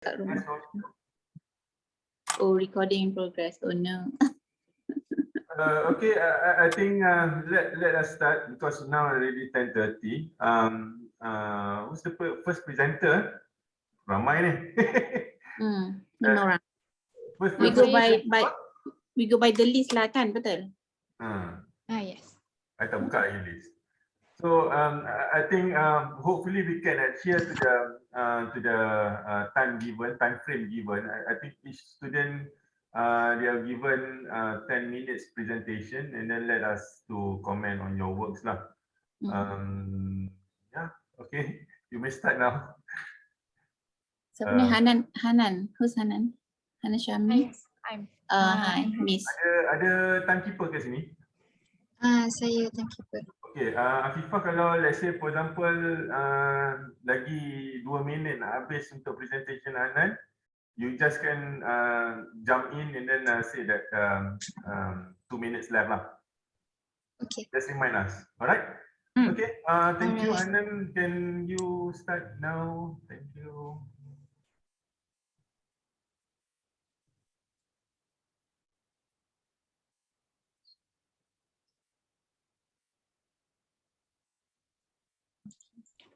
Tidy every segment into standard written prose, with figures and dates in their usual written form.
kat rumah. Oh, recording in progress. Oh no. Okay, I think let us start because now already 10:30. Who's the first presenter? Ramai ni. Lima orang. We go by the list lah kan, betul? Yes. I tak buka lagi list. So I think hopefully we can adhere to the time frame given. I think each student they are given 10 minutes presentation and then let us to comment on your works lah. Yeah, okay, you may start now. Siapa ni? Hanan. Who's Hanan? Hanan Syami? Yes, I'm. Hi, Miss. Ada timekeeper ke sini? Saya timekeeper. Okay, Afifah, kalau let's say for example lagi 2 minit nak habis untuk presentation Hanan, you just can jump in and then say that 2 minutes left lah. Okay. Just remind us. Alright? Okay. Thank you, Hanan. Can you start now? Thank you.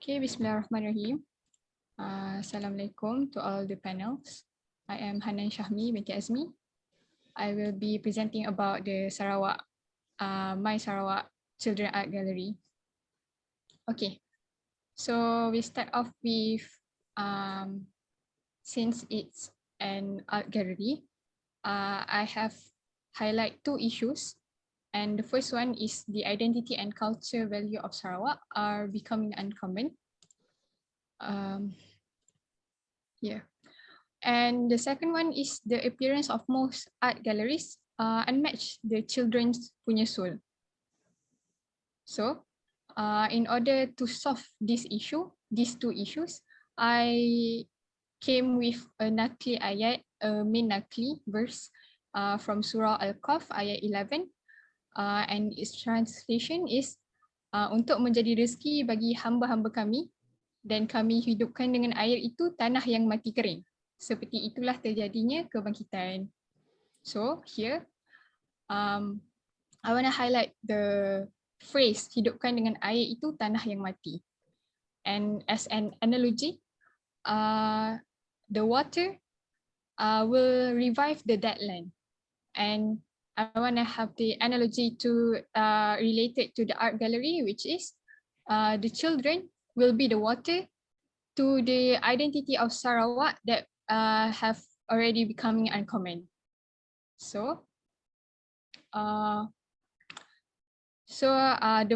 Okay, Bismillahirrahmanirrahim. Assalamualaikum to all the panels. I am Hanan Syahmi binti Azmi. I will be presenting about the Sarawak, My Sarawak Children Art Gallery. Okay, so we start off with, since it's an art gallery, I have highlight 2 issues. And the first one is the identity and culture value of Sarawak are becoming uncommon. Yeah. And the second one is the appearance of most art galleries unmatched the children's punya soul. So, in order to solve these 2 issues, I came with a nakli ayat, a main nakli verse from Surah Al-Kahf ayat 11. And its translation is untuk menjadi rezeki bagi hamba-hamba kami dan kami hidupkan dengan air itu tanah yang mati kering. Seperti itulah terjadinya kebangkitan. So here, I want to highlight the phrase hidupkan dengan air itu tanah yang mati. And as an analogy, the water will revive the dead land. And I want to have the analogy to relate it to the art gallery, which is the children will be the water to the identity of Sarawak that have already becoming uncommon. So, the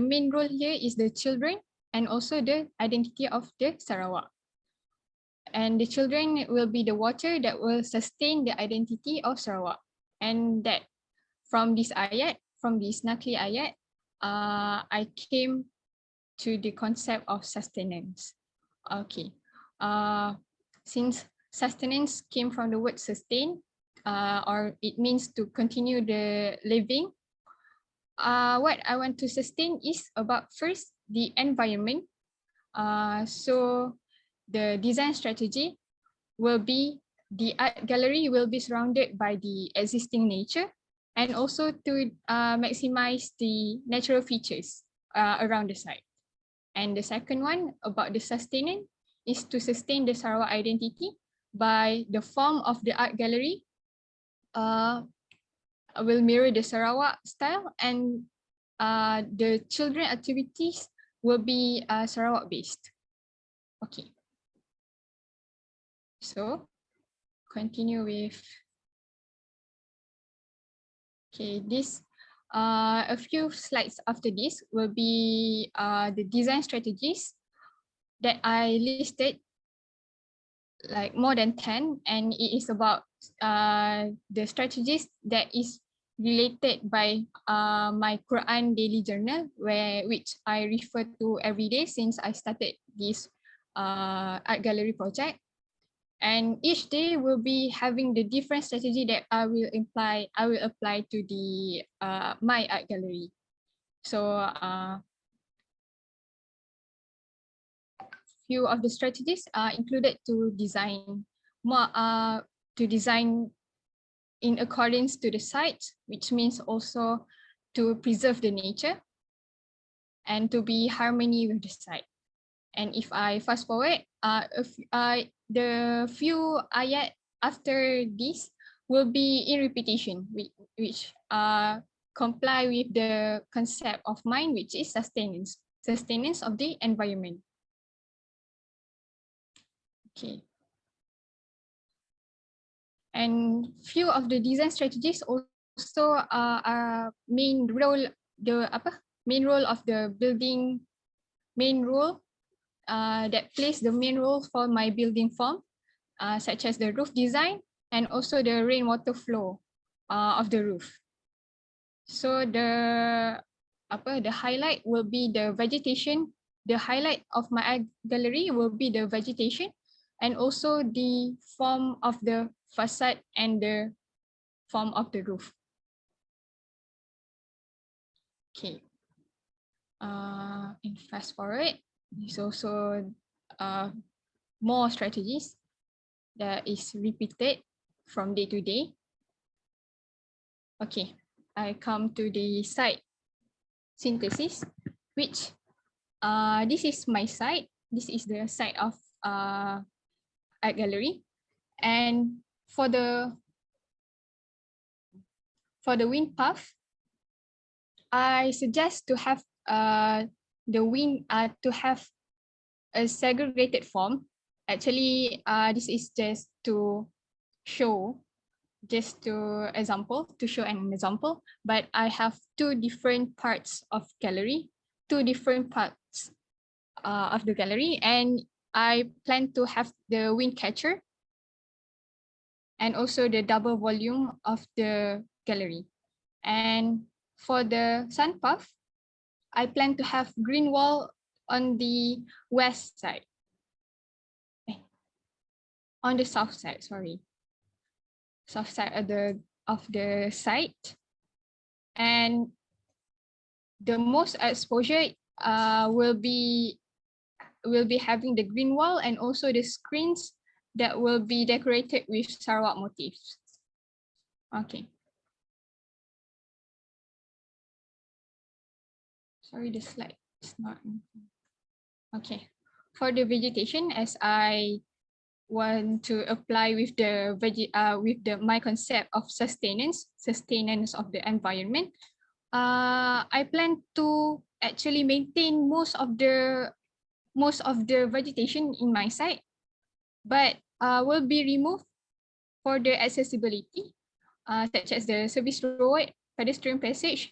main role here is the children and also the identity of the Sarawak. And the children will be the water that will sustain the identity of Sarawak. And that from this ayat, from this nakli ayat, I came to the concept of sustenance. Okay, since sustenance came from the word sustain, or it means to continue the living, what I want to sustain is about first the environment. So the design strategy will be the art gallery will be surrounded by the existing nature and also to maximize the natural features around the site. And the second one about the sustaining is to sustain the Sarawak identity by the form of the art gallery will mirror the Sarawak style, and the children activities will be Sarawak based. Okay. So continue with, okay, this a few slides after this will be the design strategies that I listed, like more than 10, and it is about the strategies that is related by my Quran daily journal, which I refer to every day since I started this art gallery project. And each day will be having the different strategy that I will apply to the my art gallery. So few of the strategies are included to design more to design in accordance to the site, which means also to preserve the nature and to be harmony with the site. And if I fast forward, the few ayat after this will be in repetition, which comply with the concept of mine, which is sustenance of the environment. Okay. And few of the design strategies also main role of the building that plays the main role for my building form, such as the roof design and also the rainwater flow of the roof. So the highlight will be the vegetation. The highlight of my art gallery will be the vegetation and also the form of the facade and the form of the roof. Okay. And fast forward, there's also more strategies that is repeated from day to day. Okay, I come to the site synthesis, which this is my site. This is the site of art gallery, and for the wind path, I suggest to have the wind to have a segregated form. Actually, this is just to show, to show an example, but I have two different parts of gallery, of the gallery, and I plan to have the wind catcher and also the double volume of the gallery. And for the sun path, I plan to have green wall on the west side. On the south side, sorry. South side of the site. And the most exposure will be having the green wall and also the screens that will be decorated with Sarawak motifs. Okay. Sorry, the slide is not. Okay. For the vegetation, as I want to apply with my concept of sustenance of the environment, I plan to actually maintain most of the vegetation in my site, but will be removed for the accessibility, such as the service road, pedestrian passage,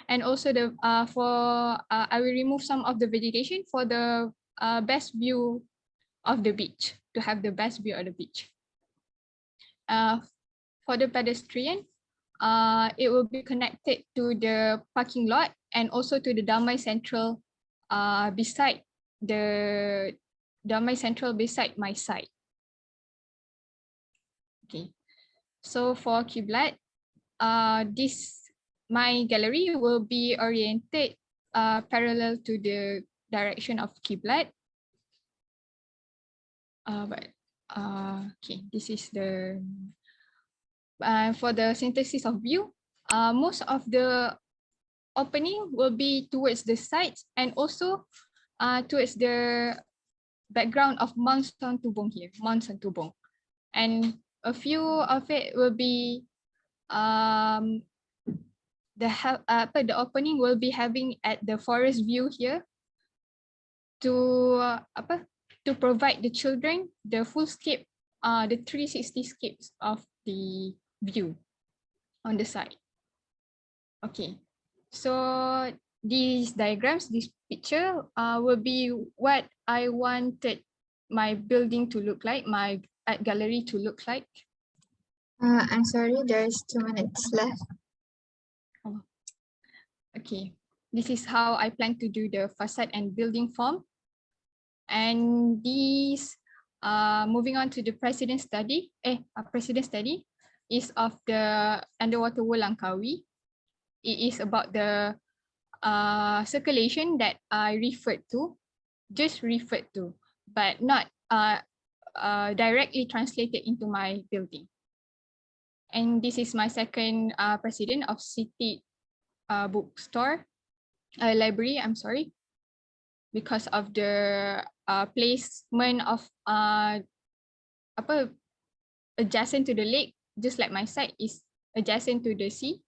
and also the I will remove some of the vegetation for the best view of the beach, to have the best view of the beach. For the pedestrian, it will be connected to the parking lot and also to the Damai Central beside my site. Okay, so for Qiblat, my gallery will be oriented parallel to the direction of Qiblat. Okay, this is the for the synthesis of view. Most of the opening will be towards the sides and also towards the background of Mount Santubong here, Mount Santubong, and a few of it will be the opening will be having at the forest view here to provide the children the full scape, the 360 scapes of the view on the side. Okay, so these diagrams, this picture will be what I wanted my building to look like, my art gallery to look like. I'm sorry, there's 2 minutes left. Oh. Okay, this is how I plan to do the facade and building form. And these, moving on to the precedent study, is of the underwater world Langkawi. It is about the circulation that I just referred to, but not directly translated into my building. And this is my second president of City bookstore, library, I'm sorry, because of the placement of adjacent to the lake, just like my site is adjacent to the sea.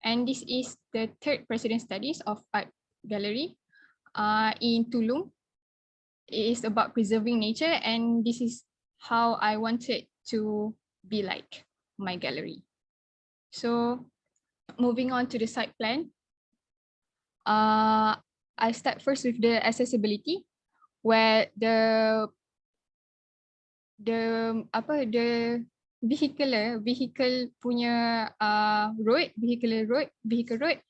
And this is the third president studies of art gallery in Tulum. It is about preserving nature, and this is how I wanted to be like my gallery. So moving on to the site plan, I start first with the accessibility, where the vehicle punya vehicle road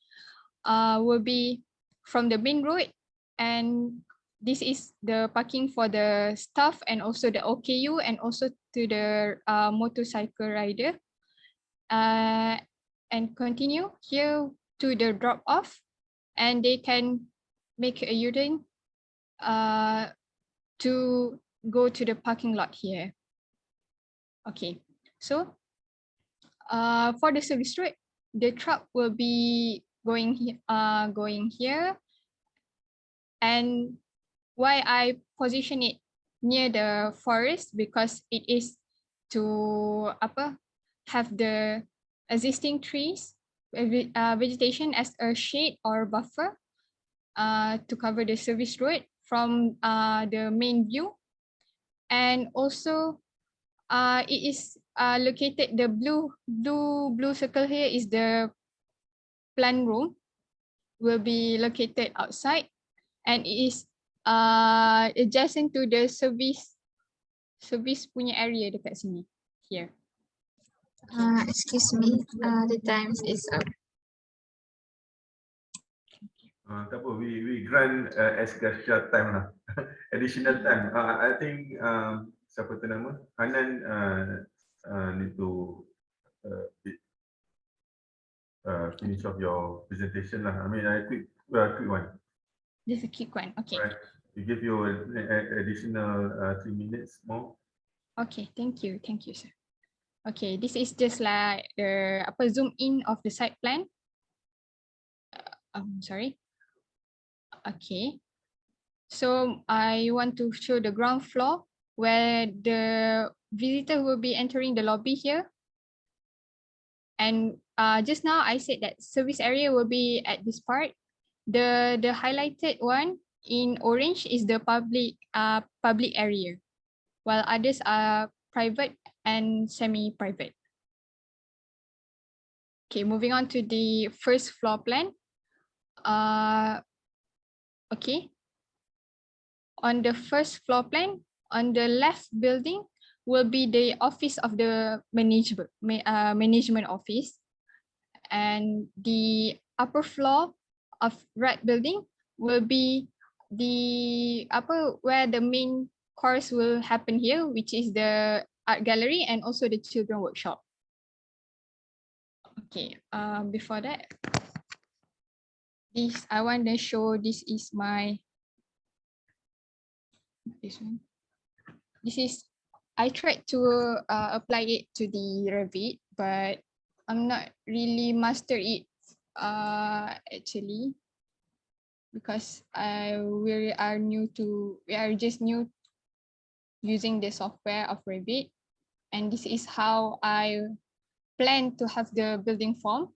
will be from the main road, and this is the parking for the staff and also the OKU and also to the motorcycle rider, and continue here to the drop off, and they can make a U-turn to go to the parking lot here. Okay, so for the service road, the truck will be going here. And why I position it near the forest, because it is to have the existing trees, vegetation as a shade or buffer to cover the service road from the main view. And also it is located, the blue circle here is the plant room, will be located outside, and it is adjacent to the service punya area dekat sini here. Excuse me, the times is up. Tak apa, we grant extra time lah, additional time. I think siapa tu nama? Hanan need to finish off your presentation lah. I mean, quick one. Just a quick one. Okay. Right. We give you an additional 3 minutes more. Okay, thank you, sir. Okay, this is just like the zoom in of the site plan. Sorry. Okay, so I want to show the ground floor where the visitor will be entering the lobby here. And just now I said that service area will be at this part. The highlighted one in orange is the public area, while others are private and semi-private. Okay, moving on to the first floor plan. Okay, on the first floor plan, on the left building will be the office of the management office, and the upper floor of right building will be the where the main course will happen here, which is the art gallery and also the children workshop. Okay, before that, this I want to show, this is my this one. This is, I tried to apply it to the Revit, but I'm not really master it actually, because we are just new using the software of Revit, and this is how I plan to have the building form,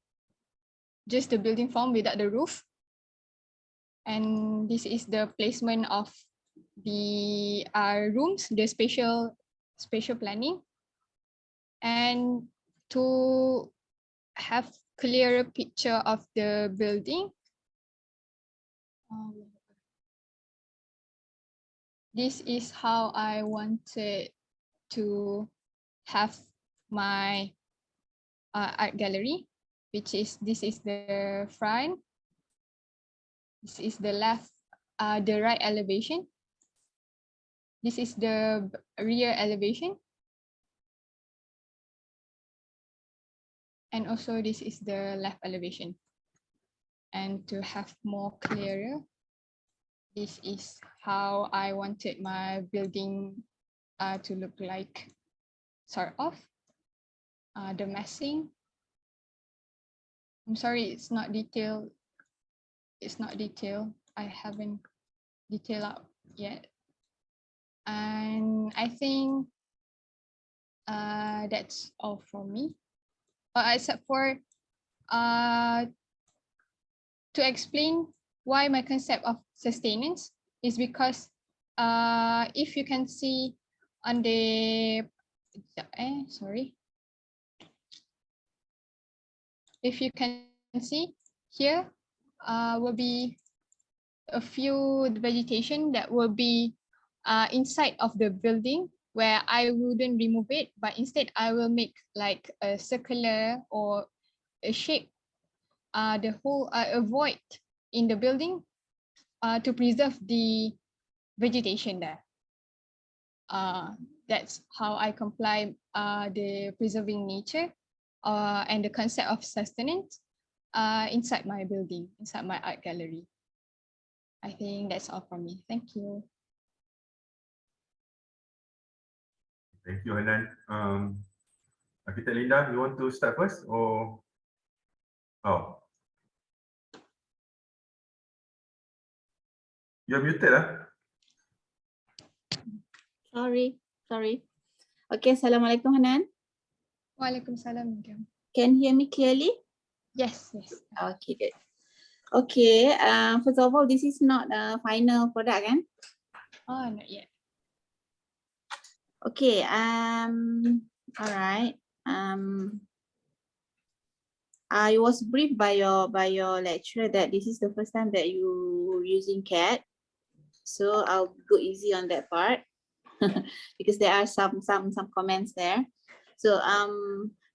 just the building form without the roof. And this is the placement of the rooms, the spatial planning, and to have clearer picture of the building. This is how I wanted to have my art gallery, which is, this is the front, this is the left, the right elevation, this is the rear elevation, and also this is the left elevation. And to have more clearer, this is how I wanted my building to look like sort of the massing. I'm sorry, it's not detailed. It's not detailed. I haven't detailed out yet. And I think that's all from me. Except for to explain why my concept of sustenance is because if you can see on the if you can see here will be a few vegetation that will be inside of the building where I wouldn't remove it, but instead I will make like a circular or a shape, the whole a void in the building to preserve the vegetation there. That's how I comply the preserving nature and the concept of sustenance inside my building, inside my art gallery. I think that's all from me. Thank you. Thank you, Hanan. Architect Linda, you want to start first or? Oh. You're muted, huh? Sorry. Okay, Assalamualaikum Hanan. Waalaikumsalam. Can you hear me clearly? Yes. Okay, good. Okay, first of all, this is not a final product, kan? Oh, not yet. Okay, all right. I was briefed by your lecturer that this is the first time that you using CAD, so I'll go easy on that part because there are some comments there. So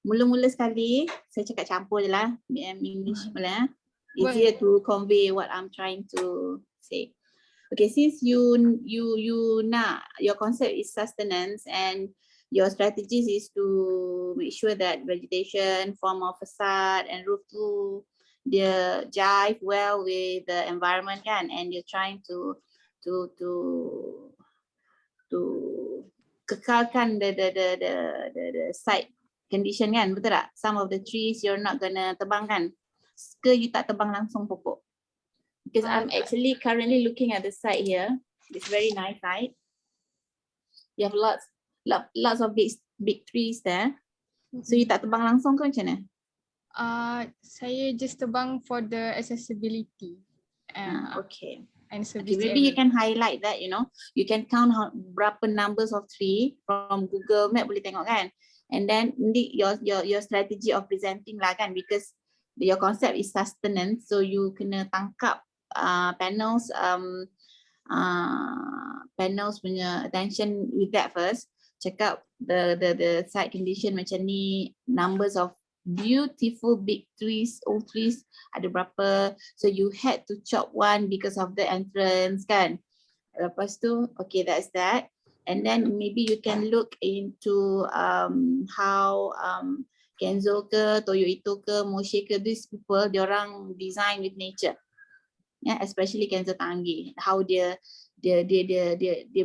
mula-mula sekali saya cakap campur je lah English pula. Easier to convey what I'm trying to say. Okay, since you your concept is sustenance and your strategies is to make sure that vegetation, form of facade and roof to the jive well with the environment kan, and you're trying to kekalkan the site condition kan, betul tak? Some of the trees you're not gonna tebang kan? Ke you tak tebang langsung pokok? Because I'm actually currently looking at the site here. It's very nice site. You have lots of big trees there. So you tak tebang langsung ke macam mana? Saya just tebang for the accessibility. Okay. And Okay, maybe you can highlight that, you know. You can count how berapa numbers of tree from Google Map boleh tengok kan. And then your strategy of presenting lah kan, because your concept is sustenance, so you kena tangkap panels punya attention with that first. Check out the site condition macam ni, numbers of beautiful big trees, old trees ada berapa, so you had to chop one because of the entrance kan. Lepas tu okay, that's that. And then maybe you can look into how Kenzo ke, Toyo Ito ke, Moshe ke, these people, diorang design with nature. Yeah, especially Kenzo Tanggi, how dia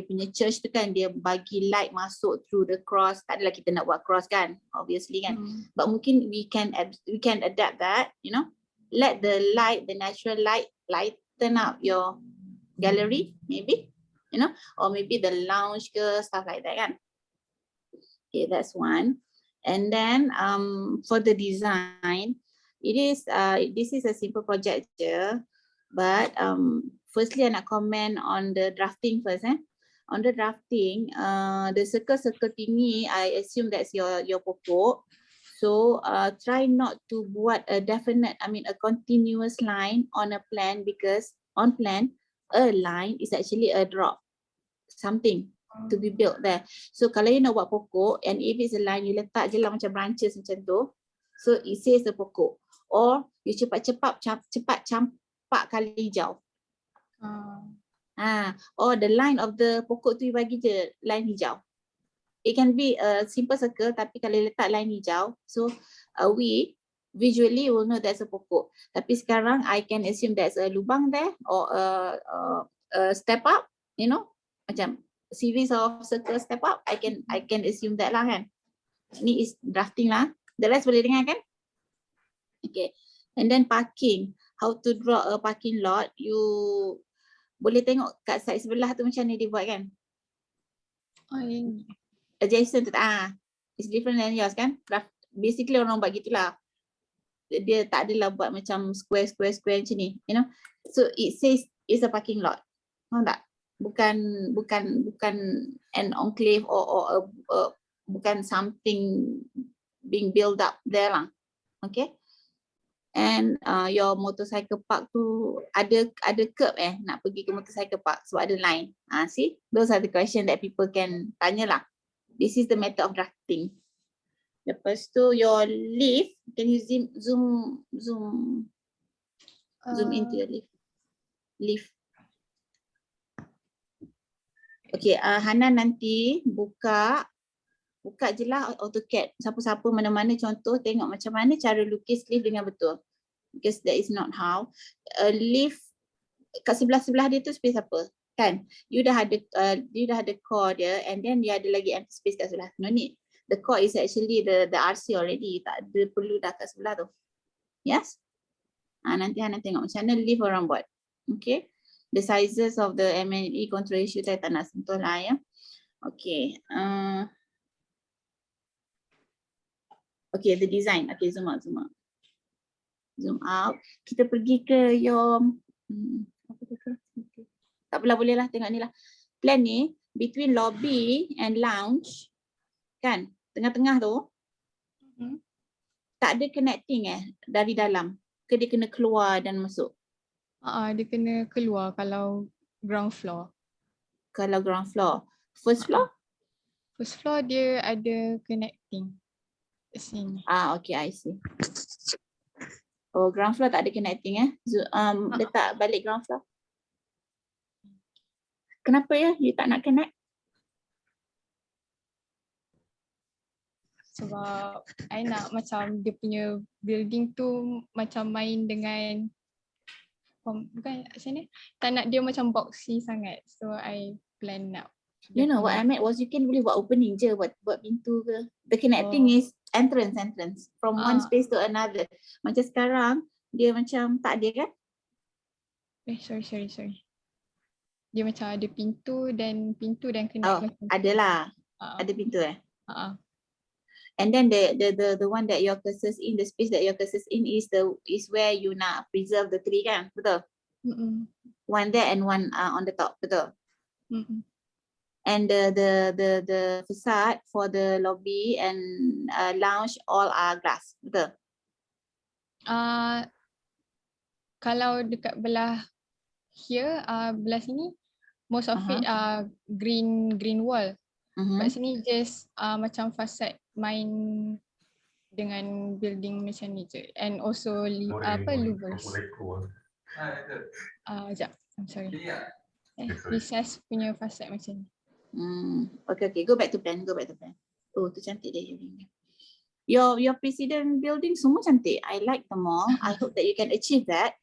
punya church tu kan, dia bagi light masuk through the cross. Tak adalah kita nak buat cross kan, obviously kan. But mungkin we can adapt that, you know. Let the light, the natural light lighten up your gallery maybe, you know, or maybe the lounge ke, stuff like that kan. Okay, that's one. And then for the design, this is a simple project je, but firstly I nak comment on the drafting first. On the drafting, the circle tinggi, I assume that's your pokok. So try not to buat a definite, a continuous line on a plan, because on plan a line is actually a drop, something to be built there. So kalau you nak buat pokok, and if it's a line, you letak je lah macam branches macam tu, so it says the pokok. Or you cepat campak kali hijau. Or the line of the pokok tu you bagi je line hijau. It can be a simple circle, tapi kalau letak line hijau, so we visually will know that's a pokok. Tapi sekarang I can assume there's a lubang there, or a step up, you know, macam series of circles step up, I can assume that lah kan. Ni is drafting lah. The rest boleh dengar kan? Okay. And then parking. How to draw a parking lot. You boleh tengok kat side sebelah tu macam ni dia buat kan? Oh, ini. Adjacent tu. It's different than yours kan? Basically orang buat gitulah. Dia tak adalah buat macam square macam ni. You know? So it says it's a parking lot. Faham tak? Bukan an enclave or bukan something being built up there lah. Okay. And your motorcycle park tu ada curb nak pergi ke motorcycle park sebab ada line. See, those are the question that people can tanya lah. This is the method of drafting. Lepas tu your lift, can you zoom into your lift. Okay, Hanan nanti buka je lah AutoCAD. Siapa-siapa mana-mana contoh tengok macam mana cara lukis lift dengan betul. Because that is not how. Lift kat sebelah-sebelah dia tu space apa? Kan? You dah ada core dia and then dia ada lagi empty space kat sebelah. No need. The core is actually the RC already. Tak ada perlu dah kat sebelah tu. Yes? Nanti Hanan tengok macam mana lift orang buat. Okay? The sizes of the M&E control issue saya tak nak sentuh lah ya. Okay. Okay, the design. Okay, zoom out. Zoom out. Kita pergi ke your tak apalah, boleh lah tengok ni lah. Plan ni between lobby and lounge kan, tengah-tengah tu tak ada connecting dari dalam ke dia kena keluar dan masuk? Dia kena keluar kalau ground floor. Kalau ground floor. First floor? First floor dia ada connecting kat sini. Okay, I see. Oh, ground floor tak ada connecting letak balik ground floor. Kenapa you tak nak connect? Sebab I nak macam dia punya building tu macam main dengan bukan macam ni, tak nak dia macam boxy sangat. So I plan nak. You know what I meant was you can boleh buat opening je, buat pintu ke. The connecting is entrance from one space to another. Macam sekarang dia macam tak ada kan? Sorry. Dia macam ada pintu dan connect. Adalah. Ada pintu And then the one that your cursors in, the space that your cursors in is where you nak preserve the tree kan? Betul? One there and one on the top, betul? And the facade for the lobby and lounge all are glass, betul? Kalau dekat belah here, belah sini, most of it green wall. Kat sini just macam facade main dengan building macam ni je. And also louvers. Sekejap, I'm sorry. Recess punya facade macam ni. Okay. Go back to plan. Oh, tu cantik dia. Your president building semua cantik. I like them all. I hope that you can achieve that.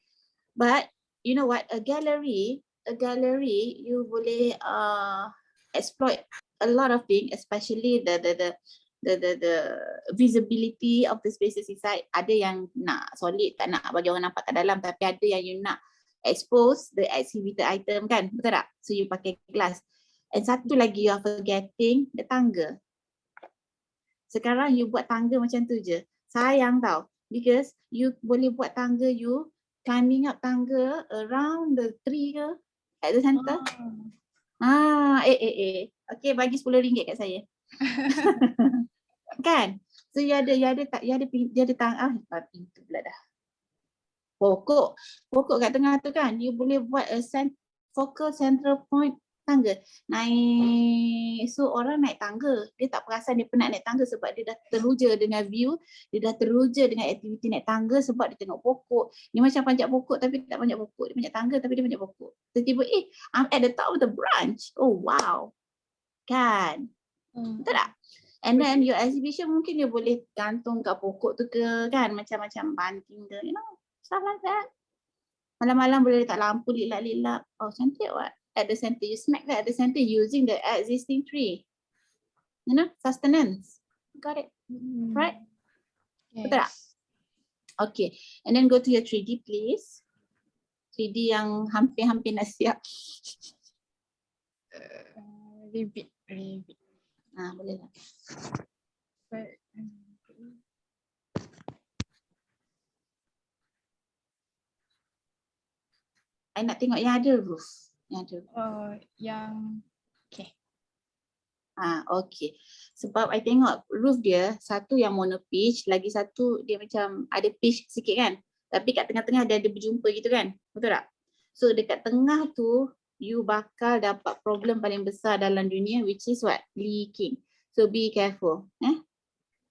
But you know what? A gallery, you boleh exploit a lot of things, especially the visibility of the spaces inside. Ada yang nak solid, tak nak bagi orang nampak kat dalam, tapi ada yang you nak expose the exhibited item kan, betul tak? So you pakai glass. And satu lagi you are forgetting the tangga. Sekarang you buat tangga macam tu je. Sayang tau. Because you boleh buat tangga you climbing up tangga around the tree ke at the center. Okay, bagi RM10 kat saya. Kan? So you ada pintu pula dah. Pokok kat tengah tu kan, you boleh buat a focal central point tangga. Naik. So orang naik tangga, dia tak perasan dia penat naik tangga sebab dia dah teruja dengan view, dia dah teruja dengan aktiviti naik tangga sebab dia tengok pokok. Ni macam panjat pokok tapi tak panjat pokok. Dia panjat tangga tapi dia panjat pokok. Tiba-tiba I'm at the top of the branch. Oh wow. Kan? Betul tak? And then your exhibition mungkin dia boleh gantung kat pokok tu ke kan, macam-macam banting ke, you know, stuff like that. Malam-malam boleh letak lampu lilap-lilap. Oh, cantik what? at the center. You smack that at the center using the existing tree. You know, sustenance. Got it? Right? Betul tak? Yes. Okay. And then go to your 3D, please. 3D yang hampir-hampir nak siap. Repeat. Boleh lah. But, I nak tengok yang ada roof. Yang ada. yang okay. Okay. Sebab I tengok roof dia, satu yang mono pitch, lagi satu dia macam ada pitch sikit kan. Tapi kat tengah-tengah dia ada berjumpa gitu kan. Betul tak? So dekat tengah tu, you bakal dapat problem paling besar dalam dunia, which is what? Leaking. So be careful.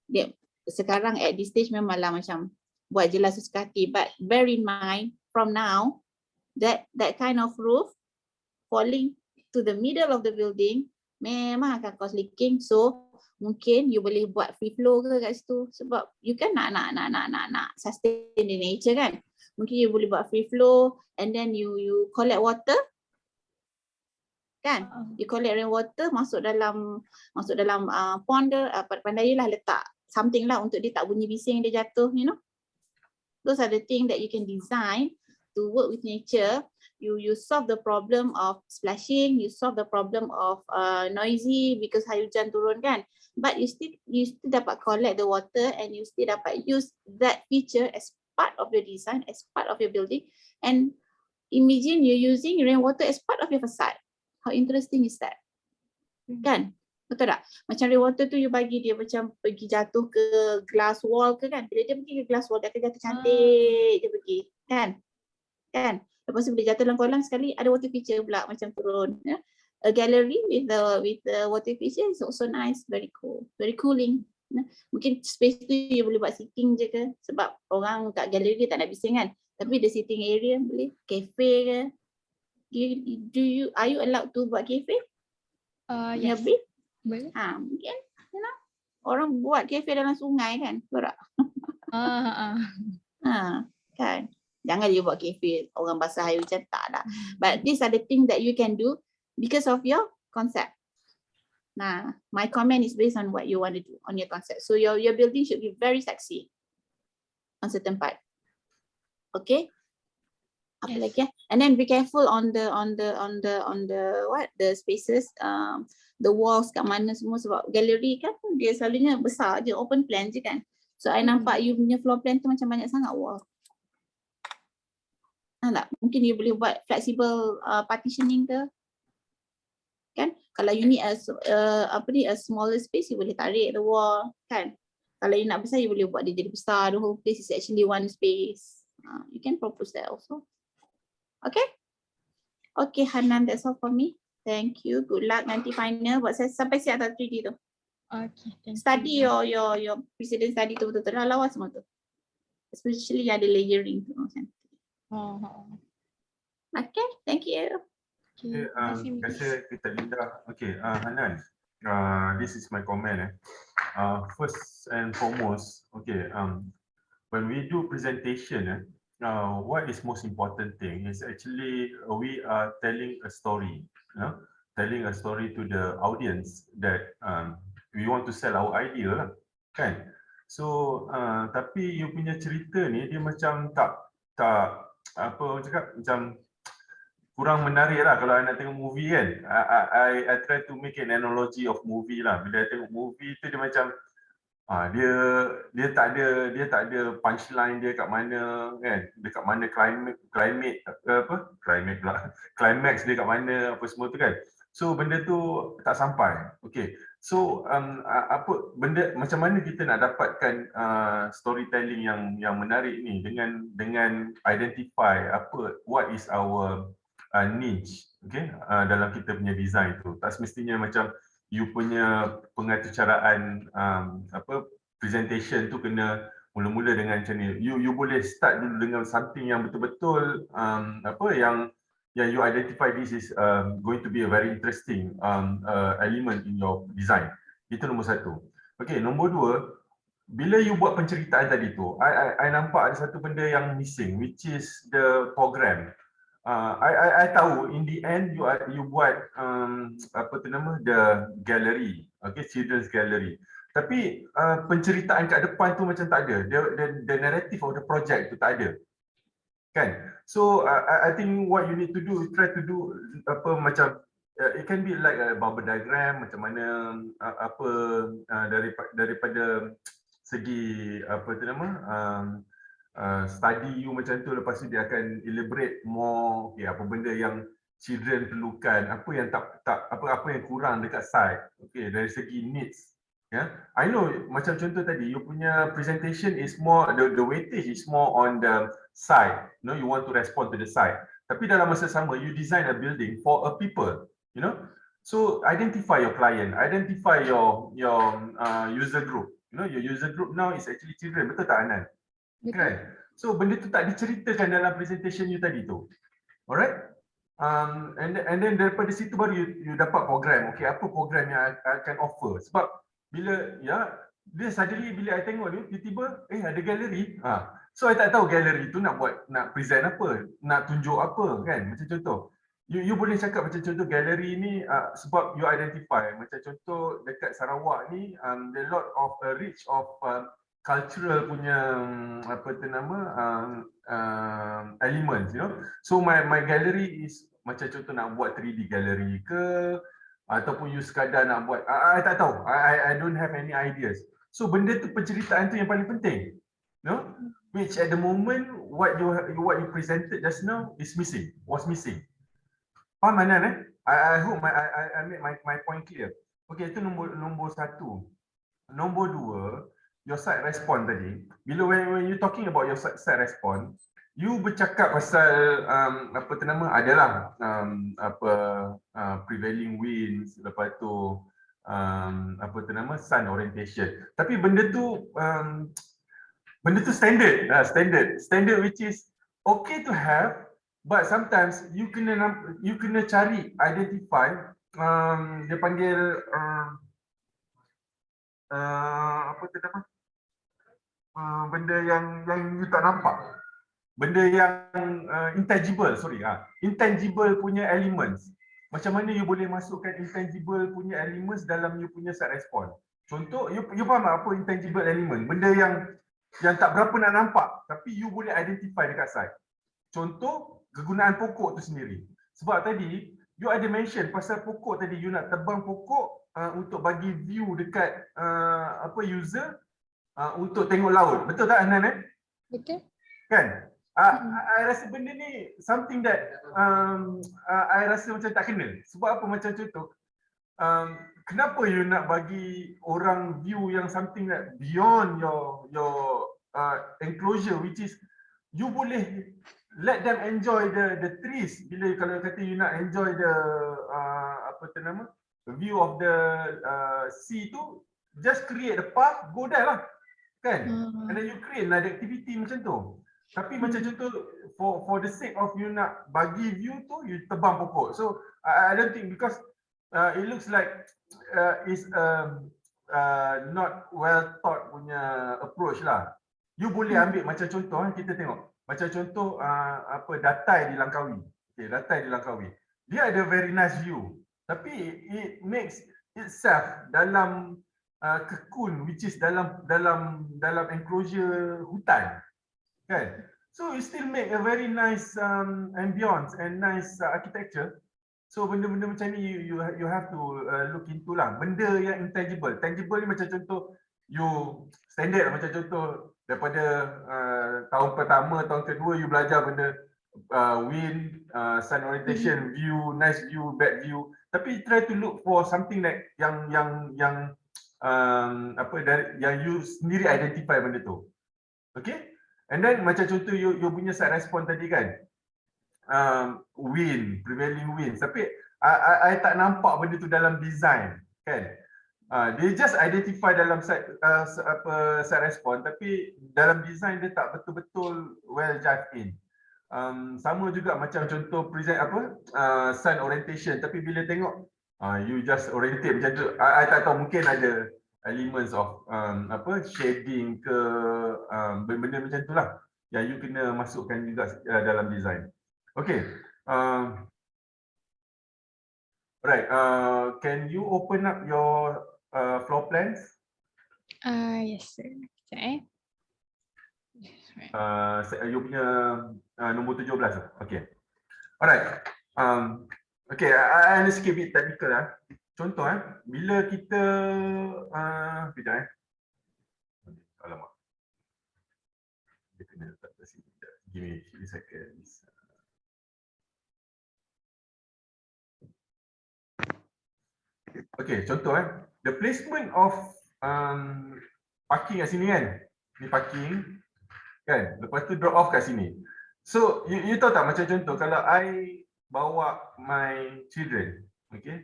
Dia sekarang at this stage memanglah macam buat je lah sesuka hati. But bear in mind, from now, that kind of roof falling to the middle of the building memang akan cause leaking. So mungkin you boleh buat free flow ke kat situ, sebab you kan nak sustain the nature kan. Mungkin you boleh buat free flow and then you collect water kan. You collect rainwater masuk dalam pond dia, pandai lah letak something lah untuk dia tak bunyi bising dia jatuh, you know. Those are the things that you can design to work with nature. You solve the problem of splashing, you solve the problem of noisy because air hujan turun kan. But you still dapat collect the water and you still dapat use that feature as part of your design, as part of your building. And imagine you using rainwater as part of your facade. How interesting is that? Kan? Betul tak? Macam rainwater tu you bagi dia macam pergi jatuh ke glass wall ke kan. Bila dia pergi ke glass wall dia akan jatuh cantik dia pergi. Kan? Lepas tu bila jatuh dalam kolam sekali ada water feature pula macam turun. Ya? A gallery with the water feature is also nice, very cool, very cooling. Ya? Mungkin space tu you boleh buat sitting je ke, sebab orang kat gallery tak nak bising kan. Tapi the sitting area boleh, cafe ke. Are you allowed to buat cafe? Yes. Boleh. Mungkin you know, orang buat cafe dalam sungai kan, betul tak? Kan. Jangan you buat cafe orang basah air hujan, tak lah. But these are the things that you can do because of your concept. Nah, my comment is based on what you want to do on your concept. So your building should be very sexy on certain part. Okay? Apa lagi ya? And then be careful on the spaces, the walls kat mana semua, sebab gallery kan dia selalunya besar je, open plan je kan. So I nampak you punya floor plan tu macam banyak sangat wall. Tak? Mungkin you boleh buat flexible partitioning ke, kan? Kalau you need a smaller space, you boleh tarik the wall, kan? Kalau you nak besar, you boleh buat dia jadi besar. The whole place is actually one space. You can propose that also. Okay? Okay, Hanan, that's all for me. Thank you. Good luck nanti final. Buat saya sampai siap tak 3D tu. Okay, thank Study you. your precedent study tu betul-betul lah, lawas semua tu. Especially yang ada layering tu macam. Okay, thank you. Okay, Terima kasih Kita Linda. Okay, Hanan, this is my comment. First and foremost, okay, when we do presentation, what is most important thing is actually we are telling a story, telling a story to the audience that we want to sell our idea lah, kan? So tapi you punya cerita ni dia macam tak apa orang cakap, macam kurang menarik lah kalau I nak tengok movie kan. I try to make an analogy of movie lah. Bila I tengok movie tu dia macam dia tak ada punchline dia kat mana kan, dekat mana climax dia kat mana apa semua tu kan. So benda tu tak sampai. Okay, so macam mana kita nak dapatkan storytelling yang menarik ni dengan identify what is our niche, okay, dalam kita punya design tu. Tak semestinya macam you punya pengacaraan presentation tu kena mula-mula dengan macam ni. You boleh start dulu dengan something yang betul-betul yang you identify this is going to be a very interesting element in your design. Itu nombor satu. Okay, nombor dua, bila you buat penceritaan tadi tu, I nampak ada satu benda yang missing, which is the program. I tahu in the end you buat apa tu nama, the gallery, okay, children's gallery. Tapi penceritaan kat depan tu macam tak ada. The narrative of the project tu tak ada. Kan? So I think what you need to do is try to do apa macam it can be like a bubble diagram, macam mana apa daripada segi apa tu nama, study you macam tu, lepas tu dia akan elaborate more, okay, apa benda yang children perlukan, apa yang apa yang kurang dekat site, okay, dari segi needs. Yeah, I know macam contoh tadi you punya presentation is more, the weightage is more on the site, you know, you want to respond to the site. Tapi dalam masa sama you design a building for a people, you know. So identify your client, identify your user group. You know, your user group now is actually children, betul tak Anan? Kan? So benda tu tak diceritakan dalam presentation you tadi tu. Alright? And then daripada situ baru you dapat program. Okay, apa program yang akan offer? Sebab bila dia suddenly bila I tengok ni tiba-tiba ada galeri. So I tak tahu galeri tu nak present apa, nak tunjuk apa kan. Macam contoh, you boleh cakap macam contoh galeri ni sebab you identify macam contoh dekat Sarawak ni there lot of rich of cultural punya apa tu nama elements, you know. So my gallery is macam contoh nak buat 3D gallery ke, ataupun you sekadar nak buat I tak tahu, I don't have any ideas. So benda tu, penceritaan tu yang paling penting, you know, which at the moment what you presented just now was missing. Faham Anan? I hope I make my point clear. Okay, itu nombor satu. Nombor dua, your site response tadi. Bila when you talking about your site response, you bercakap pasal apa tu nama, adalah prevailing winds, lepas tu apa tu nama, sun orientation. Tapi benda tu standard which is okay to have, but sometimes you kena cari, identify dia panggil apa tu nama, benda yang you tak nampak, benda yang intangible punya elements. Macam mana you boleh masukkan intangible punya elements dalam you punya site response. Contoh, you faham apa intangible element? Benda yang tak berapa nak nampak tapi you boleh identify dekat site. Contoh, kegunaan pokok tu sendiri. Sebab tadi you ada mention pasal pokok tadi, you nak tebang pokok untuk bagi view dekat user untuk tengok laut. Betul tak Anan? Betul. Kan? I rasa benda ni something that I rasa macam tak kena. Sebab apa, macam contoh, kenapa you nak bagi orang view yang something that beyond your enclosure, which is you boleh let them enjoy the trees. Bila kalau kata you nak enjoy the apa tu nama, view of the sea tu, just create a path, go there lah, kan? And then you create another activity macam tu. Tapi macam contoh, for the sake of you nak bagi view tu, you tebang pokok. So I don't think, because it looks like it's not well thought punya approach lah. You boleh ambil macam contoh, kita tengok macam contoh Datai di Langkawi. Okay, Datai di Langkawi, dia ada very nice view, tapi it makes itself dalam kekun, which is dalam enclosure hutan, kan? So it still make a very nice ambience and nice architecture. So benda-benda macam ni you have to look into lah. Benda yang intangible. Tangible ni macam contoh, you standard macam contoh daripada tahun pertama, tahun kedua you belajar benda wind, sun orientation, view, nice view, bad view. Tapi try to look for something like yang yang you sendiri identify benda tu. Okay? And then macam contoh you punya site response tadi kan, wind, prevailing wind. Tapi I tak nampak benda tu dalam design, kan? Dia just identify dalam site response, tapi dalam design dia tak betul-betul well judged in. Sama juga macam contoh present sun orientation, tapi bila tengok you just orientate macam tu. I tak tahu, mungkin ada elements of shading ke benda-benda macam itulah yang you kena masukkan juga dalam design. Okay, Right. Can you open up your floor plans? Yes, sir. Sekejap, eh. Right. You punya nombor 17 tu. Okay. Alright. Okay, I ada sikit bit technical lah. Contoh bila kita sekejap alamak. Dia kena letak kat sini. Give me 3 seconds. Okay, contoh the placement of parking kat sini kan. Ni parking kan. Lepas tu drop off kat sini. So you tahu tak macam contoh kalau I bawa my children, okay,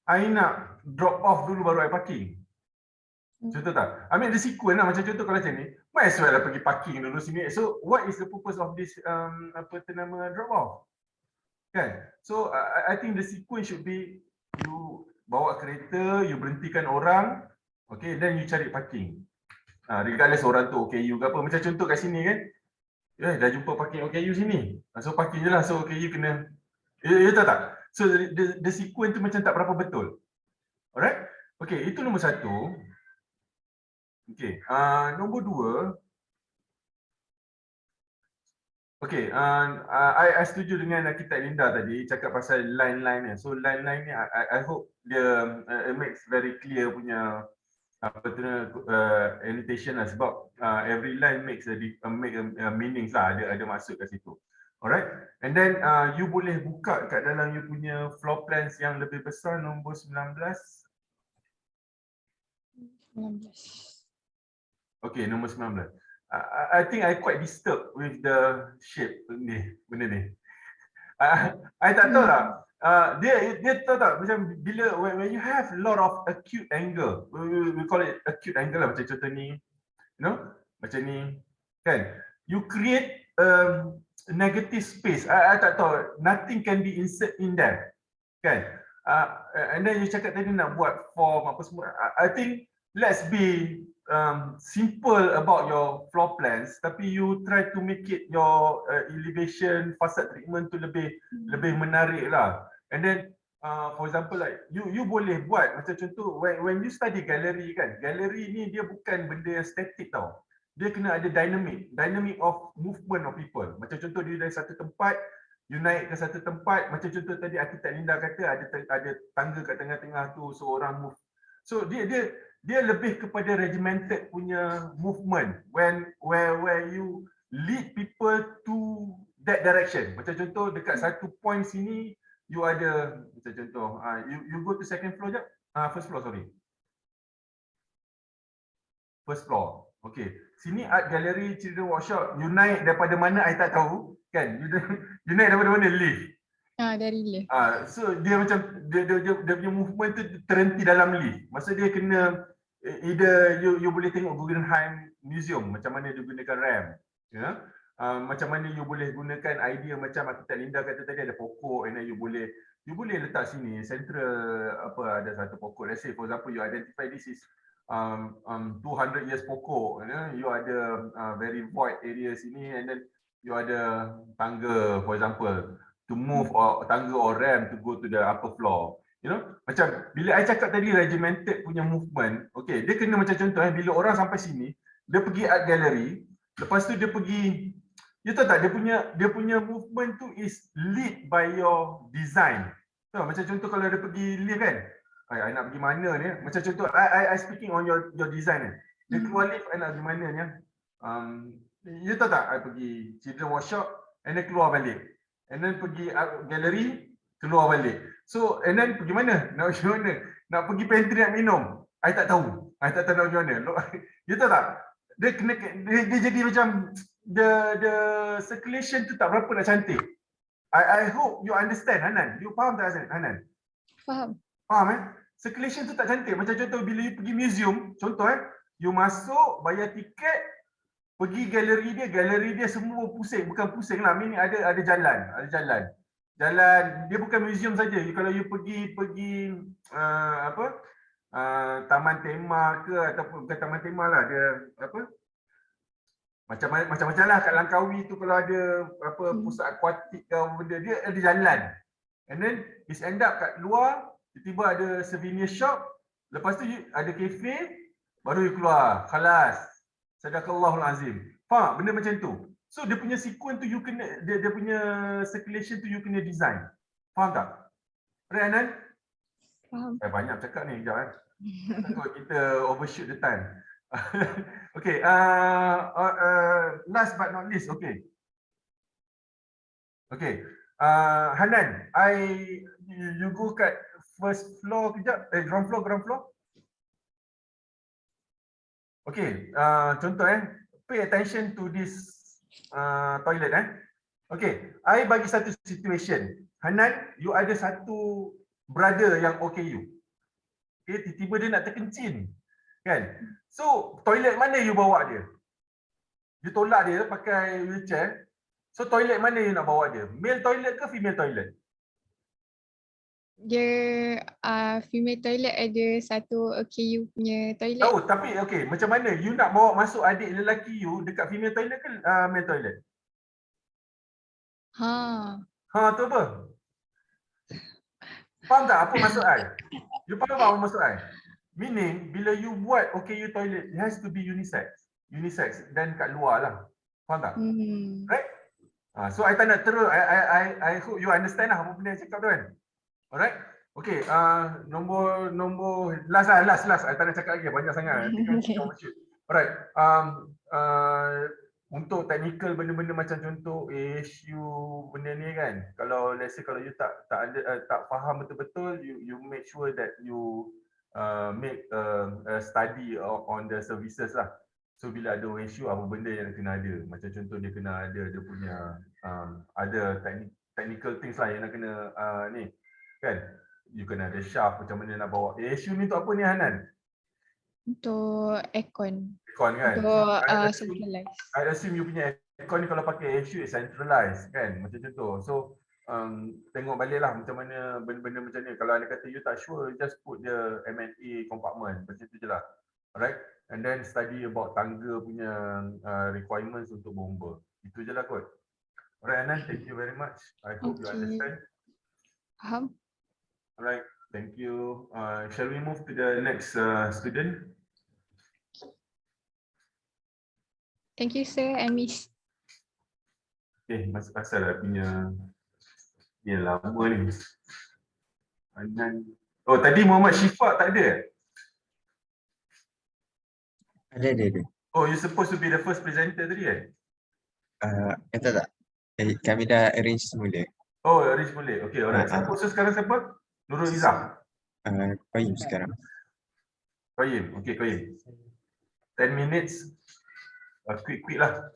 I nak drop off dulu baru I parking. Contoh tak? I mean the sequence lah macam contoh kalau macam ni, might as well lah pergi parking dulu sini. So what is the purpose of this apa tu nama drop off? Kan? So I think the sequence should be you bawa kereta, you berhentikan orang, okay, then you cari parking. Regardless orang tu OKU ke apa. Macam contoh kat sini kan, dah jumpa parking OKU sini. So parking je lah. So OKU kena, you tahu tak? So the sequence tu macam tak berapa betul. Alright? Okay, itu nombor satu. Okay, nombor dua. Okay, I setuju dengan arkitek Linda tadi cakap pasal line-line ni. So line-line ni I hope dia it makes very clear punya apa tu annotation lah sebab every line makes a meanings lah, ada maksud kat situ. Alright, and then you boleh buka kat dalam you punya floor plans yang lebih besar nombor 19. 19. Okay, nombor 19. I think I quite disturbed with the shape ni, benda ni. I tak tahu lah. Dia tahu tak macam bila when you have a lot of acute angle, we call it acute angle lah macam contoh ni, you know, macam ni, kan? You create negative space. I tak tahu, nothing can be insert in there, kan? And then you cakap tadi nak buat form apa semua. I think let's be simple about your floor plans, tapi you try to make it your elevation facade treatment tu lebih menarik lah. And then for example like you boleh buat macam contoh when you study gallery kan, gallery ni dia bukan benda yang static tau. Dia kena ada dynamic of movement of people. Macam contoh dia dari satu tempat you naik ke satu tempat, macam contoh tadi arkitek Linda kata ada tangga kat tengah-tengah tu so orang move. So dia lebih kepada regimented punya movement where you lead people to that direction. Macam contoh dekat satu point sini you ada macam contoh you go to second floor jap. First floor sorry. First floor. Okay. Sini art gallery children workshop. You naik daripada mana I tak tahu kan. You naik daripada mana lift. Dari lift. So dia macam dia punya movement tu terhenti dalam lift. Maksud dia kena either you boleh tengok Guggenheim Museum macam mana dia gunakan ramp, ya. Macam mana you boleh gunakan idea macam arkitek Linda kata tadi ada pokok, and then you boleh letak sini central apa ada satu pokok. Let's say for example you identify this is 200 years pokok, you ada very void area sini, and then you ada tangga for example to move or tangga or ramp to go to the upper floor. You know, macam bila I cakap tadi regimented punya movement, okay, dia kena macam contoh bila orang sampai sini, dia pergi art gallery, lepas tu dia pergi, you tahu tak dia punya movement tu is lead by your design. Tahu macam contoh kalau dia pergi lift kan, I nak pergi mana ni? Macam contoh I speaking on your design ni. Dia keluar lift I nak pergi mana ni? You tahu tak I pergi children workshop and then keluar balik. And then pergi art gallery, keluar balik. So, and then pergi mana? Nak pergi mana? Nak pergi pantry nak minum. I tak tahu. I tak tahu nak pergi mana. You tahu tak? Dia jadi macam the circulation tu tak berapa nak cantik. I hope you understand, Hanan. You faham tak Hanan? Faham. Faham Circulation tu tak cantik. Macam contoh bila you pergi museum, contoh you masuk, bayar tiket, pergi galeri dia semua pusing. Bukan pusing lah, meaning ada jalan. Jalan dia bukan museum saja. Kalau you pergi taman tema ke ataupun bukan taman tema lah, dia apa Macam-macam lah kat Langkawi tu kalau ada apa pusat akuatik ke apa benda, dia ada jalan. And then it's end up kat luar, tiba-tiba ada souvenir shop, lepas tu ada kafe, baru you keluar. Khalas. Sadaqallahul azim. Faham? Benda macam tu. So dia punya sequence tu you kena, dia punya circulation tu you kena design. Faham tak? Right, Anan? Faham. Banyak cakap ni, sekejap takut kita overshoot the time. Okay, last but not least, okay. Okay, Hanan, you go kat first floor kejap, ground floor. Okay, contoh pay attention to this toilet Okay, I bagi satu situation. Hanan, you ada satu brother yang OKU. Okay, tiba-tiba dia nak terkencing. Kan? So, toilet mana you bawa dia? You tolak dia pakai wheelchair. So, toilet mana you nak bawa dia? Male toilet ke female toilet? Dia female toilet ada satu OKU punya toilet. Tahu, tapi okay, macam mana? You nak bawa masuk adik lelaki you dekat female toilet ke male toilet? Tu apa? Faham tak apa maksud I? You faham apa maksud I? Meaning, bila you buat OKU toilet, it has to be unisex. Unisex dan kat luar lah. Faham tak? Right? So I tak nak terus, I hope you understand lah apa benda yang cakap tu kan. Alright? Okay, nombor last. I tak nak cakap lagi, banyak sangat. Alright. Untuk technical benda-benda macam contoh ASU benda ni kan, kalau let's say kalau you tak faham betul-betul, you make sure that you make a study on the services lah. So bila ada ASU, apa benda yang kena ada, macam contoh dia kena ada dia punya ada technical things lah yang nak kena ni kan, you kena ada shaft, macam mana nak bawa ASU ni. Untuk apa ni Hanan? Untuk aircon kan? Untuk centralized. I assume you punya aircon ni kalau pakai ASU is centralized kan, macam contoh. So tengok balik lah macam mana benda-benda macam ni. Kalau anda kata you tak sure, just put the M&A compartment, macam tu je lah. Alright, and then study about tangga punya requirements untuk bomba. Itu je lah kot. Alright Anan, thank you very much. I hope you understand. Faham. Alright, thank you. Shall we move to the next student? Thank you, sir and miss. Okay, masuk pasal lah punya ni lama ni. Oh, tadi Muhammad Syifa tak ada? Ada. Oh, you supposed to be the first presenter tadi kan? Tak. Kami dah arrange semula. Oh, arrange boleh. Okay, alright. Siapa sekarang siapa? Nurul Izzah. Qayyim sekarang. Qayyim. Okay, Qayyim. 10 minutes. Quick lah.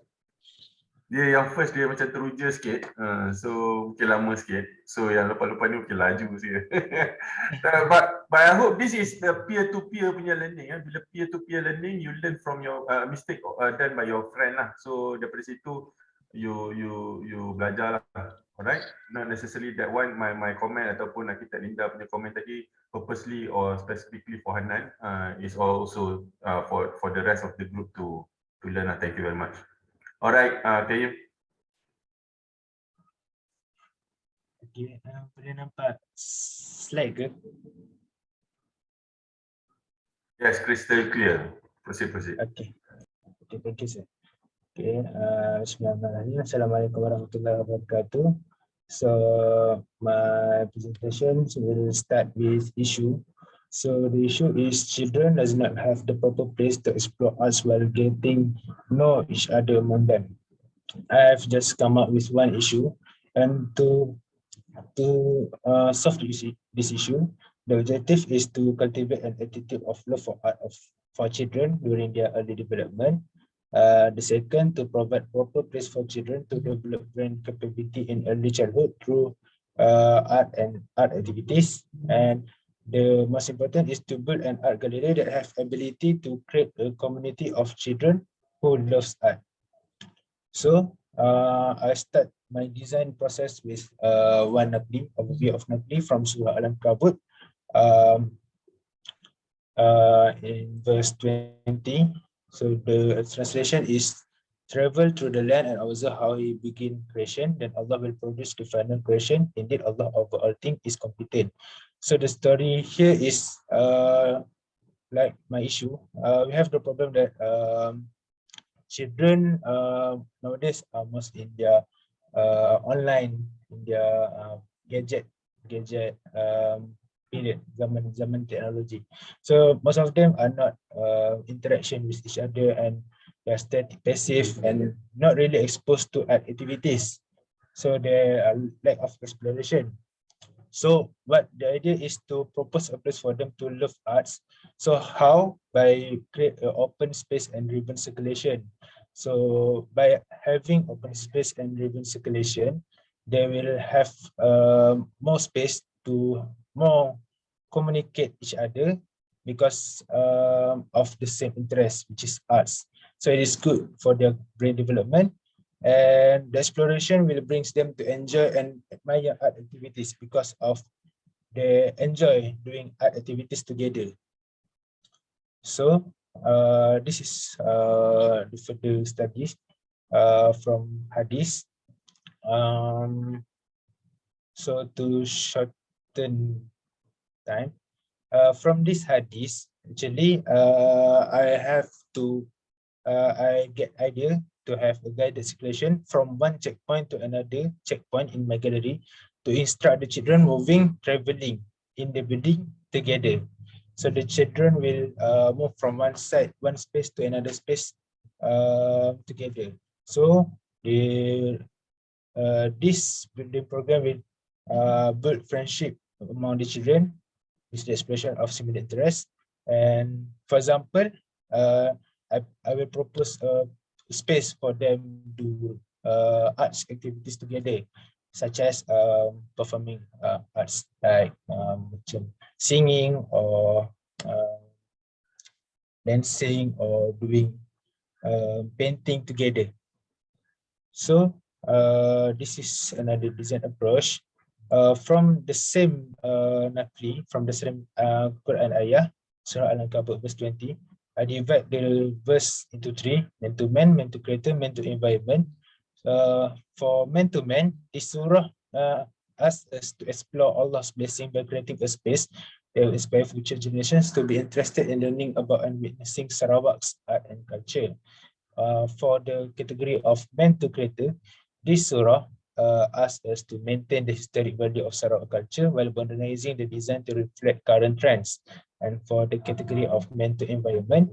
Dia yang first dia macam teruja sikit. So mungkin lama sikit. So yang lepas-lepas ni mungkin laju sikit. But I hope this is the peer-to-peer punya learning. Bila peer-to-peer learning, you learn from your mistake done by your friend lah. So daripada situ you belajar lah. Alright, not necessarily that one my comment ataupun Akita Linda punya comment tadi purposely or specifically for Hanan is also for the rest of the group to learn. Thank you very much. Alright, Qayyim. Okay, boleh nampak slide ke? Yes, crystal clear. Proceed. Okay, thank you sir. Okay, bismillahirrahmanirrahim. Assalamualaikum warahmatullahi wabarakatuh. So my presentation will start with issue. So the issue is children does not have the proper place to explore arts while getting know each other among them. I have just come up with one issue, and to solve this issue, the objective is to cultivate an attitude of love for art for children during their early development. The second, to provide proper place for children to develop brain capability in early childhood through art and art activities. And the most important is to build an art gallery that have ability to create a community of children who loves art. So I start my design process with one Naqli, overview of Naqli from Surah Al-Ankabut in verse 20. So the translation is, travel through the land and observe how he begin creation, then Allah will produce the final creation. Indeed, Allah over all things is competent. So the story here is like my issue. We have the problem that children nowadays are most in their online, in their gadget period, zaman technology. So most of them are not interaction with each other, and they are static, passive, and not really exposed to art activities. So there are lack of exploration. So what the idea is to propose a place for them to love arts. So how? By create an open space and ribbon circulation. So by having open space and ribbon circulation, they will have more space to more communicate each other because of the same interest, which is arts. So it is good for their brain development, and the exploration will brings them to enjoy and admire art activities because of they enjoy doing art activities together. So this is the further studies from hadith. So to shorten time, from this hadith, actually I have to I get idea to have a guided circulation from one checkpoint to another checkpoint in my gallery to instruct the children moving, traveling in the building together. So the children will move from one side, one space to another space together. So this building program will build friendship among the children. Is the expression of similar interest. And for example, I will propose a space for them to arts activities together, such as performing arts like singing or dancing or doing painting together. So this is another design approach. From the same nakli, from the same Quran ayah, Surah Al-Ankabut verse 20, I divide the verse into three: man to man, man to creator, man to environment. For man to man, this surah asks us to explore Allah's blessing by creating a space that will inspire future generations to be interested in learning about and witnessing Sarawak's art and culture. For the category of man to creator, this surah asks us to maintain the historic value of Sarawak culture while modernizing the design to reflect current trends. And for the category of man to environment,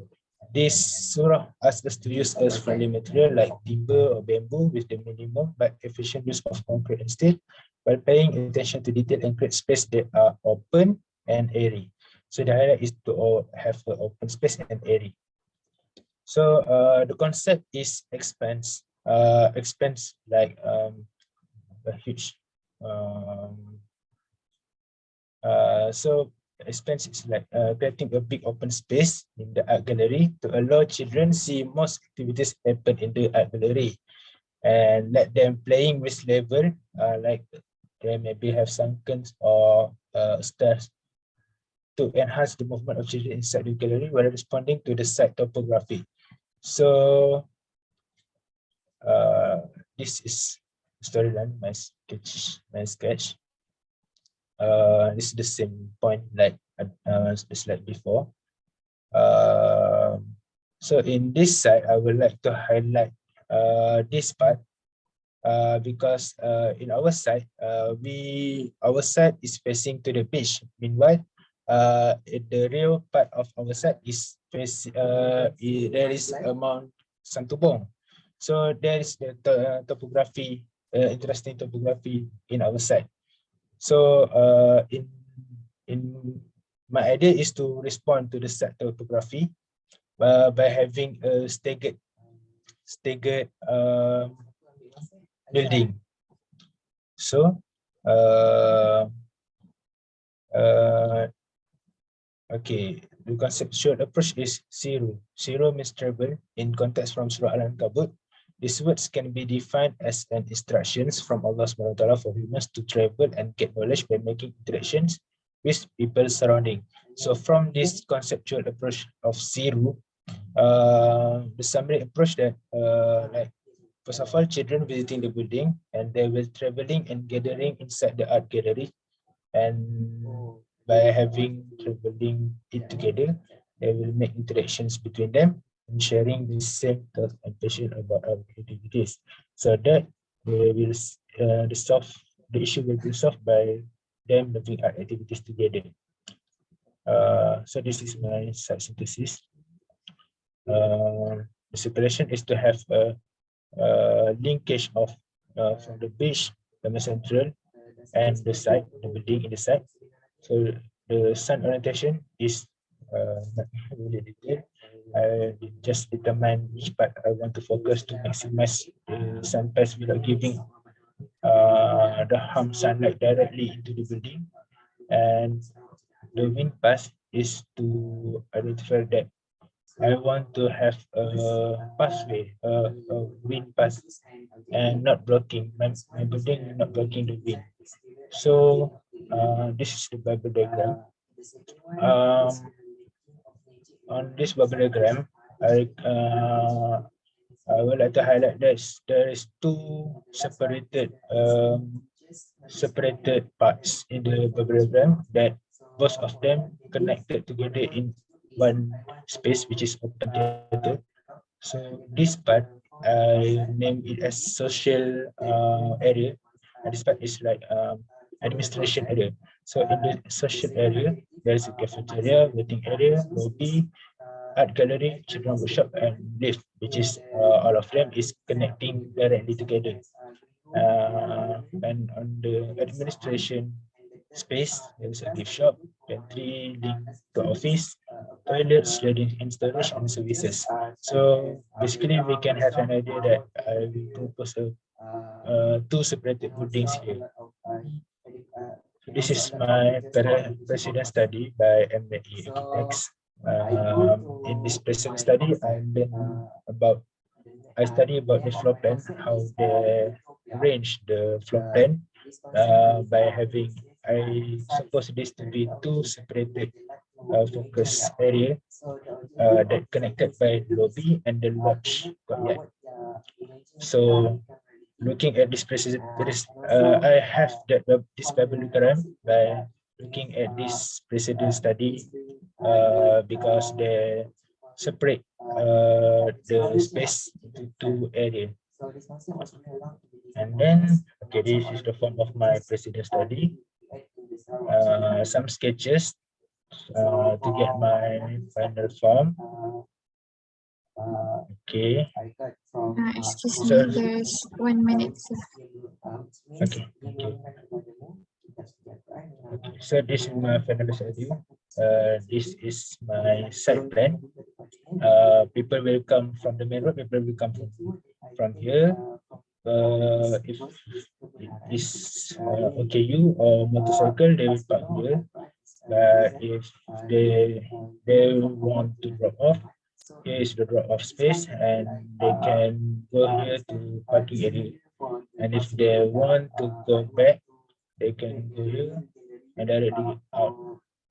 this surah asks us to use earth-friendly material like timber or bamboo with the minimum but efficient use of concrete and steel, while paying attention to detail and create space that are open and airy. So the highlight is to have an open space and airy. So the concept is expense like a huge so expense is like creating a big open space in the art gallery to allow children see most activities happen in the art gallery and let them playing with level like they maybe have sunken or stairs to enhance the movement of children inside the gallery while responding to the site topography. So this is storyline, my sketch. This is the same point like just like before. So in this side, I would like to highlight this part because in our side, our side is facing to the beach. Meanwhile, the real part of our side is there is Mount Santubong. So there is the topography, interesting topography in our side. So in my idea is to respond to the site topography by having a staggered building. So okay, the conceptual approach is zero. Zero means travel. In context from Surah Al-Ankabut, these words can be defined as an instructions from Allah SWT for humans to travel and get knowledge by making interactions with people surrounding. So from this conceptual approach of zero, The summary approach that like first of all, children visiting the building and they will traveling and gathering inside the art gallery, and by having traveling it together, they will make interactions between them and sharing the same thoughts and passion about art activities, so that they will the issue will be solved by them doing art activities together. So this is my side synthesis. The separation is to have a linkage of from the beach, the central, and the site, the building in the site. So the sun orientation is not really detailed. I just determine which part I want to focus to maximize the sun pass without giving the harm sunlight directly into the building. And the wind pass is to identify that I want to have a pathway, a wind pass, and not blocking my building, not blocking the wind. So this is the bubble diagram. On this bubble diagram, I would like to highlight that there is two separated parts in the bubble diagram that both of them connected together in one space, which is open theater. So this part I name it as social area, and this part is like administration area. So in the social area, there is a cafeteria, waiting area, lobby, art gallery, children workshop, and lift, which is all of them is connecting directly together. And on the administration space, there is a gift shop, pantry, link to office, toilets, reading and storage, and services. So basically, we can have an idea that I will propose two separated buildings here. So this is my president study by MBA Architects. In this president study, I study about the floor plan, how they arrange the floor plan by having, I suppose this to be two separated focus area that connected by the lobby and the lodge courtyard. So looking at this president, I have this diagram by looking at this precedent study because they separate the space into two areas. And then, okay, this is the form of my precedent study. Some sketches to get my final form. Okay. Excuse So- me, there's 1 minute. Okay. Okay. So this is my final study. This is my site plan. People will come from the main road. People will come from here. If it is OKU or motorcycle, they will park here. If they want to drop off, here is the drop off space, and they can go here to parking area. And if they want to go back, they can go here and directly out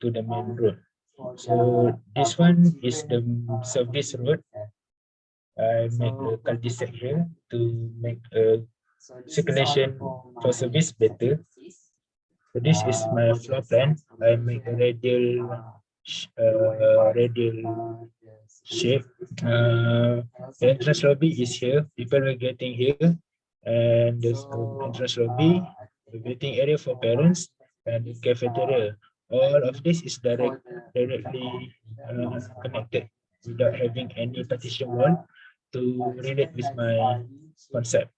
to the main road. So this one is the service road. I make a cul-de-sac here to make a circulation for service better. So this is my floor plan. I make a radial shape. The entrance lobby is here. People are getting here, and there's entrance lobby, the waiting area for parents, and the cafeteria. All of this is directly connected without having any partition wall to relate with my concept.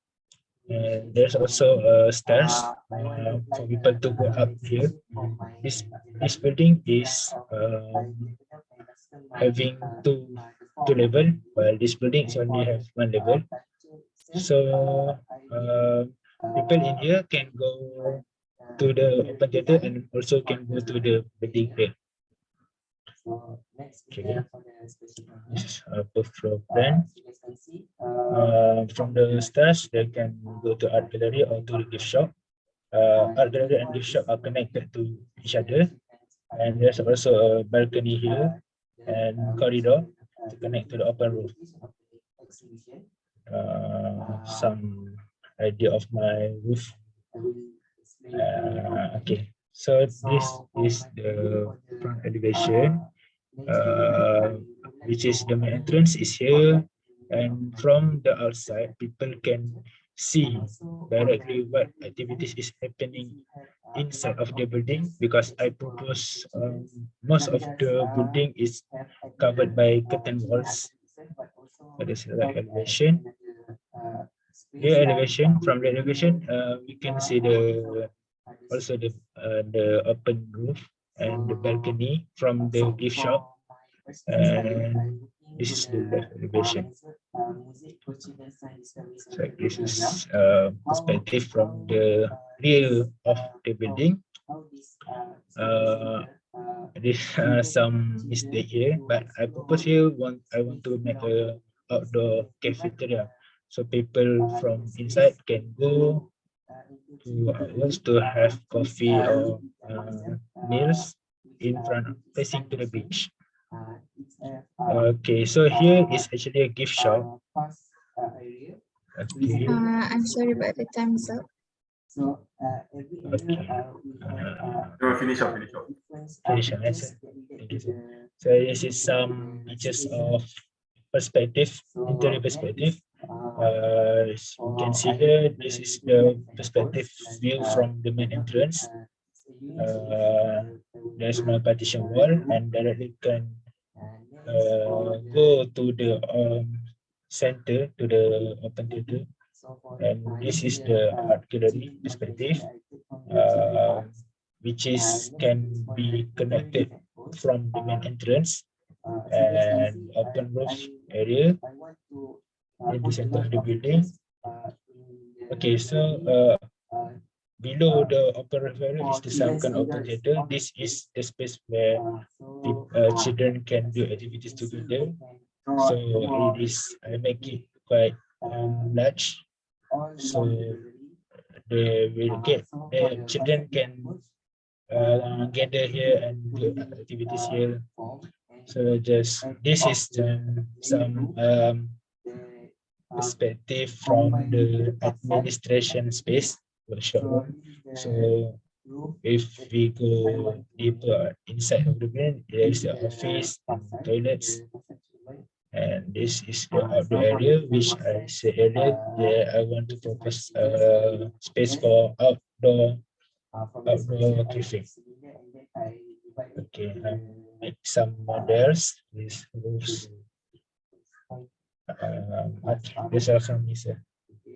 And there's also stairs for people to go up here. This building is having two level, while this building is only have one level. So people in here can go to the open theater and also can go to the building here. Okay, this is a floor plan. From the stairs, they can go to art gallery or to the gift shop. Art gallery and gift shop are connected to each other, and there's also a balcony here and corridor. to connect to the open roof. Some idea of my roof. Okay, so this is the front elevation, which is the main entrance is here, and from the outside people can see directly what activities is happening inside of the building, because I propose most of the building is covered by curtain walls. That is the elevation. The elevation, from the elevation, we can see the also the open roof and the balcony from the gift shop. And this is the left elevation. So this is perspective from the rear of the building. There's some mistake here, but I propose here I want to make a outdoor cafeteria, so people from inside can go to outlets to have coffee or meals in front, facing to the beach. Okay, so here is actually a gift shop. Okay. I'm sorry, but the time is up. Okay. Finish off. Finish, yes. Thank you, sir. So this is some pictures of perspective, interior perspective. As you can see here, this is the perspective view from the main entrance. There's no partition wall, and directly can go to the center, to the open theater. And this is the art gallery perspective, which can be connected from the main entrance and open roof area in the center of the building. Okay, so below the open roof area is the sunken open theater. This is the space where children can do activities together. So it is, I make it quite large, so they will get, children can gather here and do activities here. So just this is some perspective from the administration space workshop. So if we go deeper inside of the building, there is the office and toilets. And this is the outdoor area, which I said earlier, that I want to propose a space for outdoor cafe. Okay, make some models. These roofs. This are from me, sir.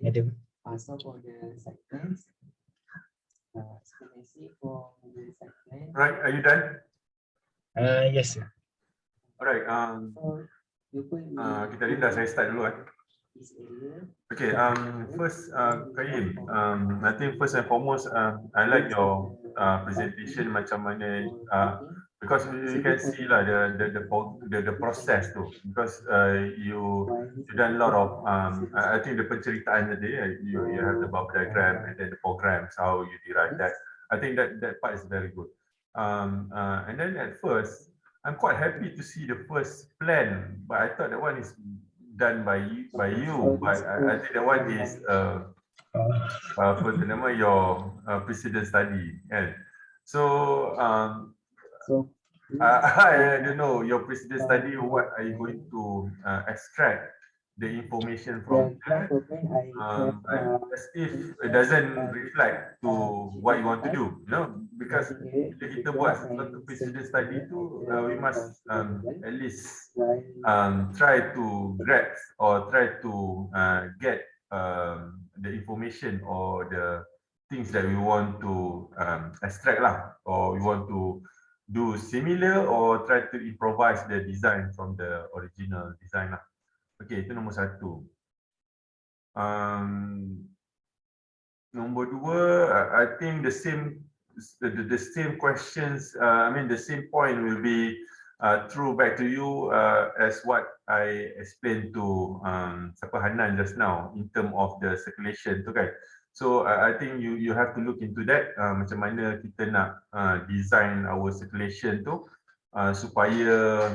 Madam. Right, are you done? Yes, sir. Alright, kita Linda, saya start dulu. Okay, first, Qayyim, I think first and foremost, I like your presentation macam mana, because you can see lah the process tu, because you done a lot of, I think the penceritaan tadi, you have the bubble diagram and then the programs, how you derive that. I think that part is very good. And then at first, I'm quite happy to see the first plan, but I thought that one is done by you, but I think that one is your precedent study, kan? So I don't know your precedent study. What are you going to extract the information from that? As if it doesn't reflect to what you want to do, you know, because kita buat satu precedent study tu, we must at least try to grasp or try to get the information or the things that we want to extract lah, or we want to do similar or try to improvise the design from the original design lah. Okay, itu nombor satu. Nombor dua, I think the same questions, I mean the same point will be throw back to you as what I explained to Hanan just now in terms of the circulation tu kan. So I think you have to look into that, macam mana kita nak design our circulation tu supaya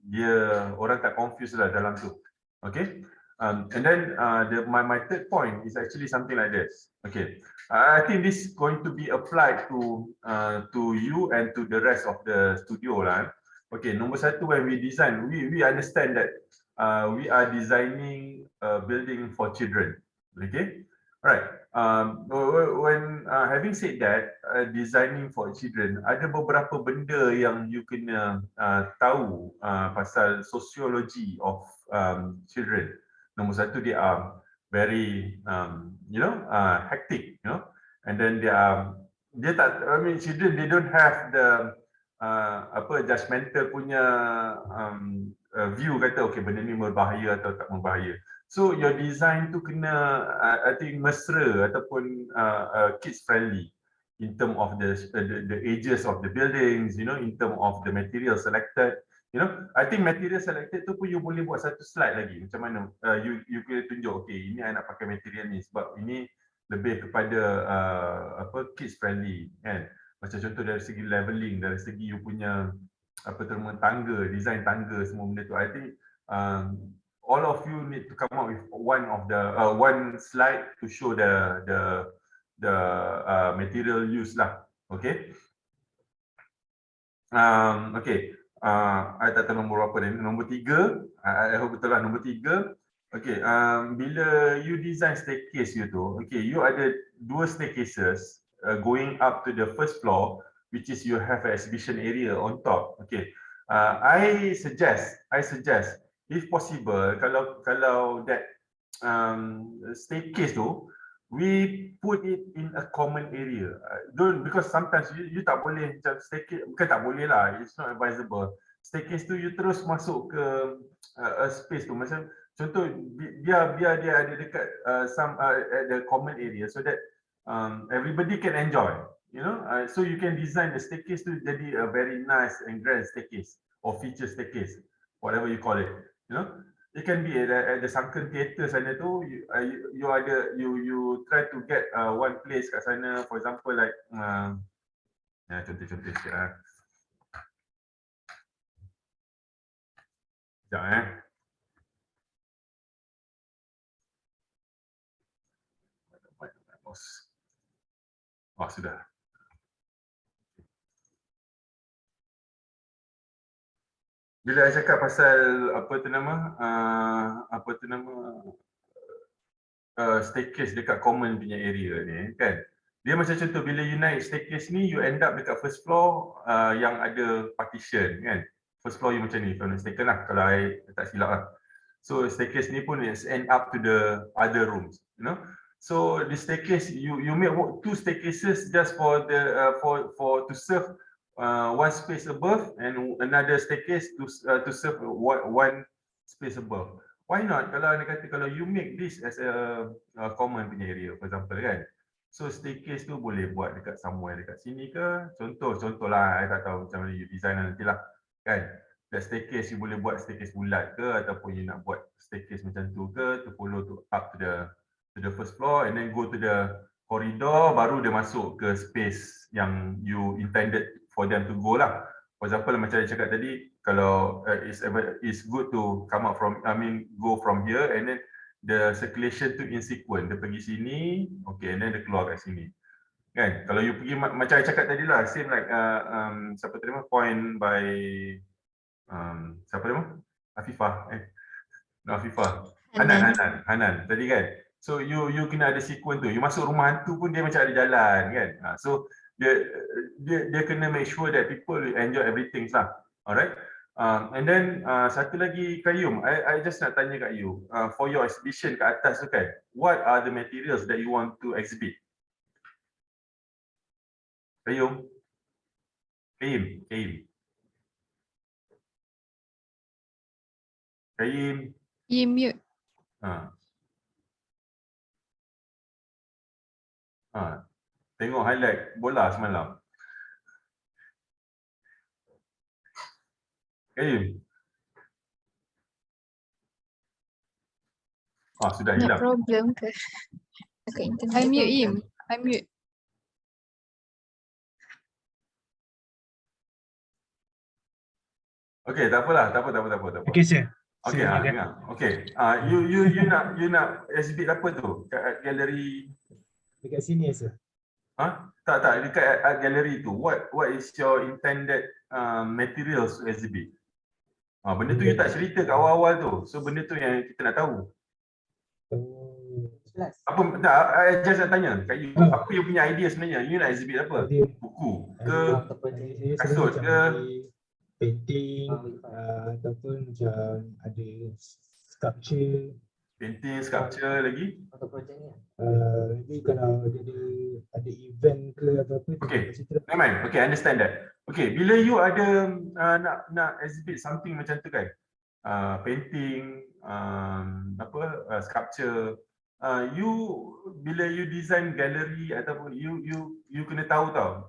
dia orang tak confuse lah dalam tu. Okay. And then my third point is actually something like this. Okay, I think this is going to be applied to you and to the rest of the studio lah. Okay, nombor satu, when we design, we understand that we are designing a building for children. Okay, alright. When having said that, designing for children, ada beberapa benda yang you kena tahu pasal sociology of children. Nombor satu, they are very hectic, and then dia tak, I mean, children, they don't have the judgmental punya view kata okay benda ni berbahaya atau tak berbahaya. So your design tu kena I think mesra ataupun kids friendly in term of the ages of the buildings, in term of the material selected. I think material selected tu pun you boleh buat satu slide lagi. Macam mana you kena tunjuk, okay, ini I nak pakai material ni sebab ini lebih kepada kids friendly kan. Macam contoh dari segi leveling, dari segi you punya tangga, design tangga, semua benda tu. I think all of you need to come up with one slide to show the material use lah. Okay. Okay. I tak tahu nombor berapa ni. Nombor 3. I hope betul lah nombor 3. Okay. Bila you design staircase you tu, okay, you ada 2 staircases going up to the first floor, which is you have an exhibition area on top. Okay. I suggest if possible, kalau that staircase tu, we put it in a common area. Don't, because sometimes you tak boleh macam staircase, bukan tak boleh lah, it's not advisable. Staircase tu you terus masuk ke space tu, macam contoh biar dia ada dekat at the common area so that everybody can enjoy, so you can design the staircase tu jadi a very nice and grand staircase or feature staircase, whatever you call it. It can be at the sunken theatre sana tu, you try to get one place kat sana, for example like contoh-contoh sikit sekejap sudah. Bila saya cakap pasal staircase dekat common punya area ni kan, dia macam contoh bila you naik staircase ni, you end up dekat first floor yang ada partition kan. First floor you macam ni, kalau nak staircase lah, kalau I tak silap lah. So staircase ni pun is end up to the other rooms, So the staircase, you make 2 staircases just for the to serve one space above and another staircase to serve one space above. Why not? Kalau you make this as a common punya area, for example kan. So staircase tu boleh buat dekat somewhere dekat sini ke? Contoh lah, I tak tahu macam mana you design nantilah kan. That staircase you boleh buat staircase bulat ke, ataupun you nak buat staircase macam tu ke, to follow to up to the first floor and then go to the corridor, baru dia masuk ke space yang you intended for them to go lah. For example, macam saya cakap tadi, kalau it's good to come out from, go from here and then the circulation to in sequence. Dia pergi sini, okay, and then dia keluar kat sini. Kan? Kalau you pergi macam saya cakap tadi lah, same like siapa terima point by siapa nama? Afifah. Afifah. Hanan tadi kan. So you kena ada sequence tu. You masuk rumah hantu pun dia macam ada jalan kan. So dia kena make sure that people enjoy everything lah. Alright. And then satu lagi Qayyum, I just nak tanya kat you, for your exhibition kat atas tu kan, what are the materials that you want to exhibit? Qayyum. Mute. Tengok highlight bola semalam. Sudah Nak hilang. problem ke? Okay, internet I mute problem. him. I mute. Okay, tak apalah, tak apa. Okay, sir. Okay, Silakan. dengar. Okay, you nak exhibit apa tu? Kat galeri, Dekat sini, sir. tak, dekat art gallery tu. What is your intended materials to exhibit? Benda tu you tak cerita kat awal-awal tu. So benda tu yang kita nak tahu. Apa tak, I just nak tanya kat you, apa you punya idea sebenarnya? You nak exhibit apa? Buku ke kasut ke? Painting ataupun macam ada sculpture. Painting, sculpture lagi? Maybe kalau ada event ke apa-apa. Okay, never mind. Okay, understand that. Okay, bila you ada nak exhibit something macam tu kan, painting, sculpture, bila you design gallery ataupun you kena tahu tau,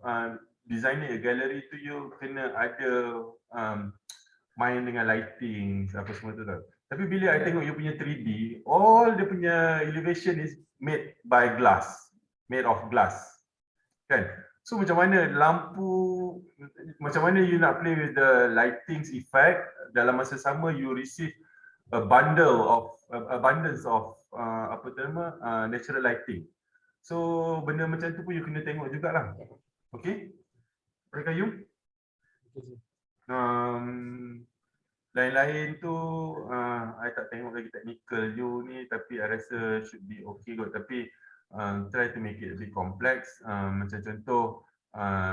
designer gallery tu you kena ada main dengan lighting apa semua tu tau. Tapi bila I tengok you punya 3D, all dia punya elevation is made by glass, made of glass, kan? So macam mana lampu, macam mana you nak play with the lightings effect, dalam masa sama you receive abundance of natural lighting. So benda macam tu pun you kena tengok jugalah. Okay? Mereka you? Lain-lain tu I tak tengok lagi technical you ni, tapi I rasa should be okay kot. Tapi try to make it a bit complex. Macam contoh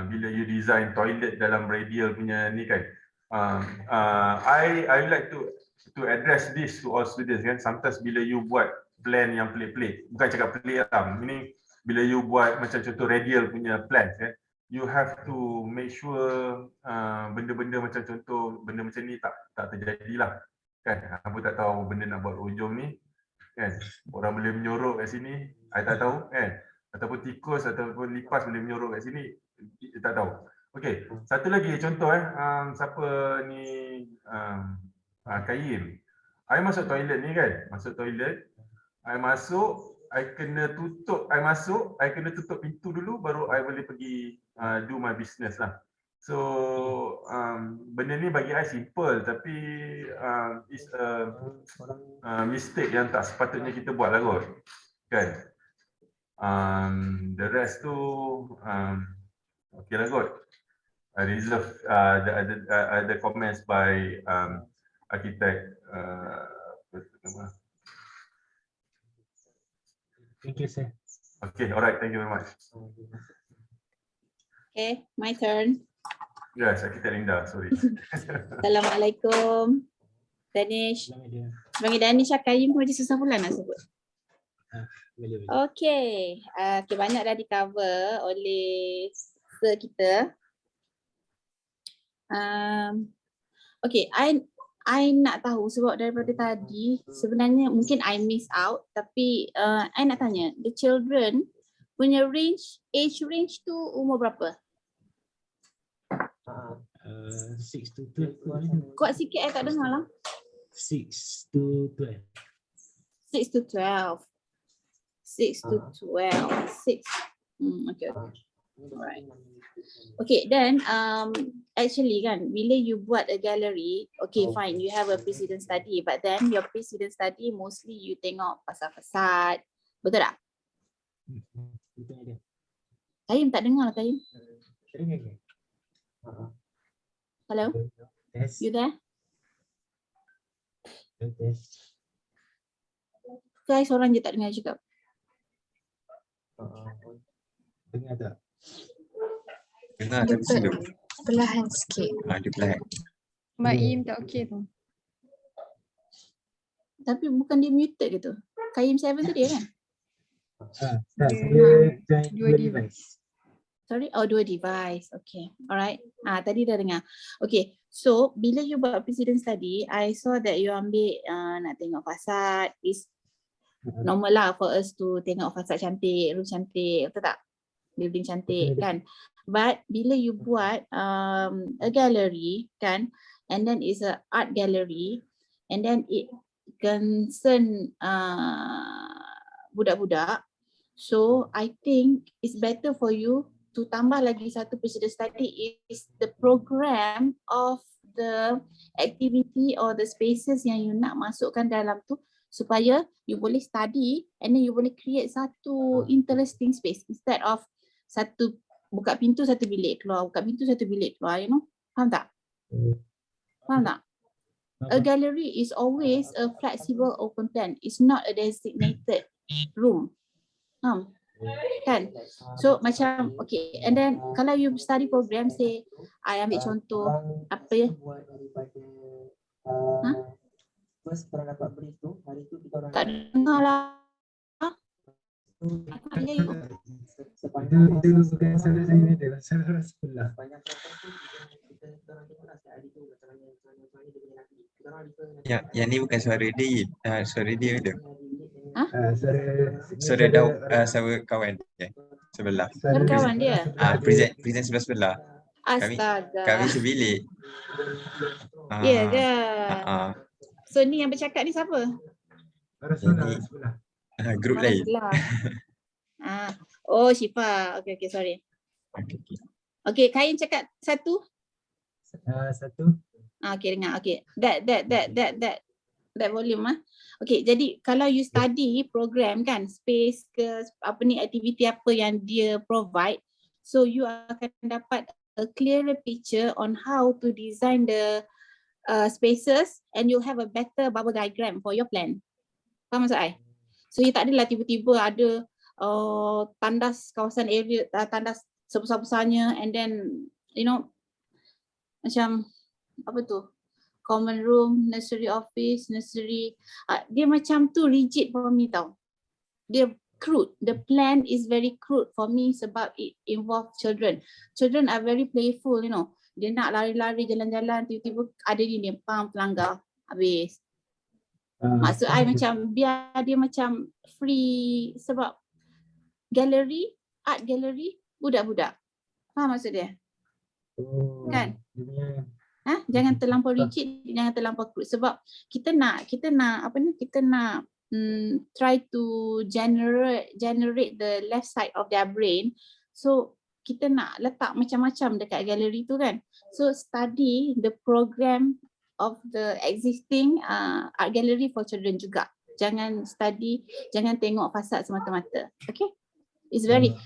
bila you design toilet dalam radial punya ni kan, I like to address this to all students kan. Sometimes bila you buat plan yang pelik-pelik, bukan cakap pelik lah, meaning bila you buat macam contoh radial punya plan kan, you have to make sure benda-benda macam contoh benda macam ni tak terjadilah kan. Apa tak tahu benda nak buat hujung ni kan, orang boleh menyorok kat sini, I tak tahu kan, ataupun tikus ataupun lipas boleh menyorok kat sini, tak tahu. Okey, satu lagi contoh siapa ni, Kaim. I masuk toilet ni kan, I kena tutup pintu dulu, baru I boleh pergi do my business lah. So benda ni bagi I simple, tapi it's a mistake yang tak sepatutnya kita buat lah kot, kan. The rest tu okay lah kot. I reserve the comments by architect. Thank you, sir. Okay, alright, thank you very much. Okay, my turn. Yes, architect Linda, sorry. Assalamualaikum. Danish. Sebagai Danish, Kaim pun macam susah pula nak sebut. Okay, banyak dah di-cover oleh sir kita. Okay, I nak tahu sebab daripada tadi sebenarnya mungkin I miss out, tapi I nak tanya, the children punya age range tu umur berapa? 6 to 12. Kuat sikit I tak dengar lah. 6 to 12. 6 to 12. 6 to 12. 6. Okay. Alright. Okay, then actually kan, bila you buat a gallery, okay fine, you have a precedent study, but then your precedent study mostly you tengok pasal fasad, betul tak? Betul ada. Kaim tak dengar lah Kaim. Dengar ke? Hello? Test. You there? Test. Guys, seorang je tak dengar cakap. Dengar tak? Dengar tapi slow. Perlahan sikit. Dia perlahan. Mak Im tak okey tu. Tapi bukan dia muted ke tu? Kaim 7 tu dia kan? Tak, saya join Dua device. Sorry, dua device. Okay, alright. Tadi dah dengar. Okay, so bila you buat precedent study, I saw that you ambil nak tengok fasad. Is normal lah for us to tengok fasad cantik, room cantik, betul tak? Building cantik kan? But bila you buat a gallery kan, and then it's a art gallery, and then it concern budak-budak, so I think it's better for you to tambah lagi satu precedent study is the program of the activity or the spaces yang you nak masukkan dalam tu supaya you boleh study and then you boleh create satu interesting space instead of satu buka pintu satu bilik keluar, buka pintu satu bilik keluar, you know. Faham tak? Faham tak? A gallery is always a flexible open plan. It's not a designated room. Kan? So macam okay, and then kalau you study program, say I ambil contoh apa ya? Tak dengar lah. Aku nak hear you. Itu bukan salah saya dia, salah orang sebelah. Yang ni bukan suara dia, suara dia ada. Suara kawan dia sebelah. Suara kawan dia. Present sebelah. Astaga. Kami sebilik. Ya ke? So ni yang bercakap ni siapa? Orang Ini sebelah. grup Mana lain. sebelah? Oh Syifa. Okay, sorry. Okay, Kain cakap satu. Satu. Okay, dengar. Okay, that volume Okay, jadi kalau you study program kan, space ke apa ni, aktiviti apa yang dia provide, so you akan dapat a clearer picture on how to design the spaces and you'll have a better bubble diagram for your plan. Faham maksud I? So you tak adalah tiba-tiba ada tandas kawasan area, tandas sebesar-besarnya and then you know macam apa tu, common room, nursery office, nursery, dia macam tu rigid for me tau. Dia crude. The plan is very crude for me sebab it involve children. Children are very playful, you know. Dia nak lari-lari, jalan-jalan, tiba-tiba ada ni pam pelanggar, habis. Maksud I macam biar dia macam free sebab gallery, art gallery, budak-budak. Faham maksud dia? Kan? Jangan terlampau rigid, jangan terlampau crude sebab kita nak apa ni, kita nak try to generate the left side of their brain. So kita nak letak macam-macam dekat galeri tu kan. So study the program of the existing art gallery for children juga. Jangan tengok fasad semata-mata. Okay? It's very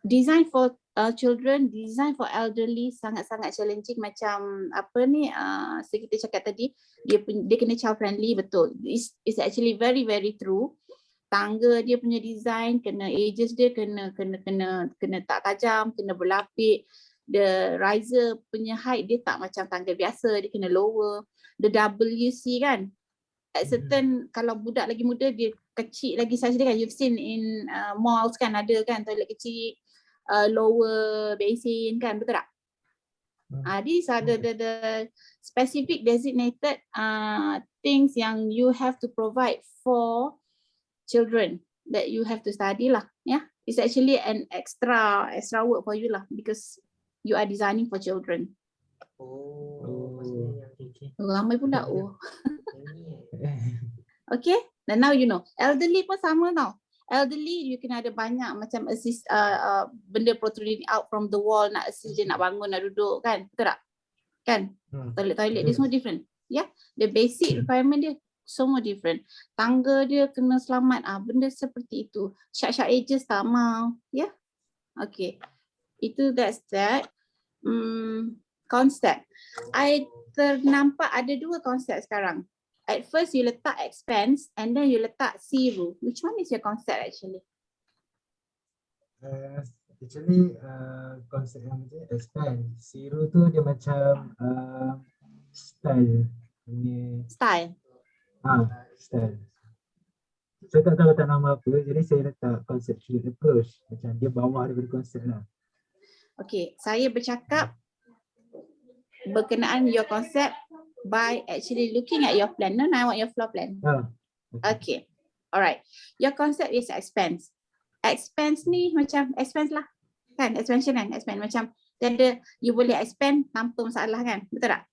design for children, design for elderly sangat-sangat challenging. Macam apa ni, so kita cakap tadi, dia kena child friendly, betul. It's actually very very true. Tangga dia punya design, kena edges dia kena tak tajam, kena berlapik. The riser punya height dia tak macam tangga biasa, dia kena lower. The WC kan, at certain, kalau budak lagi muda dia kecil lagi size dia kan, you've seen in malls kan, ada kan toilet kecil, lower basin kan, betul tak? These are the specific designated things yang you have to provide for children that you have to study lah. Yeah, it's actually an extra work for you lah because you are designing for children. Ramai pula Okay, and now you know. Elderly pun sama tau. Elderly you kena ada banyak macam assist benda protruding out from the wall, nak assist dia nak bangun, nak duduk kan, betul tak? Kan? Toilet dia semua different. Yeah, the basic requirement dia semua different. Tangga dia kena selamat, benda seperti itu. Sharp edges tak mau. Yeah. Okay. That's that. Konsep. I ternampak ada dua konsep sekarang. At first you letak expense and then you letak zero. Which one is your concept actually? Actually konsep yang macam expense. Zero tu dia macam style. Style. Style. Saya tak tahu letak nama apa, jadi saya letak conceptual approach. Macam dia bawah daripada konsep lah. Okay, saya bercakap berkenaan your concept by actually looking at your plan. No, I want your floor plan. Okay. Alright. Your concept is expense. Expense ni macam expense lah. Kan? Expansion kan? Expense macam ada, you boleh expand tanpa masalah kan? Betul tak?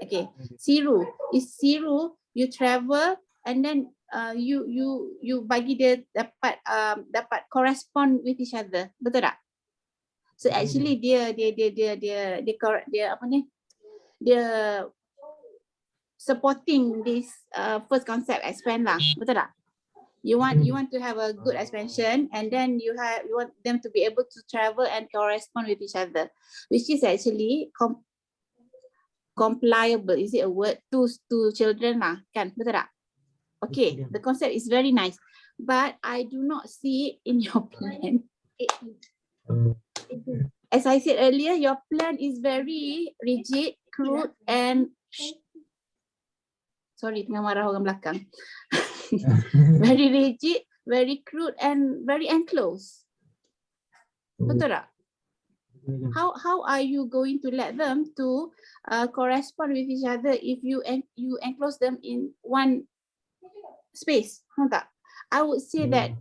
Okay. Zero. Is zero, you travel and then you bagi dia dapat correspond with each other. Betul tak? So actually dia apa ni? dia supporting this first concept expand lah, betul tak? You want to have a good expansion, and then you want them to be able to travel and correspond with each other, which is actually compliable. Is it a word to children lah, kan? Betul tak? Okay, the concept is very nice, but I do not see it in your plan. As I said earlier, your plan is very rigid, crude, and sorry, tengah marah orang belakang. Very rigid, very crude, and very enclosed. Betul tak? How are you going to let them to correspond with each other if you enclose them in one space? Faham tak? I would say that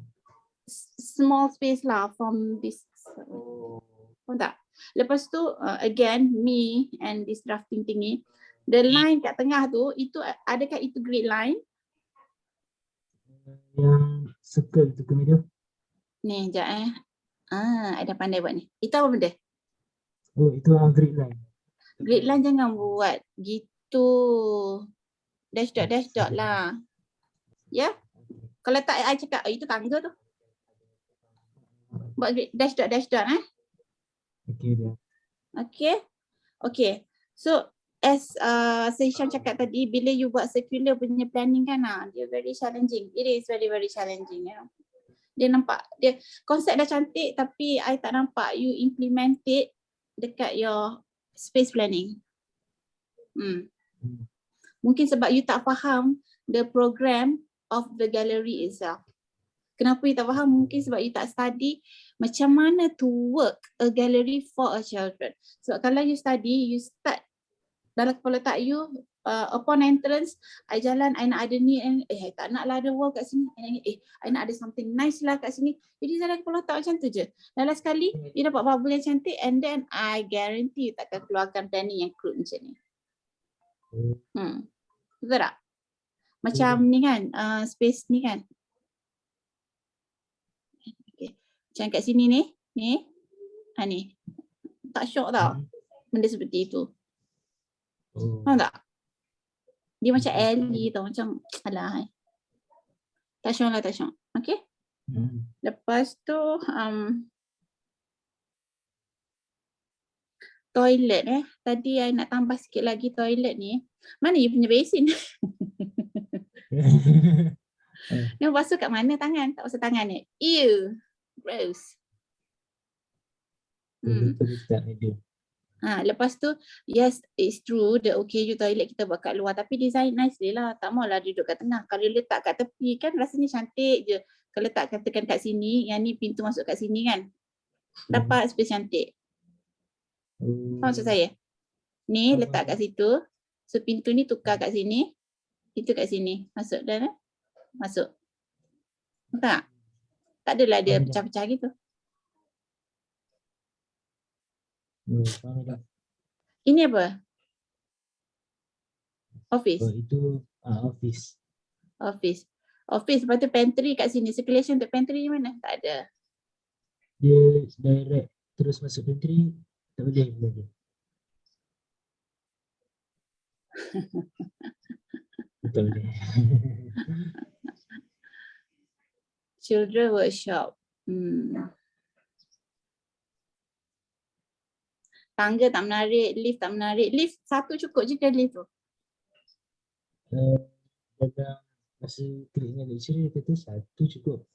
small space lah from this. Faham tak? Lepas tu again me and this drafting thingy, the line kat tengah tu, itu adakah itu grid line? Yang circle tu ke media? Ni sekejap ada pandai buat ni. Itu apa benda? Oh, itu grid line. Grid line jangan buat gitu. Dash dot lah. Ya? Kalau tak I cakap itu tangga tu. Buat dash dot Okay dia. Okay. So as Seshan cakap tadi, bila you buat circular punya planning kan, dia very challenging. It is very very challenging, you know. Dia nampak, dia konsep dah cantik tapi I tak nampak you implement it dekat your space planning. Mungkin sebab you tak faham the program of the gallery itself. Kenapa you tak faham? Mungkin sebab you tak study macam mana to work a gallery for a children. Sebab kalau you study, you start dalam kepala tak you, upon entrance, I jalan, I nak ada ni, I tak nak lah ada wall kat sini, I nak ada something nice lah kat sini. Jadi dalam kepala tak macam tu je. Dalam sekali, you dapat bubble yang cantik, and then I guarantee you takkan keluarkan planning yang crude macam ni. Betul tak? Macam ni kan, space ni kan. Okay. Macam kat sini ni, ni. Tak syok tau, benda seperti itu. Faham tak? Dia macam alley tau, macam alah. Tak syok. Okay? Lepas tu toilet tadi I nak tambah sikit lagi toilet ni. Mana you punya basin? Dia basuh kat mana tangan? Tak basuh tangan ni. Ew. Gross. Lepas tu, yes, it's true, the OKU toilet kita buat kat luar, tapi design nicely lah. Tak maulah duduk kat tengah. Kalau letak kat tepi kan rasanya cantik je. Kalau letak katakan kat sini, yang ni pintu masuk kat sini kan, dapat space cantik. Faham maksud saya? Ni letak kat situ, so pintu ni tukar kat sini, itu kat sini. Masuk dan masuk. Tak? Tak adalah dia pecah-pecah gitu. Ini apa? Office. Itu office. Lepas tu pantry kat sini. Circulation untuk pantry di mana? Tak ada. Dia direct terus masuk pantry, tak boleh. Tak boleh. Children workshop. Tangga tak menarik, lift tak menarik. Lift satu cukup je ke lift tu? Dalam masa klik dengan lecturer dia kata satu cukup.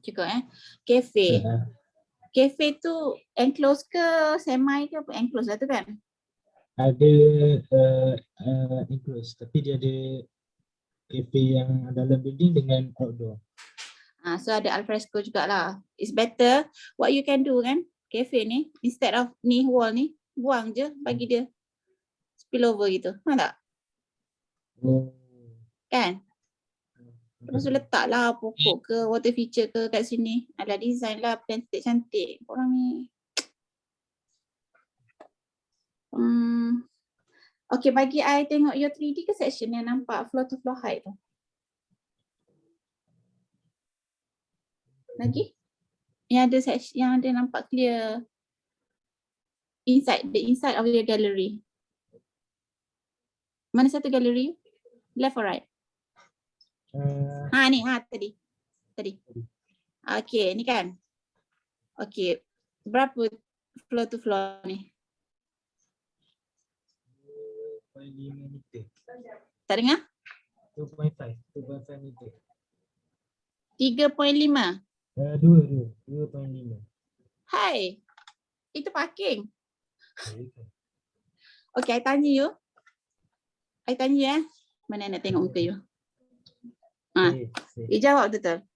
Cukup Cafe. Cafe tu enclosed ke semi ke apa? Enclosed lah tu kan? Ada enclosed, tapi dia ada cafe yang dalam building dengan outdoor. So ada alfresco jugalah. It's better what you can do kan? Cafe ni, instead of ni wall ni, buang je, bagi dia spillover gitu. Faham tak? Kan? Lepas tu letak lah pokok ke, water feature ke kat sini. Alah design lah, cantik-cantik. Korang ni. Okay, bagi I tengok your 3D ke section yang nampak floor to floor height tu. Lagi? Yang ada nampak clear inside, the inside of your gallery. Mana satu galeri? Left or right? Ni, tadi. Okay, ni kan. Okay, berapa floor to floor ni? 2.5 meter. Tak dengar? 2.5 meter. 3.5. 2.5. Hai, itu parking. Okay, I tanya you. Mana nak tengok muka you? You jawab betul.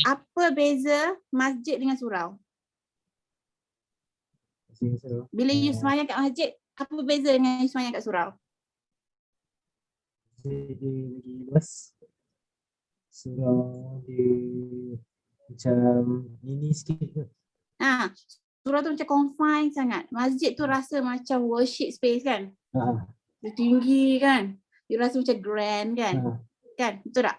Apa beza masjid dengan surau? Bila you semayang kat masjid, apa beza dengan you semayang kat surau? Dia lagi luas. Surau dia macam mini sikit tu. Surau tu macam confine sangat. Masjid tu rasa macam worship space kan? Dia tinggi kan? You rasa macam grand kan? Kan? Betul tak?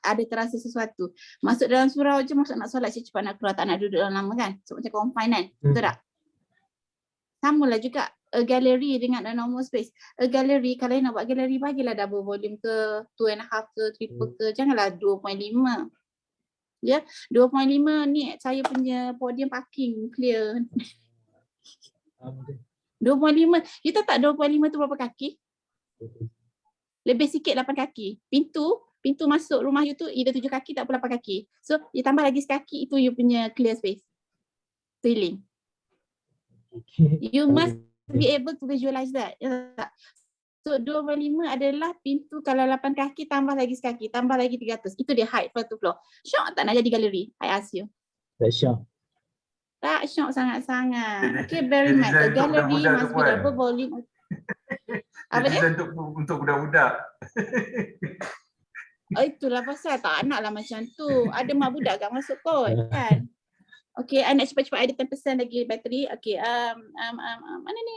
Ada terasa sesuatu. Masuk dalam surau je, masuk nak solat cepat nak keluar, tak nak duduk dalam lama kan? So macam confine kan? Betul tak? Samalah juga a gallery dengan a normal space. A gallery, kalau you nak buat gallery, bagilah double volume ke, 2.5 ke, triple ke, janganlah 2.5. Ya, 2.5 ni saya punya podium parking clear. 2.5, you tahu tak 2.5 tu berapa kaki? Lebih sikit 8 kaki. Pintu masuk rumah you tu either 7 kaki tak apa 8 kaki. So, you tambah lagi sekaki, itu you punya clear space. Ceiling. You must be able to visualize that. So 2.5 adalah pintu kalau 8 kaki tambah lagi sekaki, tambah lagi 300. Itu dia height floor to floor. Syok tak nak jadi galeri? I ask you. Tak syok. Tak syok sangat-sangat. Okay, bear in mind. A gallery must be double volume. Apa dia? Untuk budak-budak. Itulah pasal tak naklah macam tu. Ada mak budak kat masuk kot kan. Okay, I nak cepat-cepat ada 10% lagi bateri. Okay, mana ni?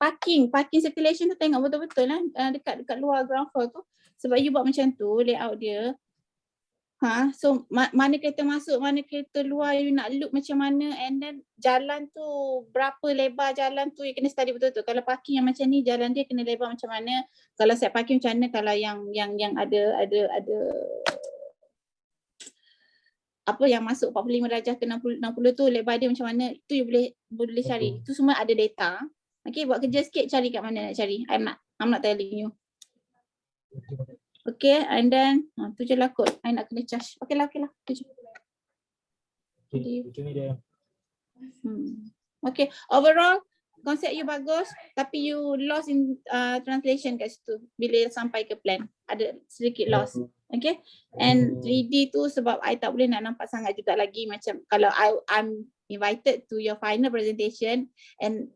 Parking circulation tu tengok betul-betul lah dekat luar ground floor tu. Sebab you buat macam tu layout dia. So mana kereta masuk, mana kereta luar, you nak look macam mana, and then jalan tu berapa lebar jalan tu you kena study betul-betul. Kalau parking yang macam ni jalan dia kena lebar macam mana, kalau set parking macam mana, kalau yang ada apa yang masuk 45 darjah ke 60 tu lebar dia macam mana, itu you boleh cari. Itu semua ada data. Okay, buat kerja sikit cari kat mana nak cari. I'm not telling you. Okay, and then tu je lah kot. I nak kena charge. Okay lah. Tu je. Okay, overall konsep you bagus, tapi you lost in translation kat situ. Bila sampai ke plan, ada sedikit loss. Okay, and 3D tu sebab I tak boleh nak nampak sangat juga lagi. Macam kalau I'm invited to your final presentation and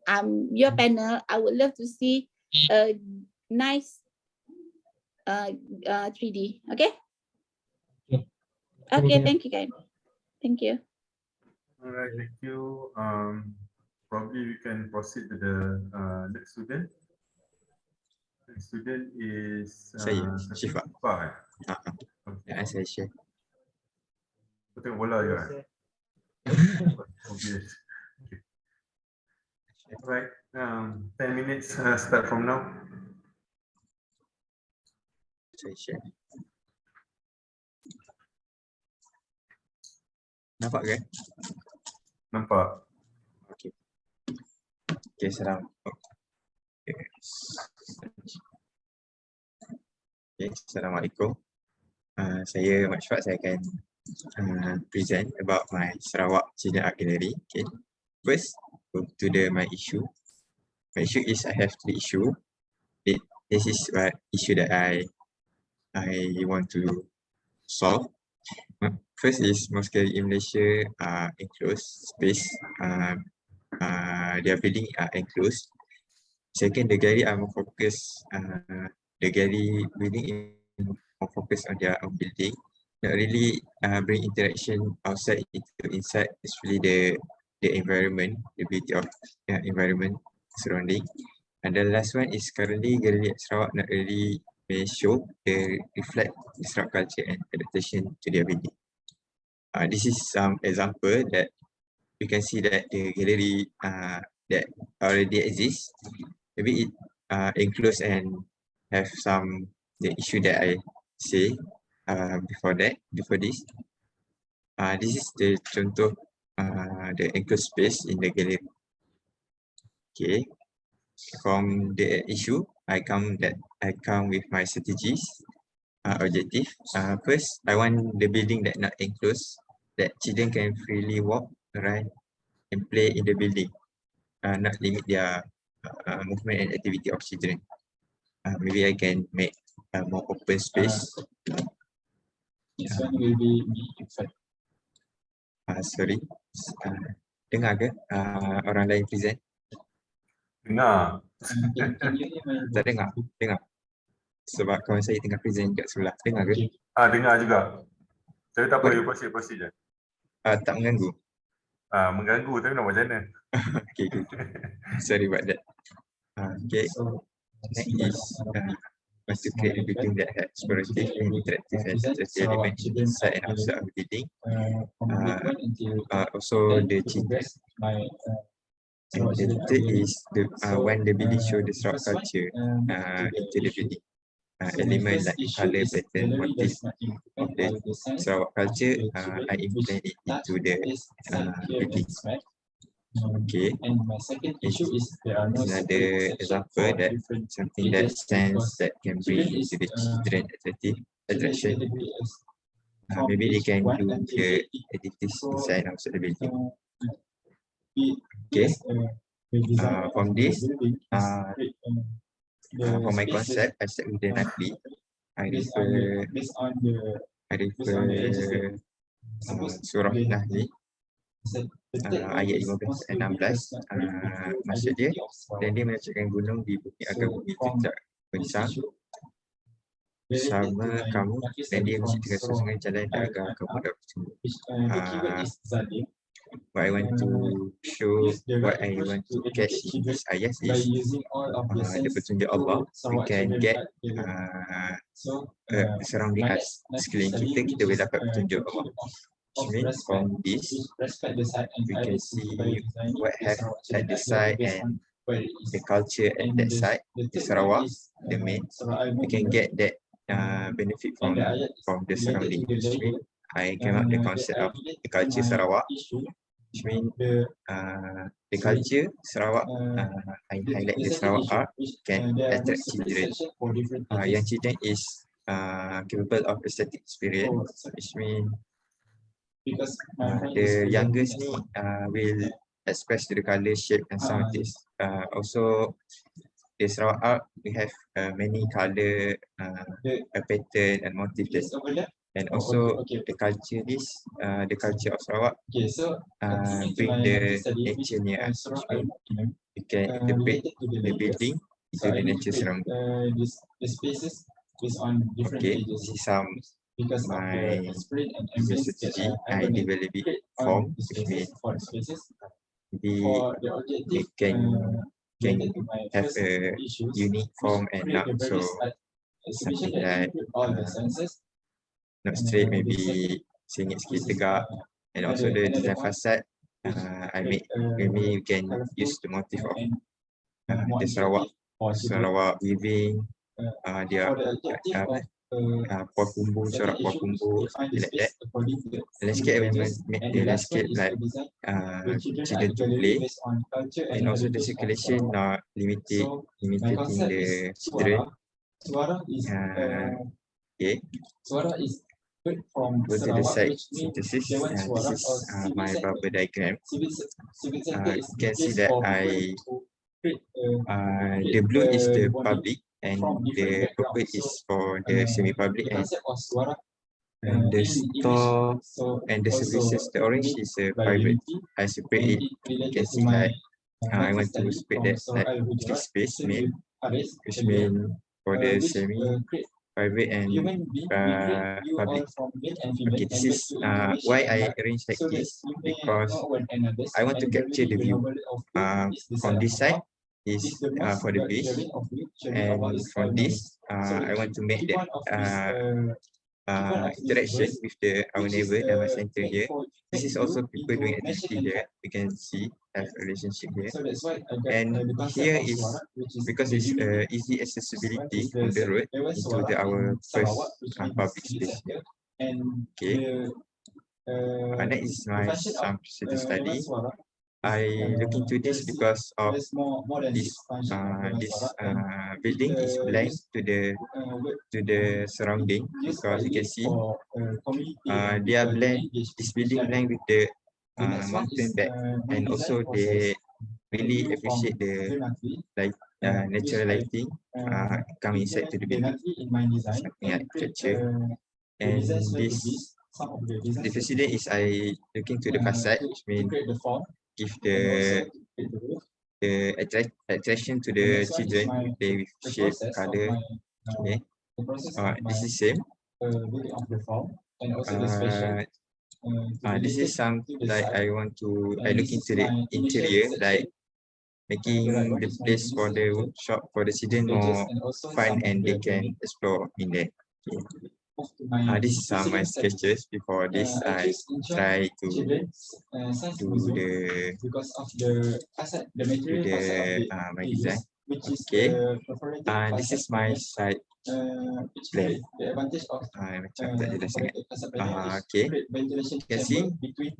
your panel, I would love to see a nice 3D. Okay? Okay, thank you guys. Thank you. Alright, thank you. Probably we can proceed to the next student. Next student is Saya, Syifa. Okay. Saya share. Kau tengok bola je kan? Okay. Alright, 10 minutes start from now. Saya share. Nampak ke? Nampak. Okay, salam. Okay, Assalamualaikum. Saya Mak Syafaq, saya akan present about my Sarawak Children Art Gallery. Okay. First, go to my issue. My issue is I have 3 issues. This is what issue that I want to solve. First is most gallery in Malaysia are enclosed space. Their building are enclosed. Second, the gallery are more focused. The gallery building is more focused on their own building. Not really bring interaction outside into inside, especially the environment, the beauty of environment surrounding. And the last one is currently gallery at Sarawak not really show the reflect the Sarawak culture and adaptation to their building. This is some example that we can see that the gallery that already exists. Maybe it enclose and have some the issue that I say before this. This is the contoh the enclosed space in the gallery. Okay, from the issue, I come with my strategies, objective. First, I want the building that not enclosed, that children can freely walk, run, and play in the building, not limit their movement and activity of children. Maybe I can make a more open space. This one will be inside. Sorry, dengar ke orang lain present? Dengar. Can you hear my Tak dengar? Dengar. Sebab kawan saya tengah present kat sebelah. Dengar ke? Dengar juga. Saya tak apa, Boleh. you proceed je. Tak mengganggu. Mengganggu tapi nak macam mana? Okay. Sorry about that. Okay. So, Next is want to create a building that has explorative and interactive and sensory elements inside and outside of the building. Also the children. And the third is when the building show the Sarawak culture into the building. Element like color, pattern, motif of the Sarawak culture, I implement it into the building. Okay. And my second issue is there are no another example that something that stands that can bring into the children attraction. Maybe they can do the activities inside and outside the building. Okay. From this, for my concept, I start with the Nahli. I refer surah Nahli. Ayat 15 dan 16 maksud dia, dan dia menakjubkan gunung di bumi agar bumi itu tak besar bersama kamu, dan dia menciptakan sungai jalan agar kamu dapat bertumbuh. What I want to show, what I want to catch in this ayat is the petunjuk Allah. We can get surrounding us, sekeliling kita boleh dapat petunjuk Allah. From this, we can see what have at the side and the culture at that side, the Sarawak, the main. We can get that benefit from the surrounding. Which means I came up the concept of the culture Sarawak. Which means the culture Sarawak, I highlight the Sarawak art can attract children. Young children is capable of aesthetic experience, which means the youngest ni will express to the color, shape and sound taste. Also, the Sarawak art, we have many color, a pattern and motif that, and also the culture the culture of Sarawak bring the nature near us. We can interpret the building into the nature surrounding. Okay, this is some my strategy. I develop it form, which means it can have a unique form and not so something like not straight, maybe singit sikit tegak. And also the design facade, I make, maybe you can use the motif of the Sarawak weaving, dia puan kumbu, corak puan kumbu, like that. Landscape element make the landscape like children to play, and also the circulation not limiting the children. Okay. Go to the site synthesis. This is my bubble diagram. You can see that the blue is the public, and the purple is for the semi-public, and the store and the services. The orange is a private. I separate it. You can see like I want to split that like three space main, which mean for the semi-private and public. Okay, this is why I arrange like this, because I want to capture the view. From this side is for the beach, and from this I want to make that interaction with our neighbor Dharma Center here. This is also people doing activity here. We can see have a relationship here. And here is because it's easy accessibility on the road into our first public space here. Okay. Next is my some study. I look into this because of this building is blank to the surrounding, because you can see they are blend, this building blend with the mountain back, and also they really appreciate the natural lighting come inside to the building, something like picture. And this the facility is I looking to the facade, which means give the attraction to the children, they with shape, color. Okay. This is same. This is some like I look into the interior, like making the place for the workshop for the children more fun and they can explore in there. Okay. This is some my sketches. Before this, I try to do my design. Okay. This is my side plan. Macam tak jelas sangat. Okay. You can see. People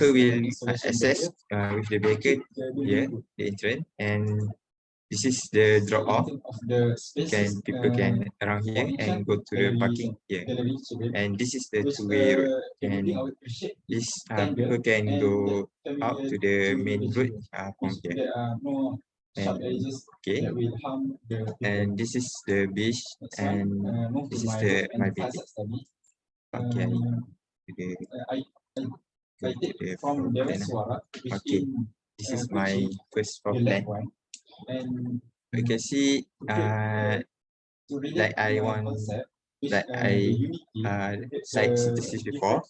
will access with the vehicle here, the entrance, and this is the drop off. People can around here and go to the parking here, and this is the two-way road. And this people can go out to the main road from here. And, okay, and this is the beach, and this is my building. Okay, okay, this is my first floor plan. You can see like I site synthesis before,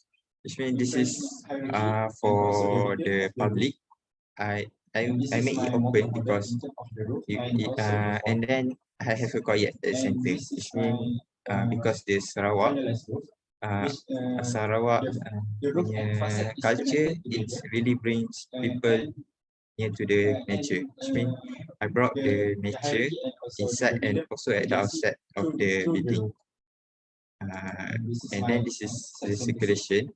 which means this is for the public. I make it open because and then I have a quiet at the center, which means because the Sarawak punya culture, it really brings people near to the nature, which means I brought the nature inside and also at the outside of the building. And then this is the circulation,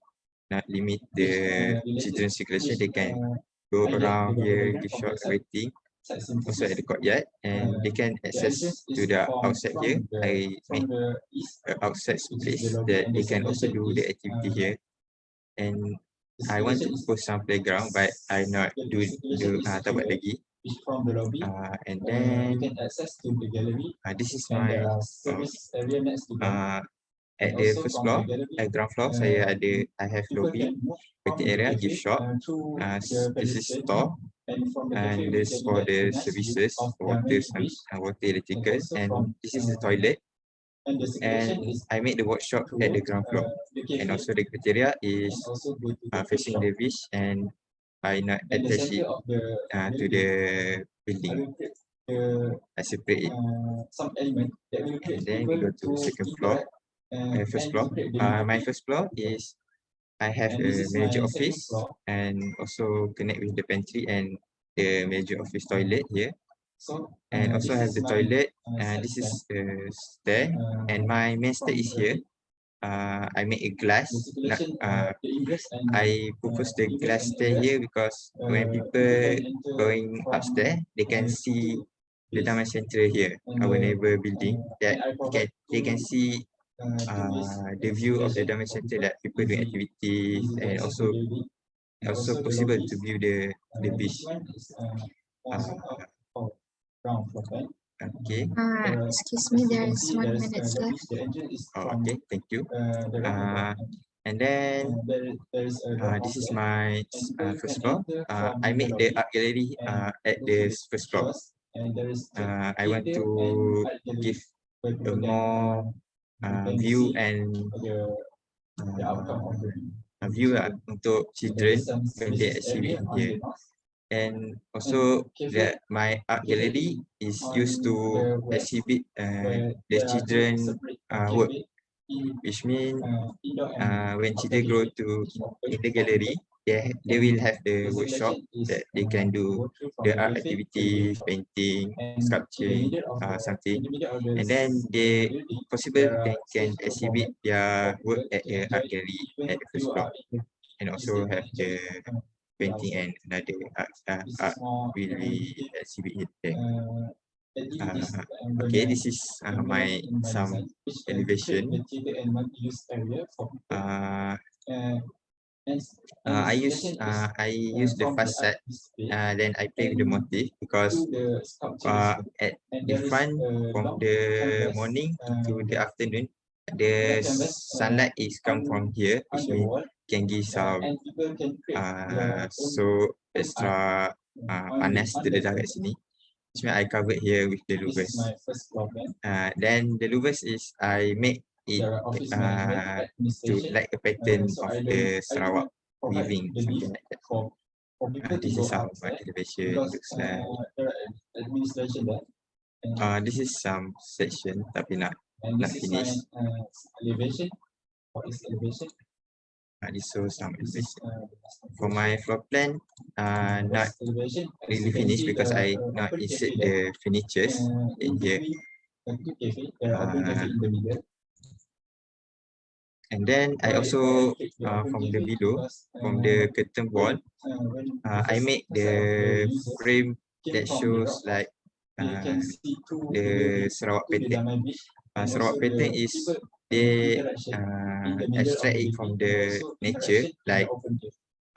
not limit the children's circulation. They can go around here, give short everything, also at the courtyard, and they can access to the outside here. I make an outside place that they can also do the activity here. And I want to post some playground, but I not do tak buat lagi. And then this is my at the first floor, at ground floor, I have lobby, waiting area, gift shop. This is store, and this for the services, water, electrical, and this is the toilet. And I made the workshop at the ground floor, and also the cafeteria is facing the beach, and I not attach it to the building. I separate it, and then we go to second floor. First floor. My first floor is I have a manager office and also connect with the pantry and the manager office toilet here. And also have the toilet, and this is the stair, and my main stair is here. I make a glass. I propose the glass stair here because when people going upstairs, they can see the Dharma Center here, our neighbor building. That they can see the view of the Dharma Center, that people doing activities, and also possible to view the beach. Okay. Excuse me, there is 1 minute left. Okay, thank you. And then this is my first floor. I made the art gallery at the first floor. I want to give a more view and view untuk children when they actually here. And also my art gallery is used to exhibit the children work, which means when children go to in the gallery, they will have the workshop that they can do the art activities, painting, sculpturing, something, and then they possible they can exhibit their work at the art gallery at the first floor, and also have the painting and another art will be exhibited there. Okay, this is my some elevation. I use the facade, then I play with the motif because at the front from the morning to the afternoon, the sunlight is come from here, which means can give some so extra panas to the darah kat sini. Which means I covered here with the louvers. Then the louvers is I make it to like a pattern of the Sarawak weaving, something like that. This is how my elevation looks like. This is some section tapi not finish. This shows some elevation. For my floor plan, not really finished because I not insert the furnitures in here. And then I also from the below, from the curtain wall, I make the frame that shows like the Sarawak pattern. Sarawak pattern is they extract it from the nature, like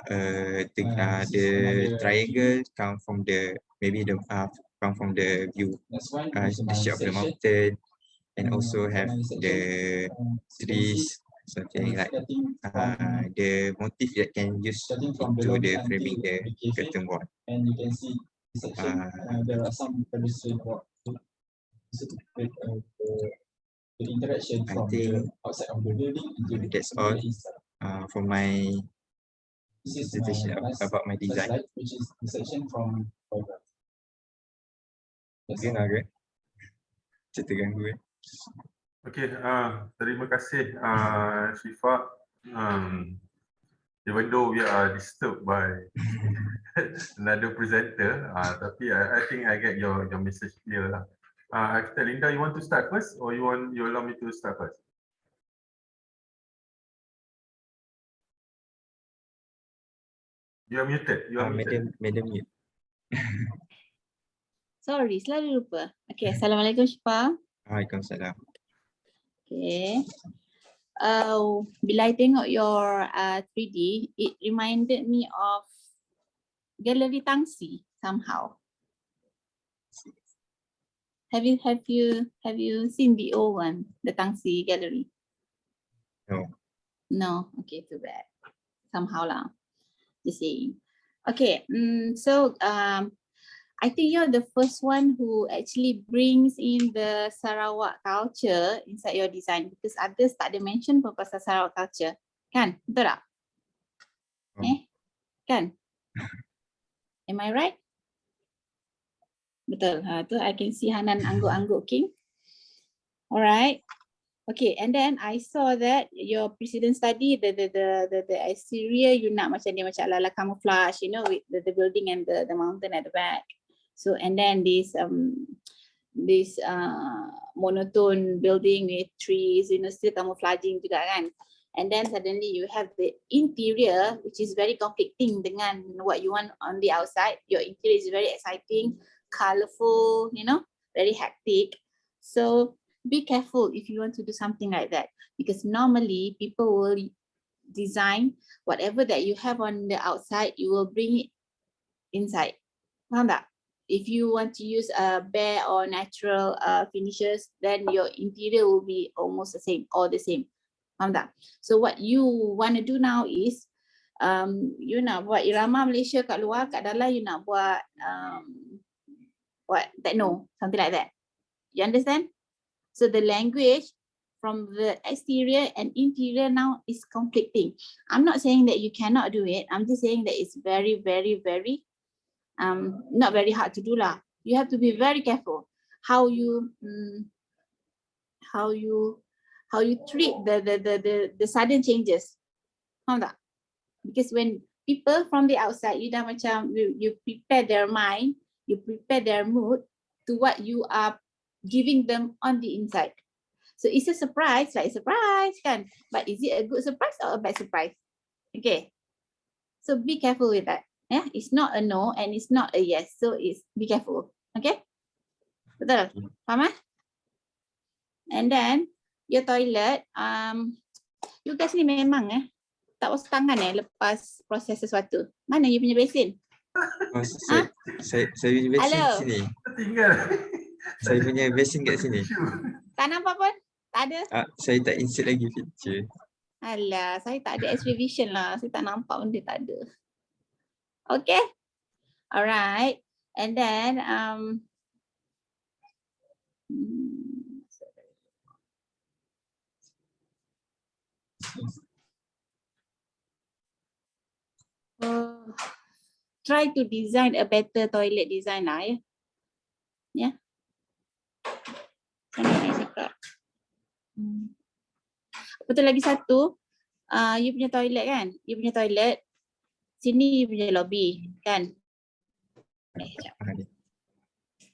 the triangle come from the maybe the come from the view, the shape of the mountain, and also have the trees, something like the motif that can use into the framing the curtain wall. I think that's all for my presentation about my design. Gimana ke? Cerita ganggu. Okay, terima kasih Syifa. Even though we are disturbed by another presenter, tapi I think I get your message clear lah. Architect Linda, you want to start first, or you allow me to start first? You are muted. You are muted. Madam mute. Sorry, selalu lupa. Okay, Assalamualaikum Syifa. Waalaikumsalam. Okay. Bila I tengok your 3D, it reminded me of Gallery Tangsi somehow. Have you seen the old one, the Tangsi Gallery? No. No, okay, too bad. Somehow lah, just saying. Okay, so I think you're the first one who actually brings in the Sarawak culture inside your design, because others tak ada mention pun pasal Sarawak culture, kan? Betul tak? Kan? Am I right? Betul. Tu I can see Hanan angguk-angguk king. Alright. Okay, and then I saw that your precedent study, the exterior, you nak macam dia macam ala-ala camouflage, you know, with the building and the mountain at the back. So, and then this monotone building with trees, you know, still camouflaging juga kan. And then suddenly you have the interior, which is very conflicting dengan what you want on the outside. Your interior is very exciting, colorful, you know, very hectic. So be careful if you want to do something like that, because normally people will design whatever that you have on the outside, you will bring it inside. Faham tak? If you want to use bare or natural finishes, then your interior will be almost the same or the same. Faham tak? So what you want to do now is, you nak buat irama Malaysia kat luar, kat dalam you nak buat what techno, something like that. You understand? So the language from the exterior and interior now is conflicting. I'm not saying that you cannot do it. I'm just saying that it's very, very, very not very hard to do lah. You have to be very careful how you treat the sudden changes. Faham tak? Because when people from the outside, you dah macam you prepare their mind, you prepare their mood to what you are giving them on the inside. So it's a surprise, like surprise kan? But is it a good surprise or a bad surprise? Okay. So be careful with that. Yeah, it's not a no and it's not a yes. So it's be careful. Okay? Betul? Faham? And then your toilet, you guys ni memang tak basuh tangan lepas proses sesuatu. Mana you punya besin? Oh, saya punya besin Hello? sini. Tinggal. Saya punya besin kat sini. Tak nampak pun? Tak ada? Saya tak insert lagi picture. Alah, saya tak ada X-ray vision lah. Saya tak nampak benda tak ada. Okay? Alright. And then, try to design a better toilet design lah ya. Ya. Macam mana nak cakap? Betul lagi satu, you punya toilet kan? You punya toilet, sini you punya lobby kan? Sekejap.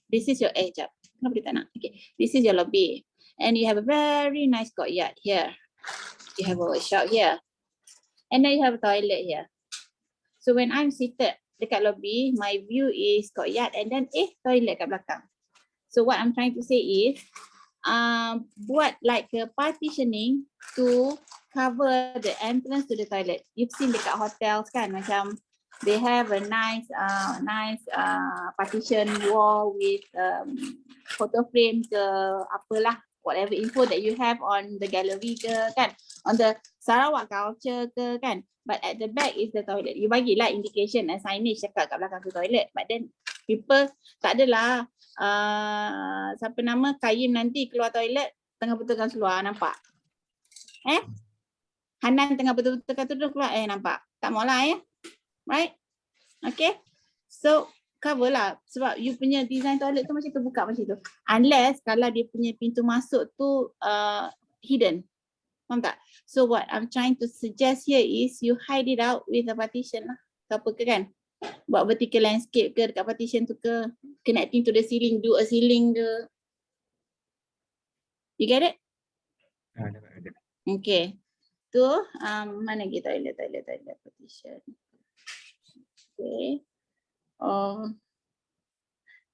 This is your, sekejap. Kenapa dia tak nak? Okay. This is your lobby. And you have a very nice courtyard here. You have a workshop here. And then you have a toilet here. So when I'm seated dekat lobby, my view is courtyard and then toilet kat belakang. So what I'm trying to say is, buat like a partitioning to cover the entrance to the toilet. You've seen dekat hotels kan, macam they have a nice partition wall with photo frame ke apalah, whatever info that you have on the gallery ke kan, on the Sarawak culture ke kan. But at the back is the toilet. You bagilah indication and signage cakap kat belakang tu toilet. But then people tak adalah siapa nama Kaim nanti keluar toilet tengah betulkan keluar, nampak? Hanan tengah betulkan tu keluar nampak? Tak maulah ya. Right? Okay. So cover lah, sebab you punya design toilet tu macam terbuka macam tu. Unless kalau dia punya pintu masuk tu hidden. Faham tak? So what I'm trying to suggest here is you hide it out with a partition lah. Apa ke kan? Buat vertical landscape ke dekat partition tu ke, connecting to the ceiling, do a ceiling ke. You get it? Okay. Tu mana lagi toilet partition. Okay.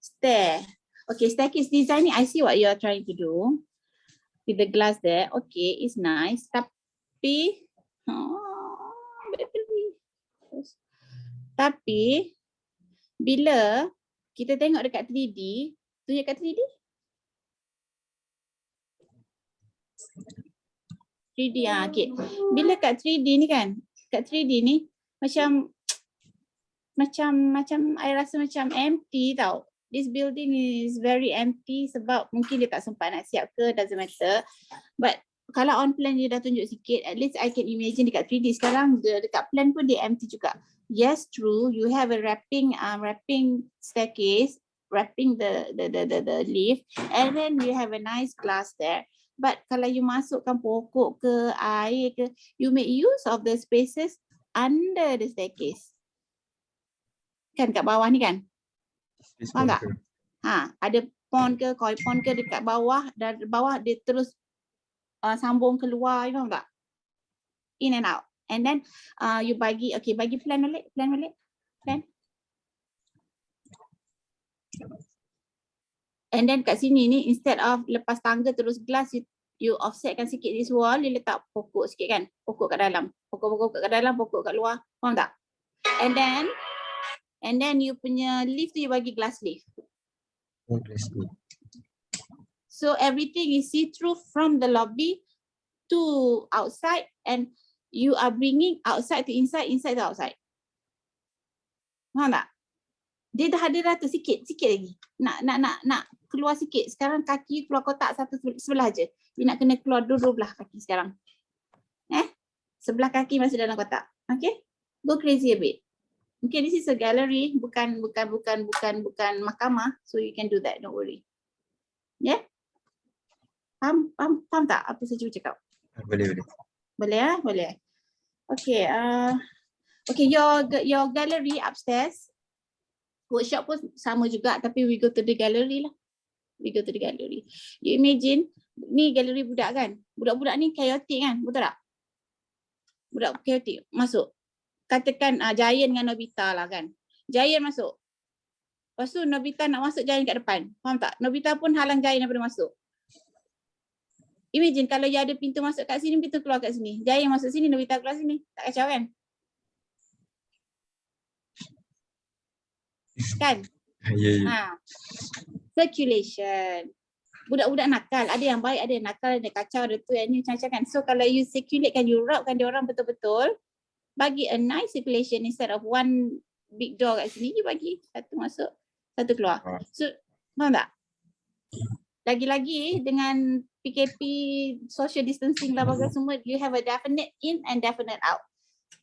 Stair. Okay, staircase design ni I see what you are trying to do. With the glass there, okay, it's nice. Tapi, bila kita tengok dekat 3D, tunjuk kat 3D. 3D okay. Bila kat 3D ni kan, kat 3D ni macam I rasa macam empty tau. This building is very empty sebab mungkin dia tak sempat nak siap ke, doesn't matter. But kalau on plan dia dah tunjuk sikit, at least I can imagine dekat 3D sekarang dekat plan pun dia empty juga. Yes, true, you have a wrapping staircase, wrapping the lift, and then you have a nice glass there. But kalau you masukkan pokok ke, air ke, you make use of the spaces under the staircase. Kan kat bawah ni kan? Faham tak? Ada pond ke, koi pond ke dekat bawah, dari bawah dia terus sambung keluar, you faham tak? In and out. And then you bagi plan balik. And then kat sini ni, instead of lepas tangga terus glass, you offsetkan sikit this wall, you letak pokok sikit kan, pokok kat dalam, pokok kat dalam, pokok kat luar, faham tak? And then you punya lift tu you bagi glass lift. So everything is see-through from the lobby to outside, and you are bringing outside to inside, inside to outside. Faham tak? Dia dah ada dah tu sikit lagi. Nak keluar sikit. Sekarang kaki keluar kotak satu sebelah je. Dia nak kena keluar dua belah kaki sekarang. Sebelah kaki masih dalam kotak. Okay? Go crazy a bit. Mungkin this is a gallery, bukan mahkamah, so you can do that, don't worry. Yeah? Faham tak apa saya cuba cakap? Boleh. Boleh. Okay, okay, your gallery upstairs, workshop pun sama juga, tapi we go to the gallery lah. We go to the gallery. You imagine, ni gallery budak kan? Budak-budak ni chaotic kan? Betul tak? Budak chaotic. Masuk. Katakan Giant dengan Nobita lah kan? Giant masuk. Lepas tu Nobita nak masuk, Giant kat depan. Faham tak? Nobita pun halang Giant daripada masuk. Imagine kalau you ada pintu masuk kat sini, pintu keluar kat sini. Giant masuk sini, Nobita keluar sini. Tak kacau kan? Kan? Ya. Circulation. Budak-budak nakal, ada yang baik, ada yang nakal, ada yang kacau, ada tu, yang ni macam-macam kan. So kalau you circulate kan, you route dia orang betul-betul, bagi a nice circulation instead of one big door kat sini, you bagi satu masuk, satu keluar. So, faham tak? Lagi-lagi dengan PKP, social distancing lah bagai semua, you have a definite in and definite out.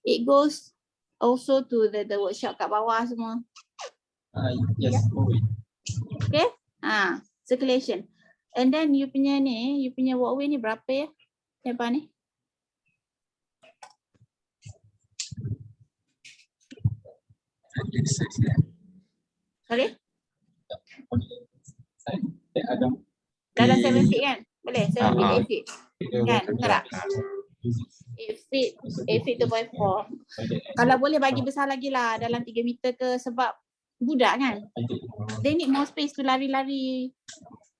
It goes also to the workshop kat bawah semua. Yes. Okay? Circulation. And then you punya walkway ni berapa ya? Lebar ni? Sorry? Dalam 7 feet kan? Boleh, 7 feet, 8 feet. Kan? Betul tak? 8 feet 2.4. Kalau boleh bagi besar lagi lah, dalam 3 meter ke, sebab budak kan? They need more space to lari-lari.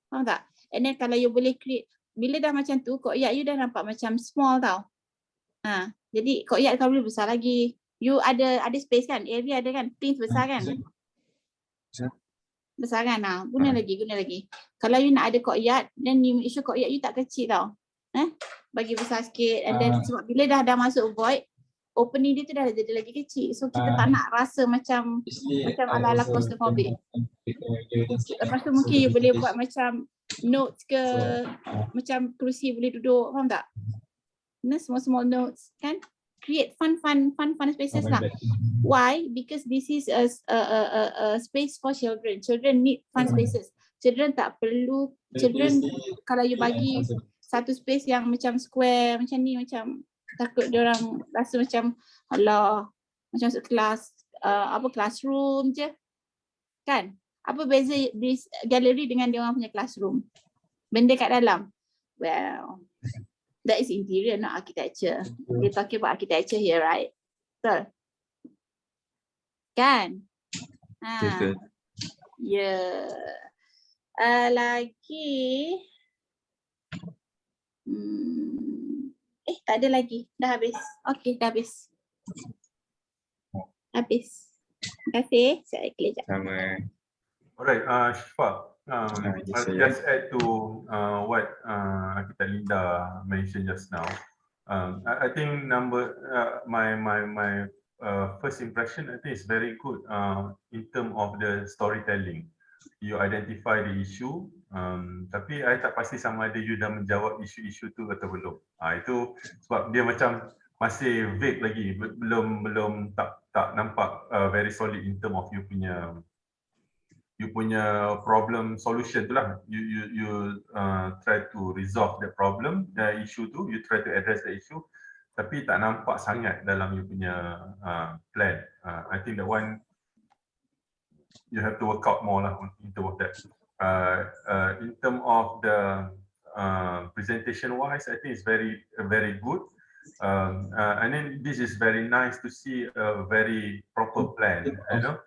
Faham tak? And then kalau you boleh create, bila dah macam tu, courtyard you dah nampak macam small tau. Jadi courtyard kalau boleh besar lagi. You ada space kan? Area ada kan? Pins besar kan? Besar kan? Guna lagi. Kalau you nak ada courtyard, then you make sure courtyard you tak kecil tau. Bagi besar sikit. And then sebab bila dah masuk void, opening dia tu dah jadi lagi kecil. So kita tak nak rasa macam ala-ala claustrophobic. Lepas tu mungkin you boleh buat macam notes ke, macam kerusi boleh duduk, faham tak? Small notes kan? Create fun spaces lah. Why? Because this is a space for children. Children need fun spaces. Children kalau you bagi satu space yang macam square macam ni, macam takut dia orang rasa macam alah, macam masuk kelas, classroom je kan? Apa beza this gallery dengan dia orang punya classroom? Benda kat dalam, well, that is interior, not architecture. We're talking about architecture here, right? Betul kan? Betul. Yeah. Lagi tak ada lagi. Dah habis. Okay, dah habis. Habis. Terima kasih. Saya clear sekejap. Sama. Alright, Syifa, I'll just add to what Akita Linda mentioned just now. I think my first impression, I think is very good in terms of the storytelling. You identify the issue, tapi I tak pasti sama ada you dah menjawab isu-isu tu atau belum. Itu sebab dia macam masih vague lagi, belum tak nampak very solid in terms of you punya problem solution tu lah. You try to resolve the problem, the issue tu, you try to address the issue, tapi tak nampak sangat dalam you punya plan. I think that one you have to work out more lah in terms of that. In terms of the presentation wise, I think it's very good. And then this is very nice to see a very proper plan, you know.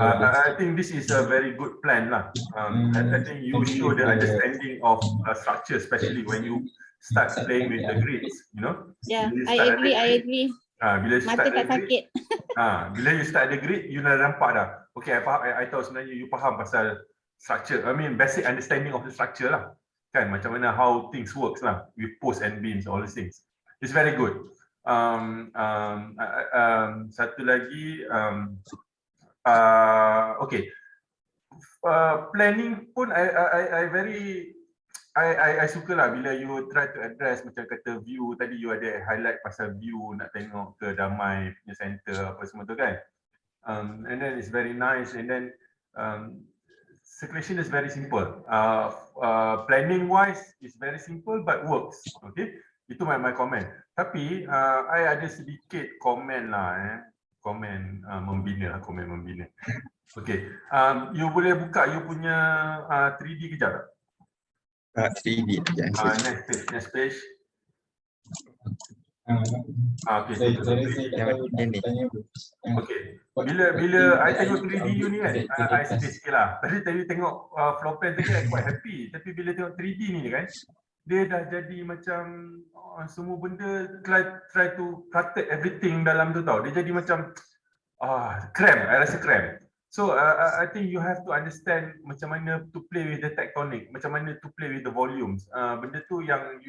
I think this is a very good plan lah. I think you show the understanding of structure, especially when you start playing with the grids, you know. Yeah, I agree. Bila you mata start tak sakit. Bila you start the grid, you dah nampak dah. Okay, I faham. I tahu sebenarnya you faham pasal structure. I mean basic understanding of the structure lah. Kan, macam mana how things works lah, with posts and beams, all these things. It's very good. Satu lagi, okay. Planning pun I I suka lah bila you try to address macam kata view tadi, you ada highlight pasal view, nak tengok ke Damai punya center apa semua tu kan. And then it's very nice, and then circulation is very simple. Planning wise is very simple but works. Okay, itu my comment. Tapi I ada sedikit komen lah, komen membina. Okay, you boleh buka you punya 3D kejap tak? 3D. Next page. Okay, okay. Bila I tengok 3D you ni kan, I sedih sikit lah. Tadi tengok floor plan tadi I quite happy. Tapi bila tengok 3D ni kan, dia dah jadi macam semua benda try to clutter everything dalam tu tau. Dia jadi macam cramp, I rasa cramp. So I think you have to understand macam mana to play with the tectonic, macam mana to play with the volumes. Benda tu yang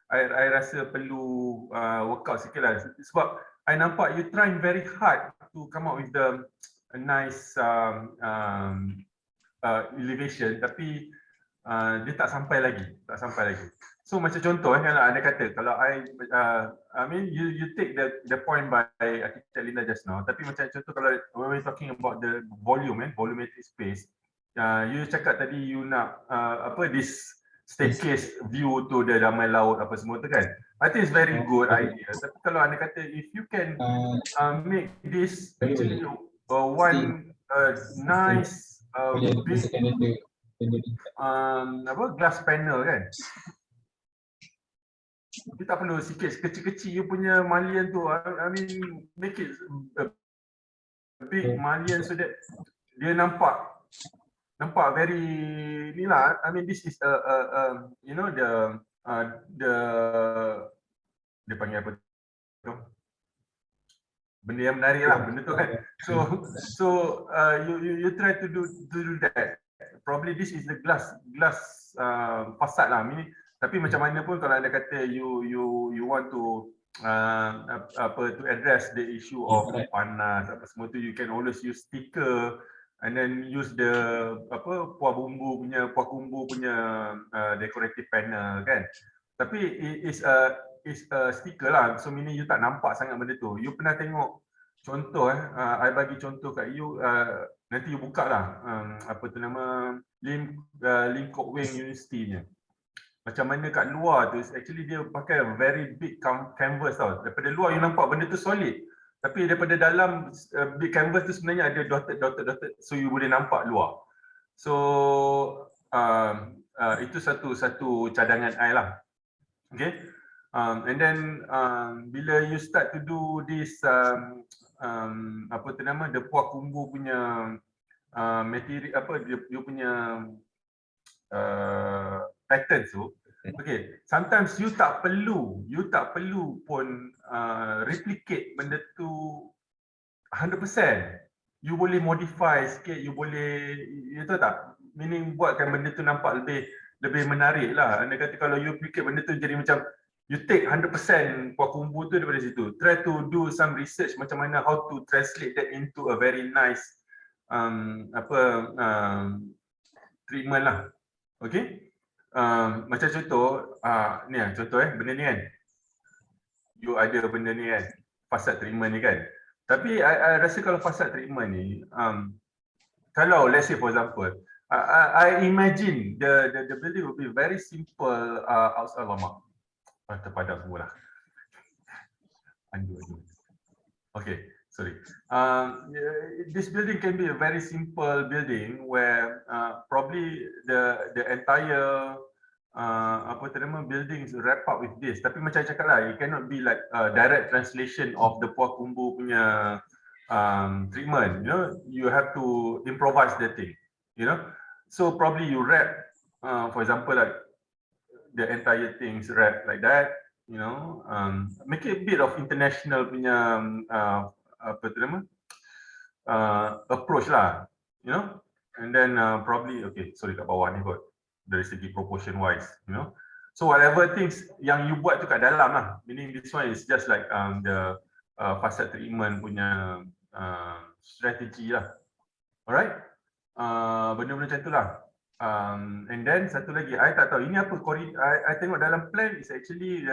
I rasa perlu workout sikit lah. Sebab I nampak you trying very hard to come up with the nice elevation, tapi dia tak sampai lagi. So macam contoh kalau anda kata, kalau I mean you take the point by Architect Linda just now, tapi macam contoh kalau when we talking about the volume volumetric space, you cakap tadi you nak this staircase view to the Damai Laut apa semua tu kan. I think it's very good idea. Tapi kalau anda kata if you can make this actually one nice big glass panel kan. Kita tak perlu sikit kecil-kecil you punya mullion tu. I mean make it a big mullion so that dia nampak very ni lah. I mean this is you know the dia panggil apa tu? Benda yang menarik lah benda tu kan. So you try to do that. Probably this is the glass facade lah. Tapi macam mana pun kalau anda kata you want to to address the issue of panas apa semua tu, you can always use sticker and then use the puak kumbu punya decorative panel kan. Tapi it's a sticker lah, so meaning you tak nampak sangat benda tu. You pernah tengok contoh I bagi contoh kat you, nanti you buka lah apa tu nama Lim Kok Weng University nya. Macam mana kat luar tu actually dia pakai very big canvas tau. Daripada luar you nampak benda tu solid, tapi daripada dalam big canvas tu sebenarnya ada dotted, so you boleh nampak luar. So itu satu cadangan I lah. Okay, and then bila you start to do this apa tu nama the puak kumbu punya material dia punya pattern tu, okay, sometimes you tak perlu pun replicate benda tu 100%. You boleh modify sikit, you tahu tak, meaning buatkan benda tu nampak lebih menarik lah. Anda kata kalau you replicate benda tu jadi macam you take 100% puak kumbu tu daripada situ. Try to do some research macam mana how to translate that into a very nice treatment lah. Okay, macam contoh ni lah contoh benda ni kan, you ada benda ni kan, facade treatment ni kan. Tapi I rasa kalau facade treatment ni kalau let's say for example I imagine the building will be very simple outside. Lama terpadam semua lah. Andu. Okay, sorry. This building can be a very simple building where probably the entire building is wrap up with this. Tapi macam cakap lah, it cannot be like a direct translation of the puak kumbu punya treatment. You know, you have to improvise the thing. You know, so probably you wrap, for example, like the entire things wrap like that. You know, make it a bit of international punya approach lah, you know, and then probably okay, sorry kat bawah ni kot dari segi proportion wise, you know, so whatever things yang you buat tu kat dalam lah, meaning this one is just like the facade treatment punya strategi lah. Alright, benda-benda macam tu lah. And then satu lagi, I tak tahu ini apa koridor. I tengok dalam plan is actually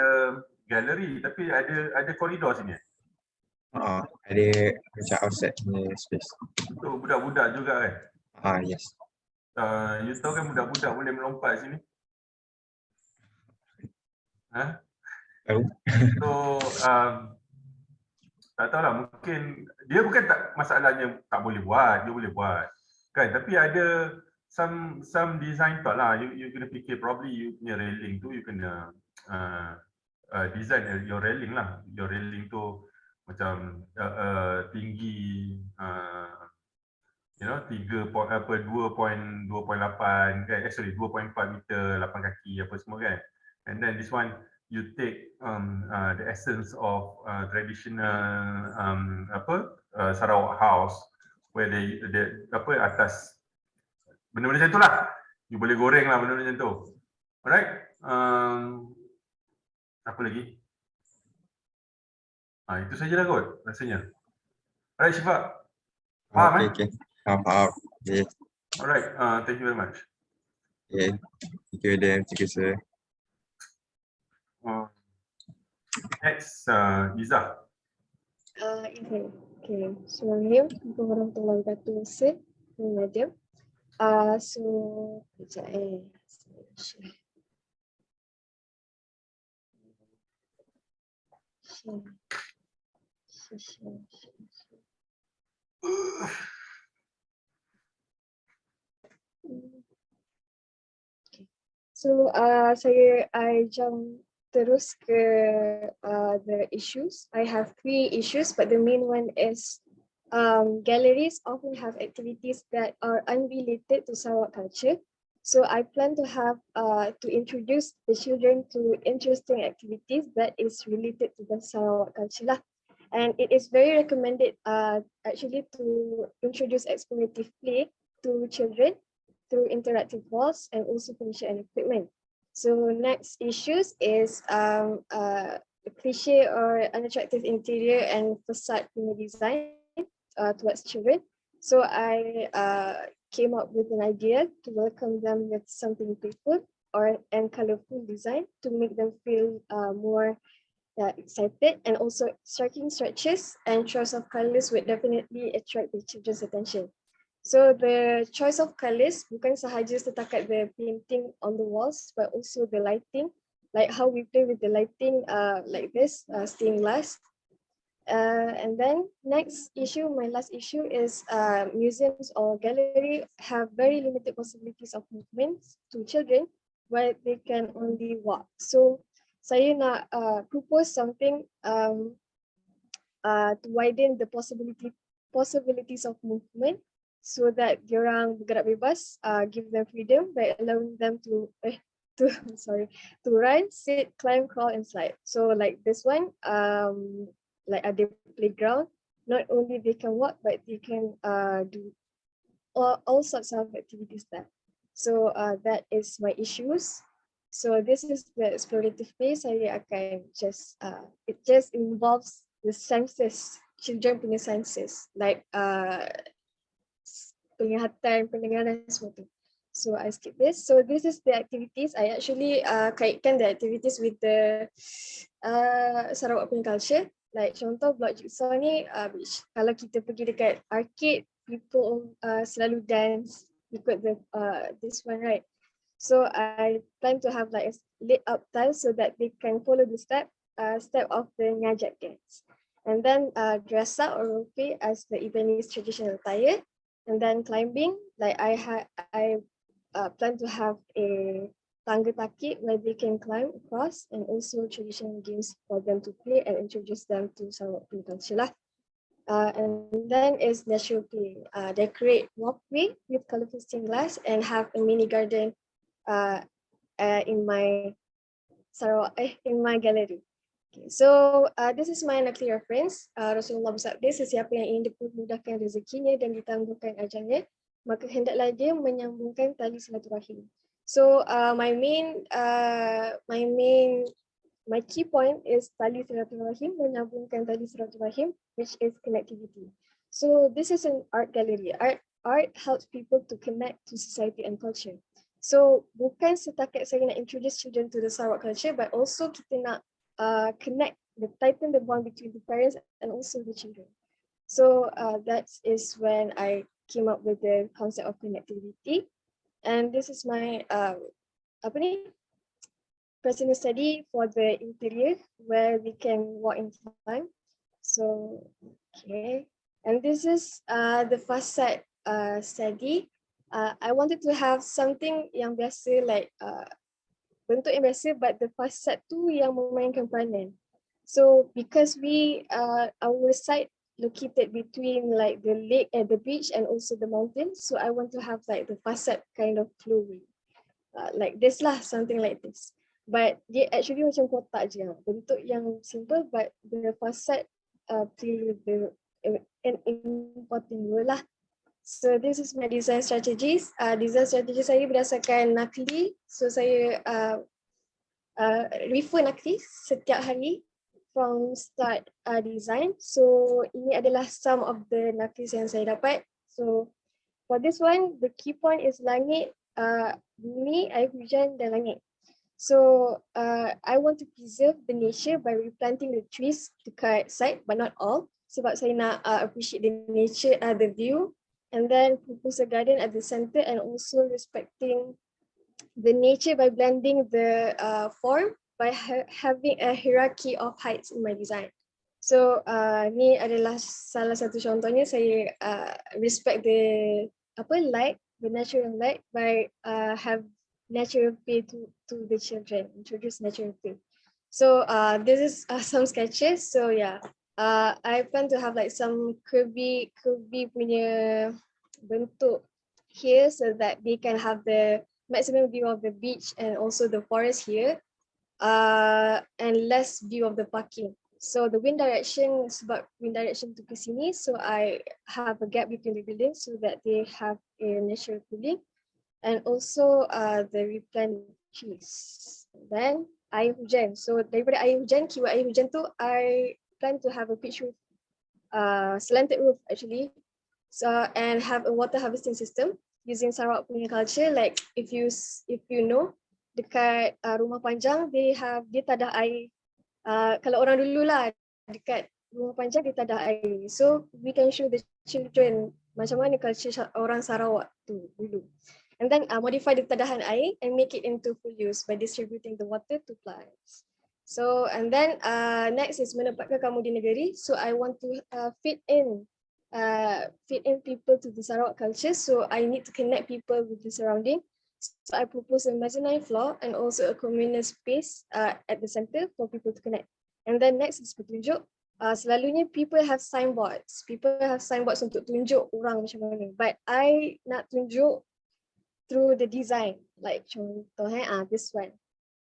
gallery, tapi ada koridor sini. Ada macam outside punya space. Untuk budak-budak juga kan. Yes. You tahu kan budak-budak boleh melompat sini. Tahu. So tak tahulah, mungkin dia bukan tak masalahnya tak boleh buat, dia boleh buat kan, tapi ada some design thought lah. You kena fikir, probably you punya railing tu you kena design your railing lah. Your railing tu macam tinggi 2.8 kan, 2.4 meter, 8 kaki apa semua kan. And then this one you take the essence of traditional Sarawak house, where they atas benda-benda macam tu lah. You boleh goreng lah benda-benda macam tu. Alright. Apa lagi? Itu sajalah kot rasanya. Alright Syifa. Faham Okay. Faham. Okay. Alright. Thank you very much. Okay. Thank you Adam. Thank you sir. Next, Izzah. Okay. Assalamualaikum warahmatullahi wabarakatuh. Sir, Madam. So, sekejap Okay. So, I jump terus ke the issues. I have 3 issues, but the main one is galleries often have activities that are unrelated to Sarawak culture. So I plan to have to introduce the children to interesting activities that is related to the Sarawak culture lah. And it is very recommended actually to introduce explorative play to children through interactive walls and also furniture and equipment. So next issues is cliche or unattractive interior and facade design towards children. So I came up with an idea to welcome them with something playful and colorful design to make them feel more excited, and also striking stretches and choice of colors would definitely attract the children's attention. So the choice of colors bukan sahaja setakat the painting on the walls, but also the lighting, like how we play with the lighting like this, stained glass. And then next issue, my last issue is museums or gallery have very limited possibilities of movements to children where they can only walk. So saya nak propose something to widen the possibilities of movement so that diorang bergerak bebas, give them freedom by allowing them to run, sit, climb, crawl, and slide. So like this one, like at the playground, not only they can walk, but they can do all sorts of activities there. So that is my issues. So this is the explorative phase. Saya akan just it just involves the senses, children punya senses, like penglihatan, pendengaran, semua tu. So I skip this. So this is the activities. I actually kaitkan the activities with the Sarawak punya culture. Like contoh block jigsaw ni, which kalau kita pergi dekat arcade, people selalu dance ikut the this one, right? So I plan to have like a lit up tile so that they can follow the step of the ngajak dance. And then dress up or roleplay as the Lebanese traditional attire. And then climbing, like I plan to have a tangga takik where they can climb across, and also traditional games for them to play and introduce them to Sarawak culture lah. And then is natural play. Decorate walkway with colorful stained glass and have a mini garden in my Sarawak in my gallery. Okay, so this is my nakli reference. Rasulullah bersabda, sesiapa yang ingin dipermudahkan rezekinya dan ditangguhkan ajalnya, maka hendaklah dia menyambungkan tali silaturahim. So my key point is tali silaturahim, menyambungkan tali silaturahim, which is connectivity. So this is an art gallery. Art helps people to connect to society and culture. So bukan setakat saya nak introduce children to the Sarawak culture, but also kita nak tighten the bond between the parents and also the children. So that is when I came up with the concept of connectivity, and this is my personal study for the interior where we can walk in time. So okay, and this is the facade study. I wanted to have something yang biasa like bentuk yang biasa, but the facade tu yang memainkan peranan. So because our site located between like the lake and the beach and also the mountains, so I want to have like the facade kind of flowing, like this lah, something like this. But dia actually macam kotak je, bentuk yang simple, but the facade play an important role lah. So this is my design strategies. Design strategy saya berdasarkan nakli. So saya refer nakli setiap hari from start design. So ini adalah some of the naklis yang saya dapat. So for this one, the key point is langit, bumi, air hujan dan langit. So I want to preserve the nature by replanting the trees dekat site, but not all. Sebab saya nak appreciate the nature, the view. And then propose a garden at the center and also respecting the nature by blending the form by having a hierarchy of heights in my design. So ni adalah salah satu contohnya. Saya respect the light, the natural light by have natural play to the children, introduce natural play. So this is some sketches. So yeah. I plan to have like some curvy punya bentuk here so that they can have the maximum view of the beach and also the forest here, and less view of the parking. So the wind direction, sebab wind direction to ke sini, so I have a gap between the buildings so that they have a natural cooling, and also the replant trees. Then air hujan. So daripada air hujan, keyword air hujan tu, I plan to have a pitch roof, slanted roof actually, so and have a water harvesting system using Sarawak punya culture. Like if you know, dekat rumah panjang dia tadah air. Kalau orang dulu lah dekat rumah panjang dia tadah air. So we can show the children macam mana culture orang Sarawak tu dulu. And then modify the tadahan air and make it into full use by distributing the water to plants. So and then next is menempatkan kamu di negeri. So I want to fit in people to the Sarawak culture. So I need to connect people with the surrounding. So I propose a mezzanine floor and also a communal space at the center for people to connect. And then next is petunjuk. Selalunya people have signboards. People have signboards untuk tunjuk orang macam mana. But I nak tunjuk through the design. Like contoh this one.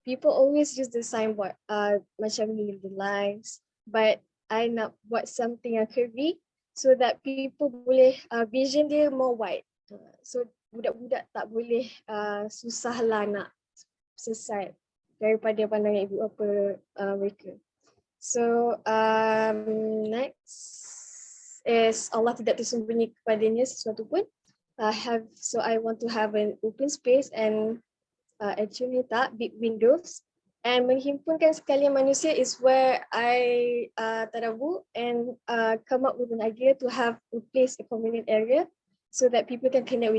People always use the signboard, macam ni the lines, but I nak buat something yang curvy so that people boleh vision dia more wide. So budak-budak tak boleh susahlah nak sesat daripada pandangan ibu bapa mereka. So next is Allah tidak tersembunyi kepadanya sesuatu pun. So I want to have an open space and actually tak big windows, and menghimpunkan sekalian manusia is where I tadabbur and come up with an idea to have a place, a communal area, so that people can connect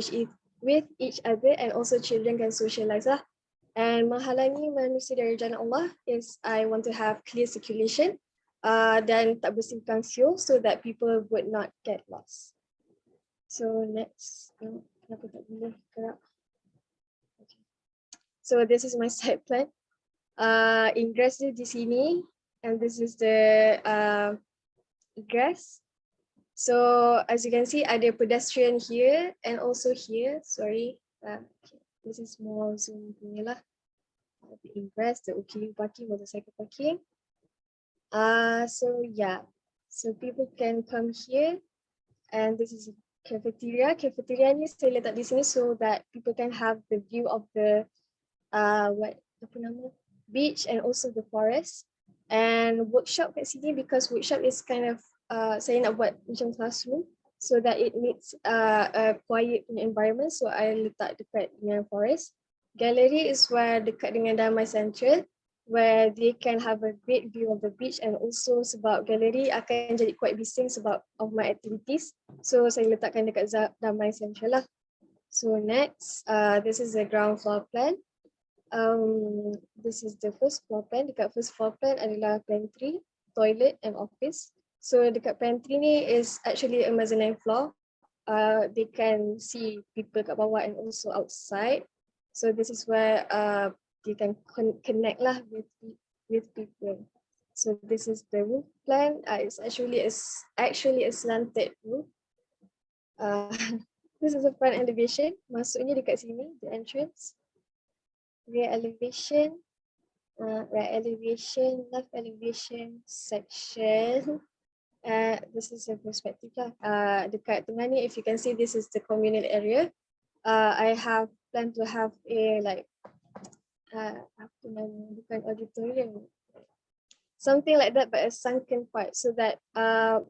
with each other and also children can socialize lah. And menghalangi manusia dari jalan Allah is I want to have clear circulation dan tak bersimpang siur so that people would not get lost. So next, kenapa tak boleh gerak? So this is my site plan. Ingress di sini, and this is the egress. So as you can see, ada pedestrian here and also here. Sorry, okay. This is more zoom punya lah. The ingress, the OKU parking, motorcycle parking. So yeah, so people can come here, and this is a cafeteria. Cafeteria ni saya letak di sini so that people can have the view of the beach and also the forest, and workshop kat sini because workshop is kind of saya nak buat macam classroom so that it needs a quiet environment, so I letak dekat dengan forest. Gallery is where dekat dengan Damai Central, where they can have a great view of the beach, and also sebab gallery akan jadi quite bising sebab of my activities. So saya letakkan dekat Damai Central lah. So next, this is the ground floor plan. This is the first floor plan. Dekat first floor plan adalah pantry, toilet and office. So dekat pantry ni is actually a mezzanine floor. They can see people kat bawah and also outside. So this is where they can connect lah with people. So this is the roof plan. It's actually a slanted roof. This is the front elevation. Masuknya dekat sini, the entrance. Rear elevation, left elevation, section. This is a perspective lah. Dekat tengah ni, if you can see, this is the communal area. I have planned to have a like apa nama, bukan auditorium, something like that, but a sunken part, so that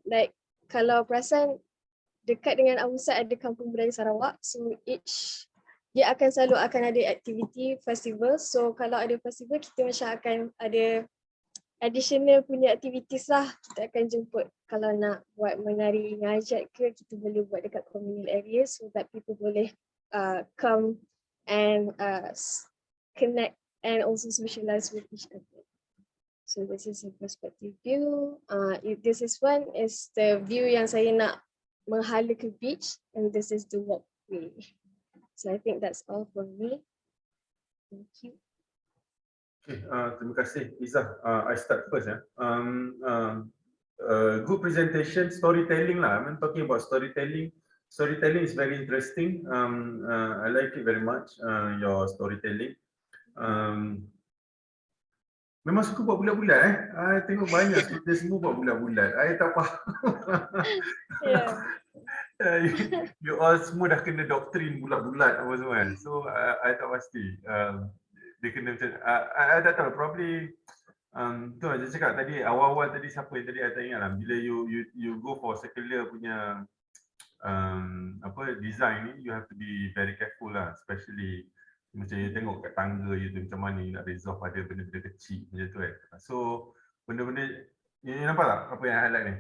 like kalau perasan dekat dengan Awusat ada Kampung Budaya Sarawak, so dia akan selalu ada activity festival. So kalau ada festival, kita macam akan ada additional punya activities lah. Kita akan jemput, kalau nak buat menari ngajat ke, kita boleh buat dekat communal area, so that people boleh come and connect and also socialize with each other. So this is a perspective view. This is one is the view yang saya nak menghala ke beach, and this is the walkway. So I think that's all for me. Thank you. Okay, terima kasih Izzah. I start first. Good presentation, storytelling lah. I'm talking about storytelling. Storytelling is very interesting. I like it very much. Your storytelling. Memang suka buat bulat-bulat. I tengok banyak student semua buat bulat-bulat. I tak faham. You all semua dah kena doktrin bulat-bulat apa semua kan. So I tak pasti. Dia kena macam I tak tahu, probably tu lah saya cakap tadi awal-awal tadi, siapa yang tadi I tak ingat lah, bila you go for secular punya design ni, you have to be very careful lah, especially macam you tengok kat tangga you tu, macam mana you nak resolve pada benda-benda kecil macam tu kan. So benda-benda you nampak tak apa yang highlight ni?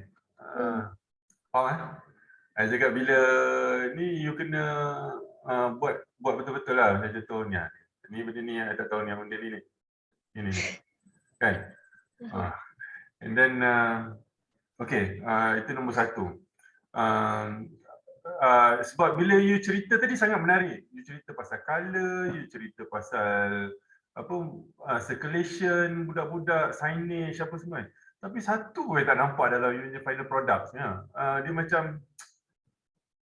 Faham I cakap bila ni you kena buat betul-betul lah. Macam contoh ni benda ni I tak tahu ni benda ni ini kan. And then okay, itu nombor satu. Sebab bila you cerita tadi sangat menarik. You cerita pasal colour, you cerita pasal circulation, budak-budak, signage apa semua. Tapi satu pun tak nampak dalam you punya final product. Dia macam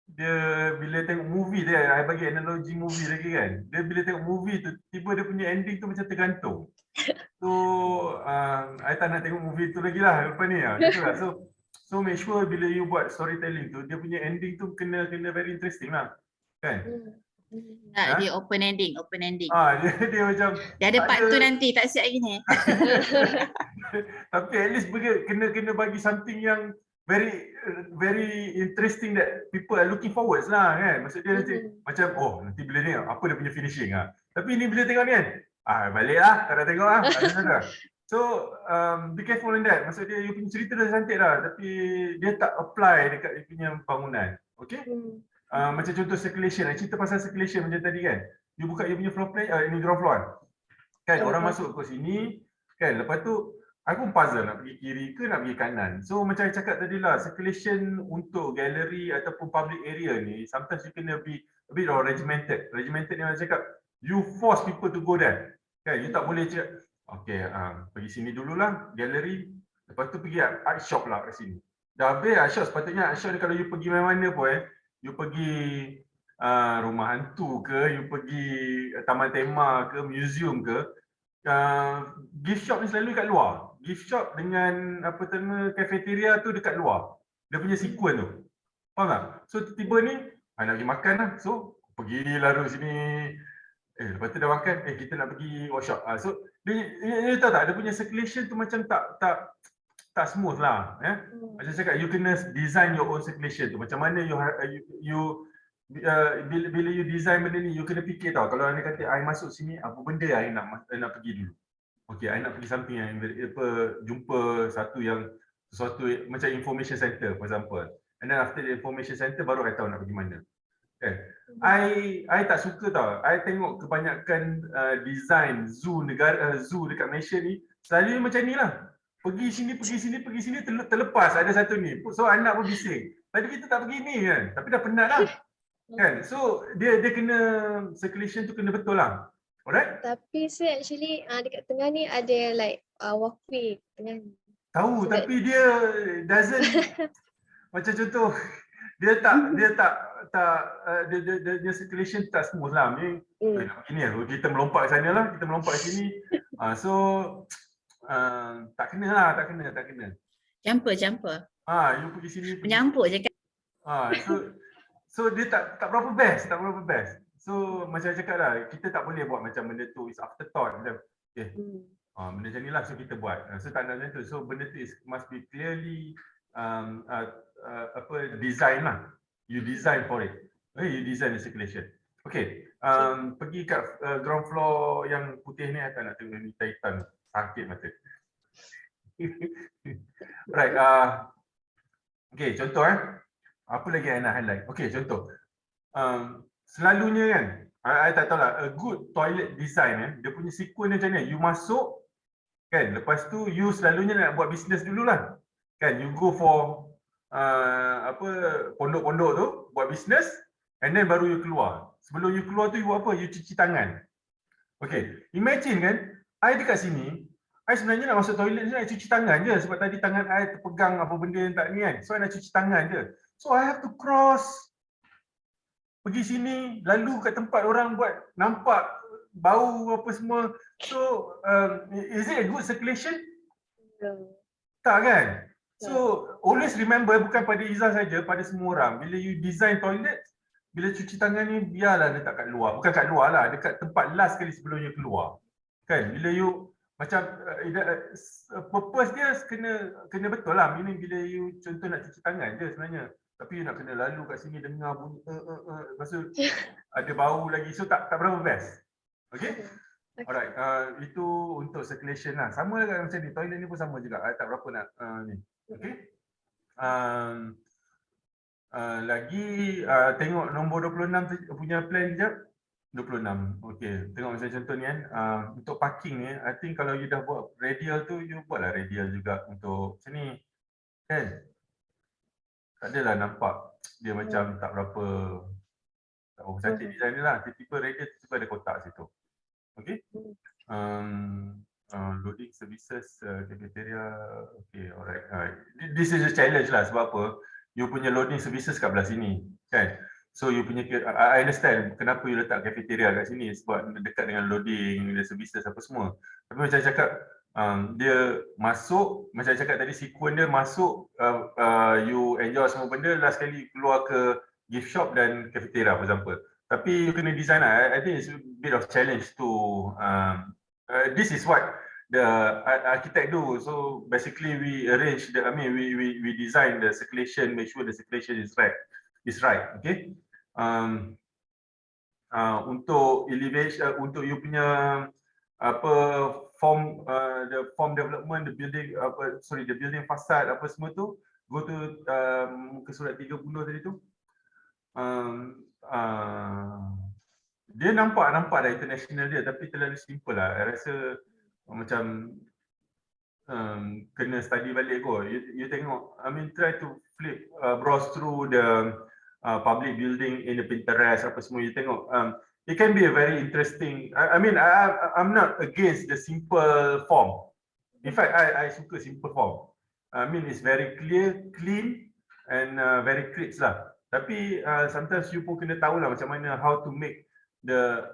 dia bila tengok movie dia, I bagi analogi movie lagi kan. Dia bila tengok movie tu, tiba dia punya ending tu macam tergantung. So I tak nak tengok movie tu lagi lah lepas ni lah. Gitu lah. So make sure bila you buat storytelling tu, dia punya ending tu kena very interesting lah. Kan? Dia open ending. Dia macam Dia ada part tu nanti, tak siap lagi ni. Tapi at least kena bagi something yang very interesting that people are looking forward lah kan. Maksud dia nanti macam nanti bila ni apa dia punya finishing lah. Tapi ni bila tengok ni kan, balik lah, tak nak tengok lah. So be careful in that. Maksud dia you punya cerita dah cantik lah, tapi dia tak apply dekat dia punya bangunan. Okay? Macam contoh circulation, cerita pasal circulation macam tadi kan. You buka you punya floor plan, ini ground floor kan. Orang masuk ke sini kan, lepas tu aku puzzle nak pergi kiri ke nak pergi kanan. So macam saya cakap tadi lah, circulation untuk gallery ataupun public area ni, sometimes you kena be a bit regimented. Regimented ni macam cakap, you force people to go there. Kan, you tak boleh cakap, okay, pergi sini dululah, gallery. Lepas tu pergi art shop lah kat sini. Dah habis art shop, sepatutnya art shop ni kalau you pergi mana-mana pun, you pergi rumah hantu ke, you pergi taman tema ke, museum ke, gift shop ni selalu kat luar. Gift shop dengan cafeteria tu dekat luar. Dia punya sequence tu. Faham tak? So tiba-tiba ni nak pergi makan lah. So pergilah duduk sini. Lepas tu dah makan, kita nak pergi workshop. So dia tahu tak, dia punya circulation tu macam tak smooth lah. Macam saya cakap, you kena design your own circulation tu. Macam mana you bila you design benda ni, you kena fikir tau. Kalau anda kata I masuk sini, apa benda I nak pergi dulu. Okay, I nak pergi samping yang jumpa sesuatu macam information center for example. And then after the information center baru I tahu nak pergi mana. Okay. I tak suka tau. I tengok kebanyakan design zoo dekat Malaysia ni selalu macam ni lah. Pergi sini, terlepas ada satu ni. So anak pun bising. Tadi kita tak pergi ni kan. Tapi dah penat lah. Kan? So dia kena circulation tu kena betul lah. Alright? Tapi saya actually dekat tengah ni ada like walkway tengah ni. Tahu, So tapi dia doesn't macam contoh dia circulation tak smooth lah. Ni nak begini lah. Kita melompat ke sana lah, kita melompat ke sini. So tak kena lah, tak kena. Camper. You pergi sini. Menyampuk je kan. So dia tak berapa best. So macam cakap lah, kita tak boleh buat macam benda tu is afterthought macam benda macam ni lah so kita buat. So tak nak macam tu. So benda tu must be clearly design lah. You design for it. You design the circulation. Okay. Pergi kat ground floor yang putih ni, tak nak tengok ni hitam. Sakit mata. Right. Okay, contoh apa lagi I nak highlight? Okay, contoh. Selalunya kan, I tak tahu lah, a good toilet design dia punya sequence macam ni. You masuk, kan, lepas tu you selalunya nak buat business dululah. Kan, you go for pondok-pondok tu, buat business, and then baru you keluar. Sebelum you keluar tu, you buat apa? You cuci tangan. Okay, imagine kan, I dekat sini, I sebenarnya nak masuk toilet ni, I cuci tangan je. Sebab tadi tangan I terpegang apa benda yang tak ni kan. So, I nak cuci tangan je. So, I have to cross. Pergi sini, lalu kat tempat orang buat, nampak bau apa semua. So, is it a good circulation? Tak kan? So, always remember, bukan pada Izzah saja, pada semua orang. Bila you design toilet, bila cuci tangan ni, biarlah letak kat luar. Bukan kat luar lah, dekat tempat last kali sebelum you keluar. Kan? Bila you, macam, purpose dia kena betul lah. Meaning bila you contoh nak cuci tangan je sebenarnya. Tapi nak kena lalu kat sini dengar bunyi lepas tu ada bau lagi, so tak berapa best. Okay? Alright, itu untuk circulation lah. Sama lah macam ni, toilet ni pun sama juga. Tak berapa nak ni. Okay? Lagi tengok nombor 26 punya plan sekejap. 26. Okay, tengok macam contoh ni kan. Untuk parking ni, I think kalau you dah buat radial tu, you buatlah radial juga untuk macam ni. Kan? Tak adalah nampak dia macam tak berapa cantik design dia lah. Tiba-tiba radial tiba ada kotak situ. Okay. Loading services, cafeteria. Okay, alright. This is a challenge lah. Sebab apa? You punya loading services kat belah sini. Kan? So you punya, I understand kenapa you letak cafeteria kat sini. Sebab dekat dengan loading, services apa semua. Tapi macam cakap, dia masuk, macam cakap tadi, sequence dia masuk, you enjoy semua benda, last kali keluar ke gift shop dan cafeteria for example. Tapi you kena design lah. I think it's a bit of challenge to, this is what the architect do. So basically we arrange the, we design the circulation, make sure the circulation is right. Okay. Untuk elevation, untuk you punya form, the form development, the building, the building facade apa semua tu, go to muka surat 30 tadi tu. Dia nampak dah international dia, tapi terlalu simple lah. I rasa macam kena study balik kot. You tengok, try to flip, browse through the public building in the Pinterest apa semua. You tengok, it can be a very interesting. I'm not against the simple form. In fact, I suka simple form. It's very clear, clean, and very crisp lah. Tapi sometimes you pun kena tahu lah macam mana how to make the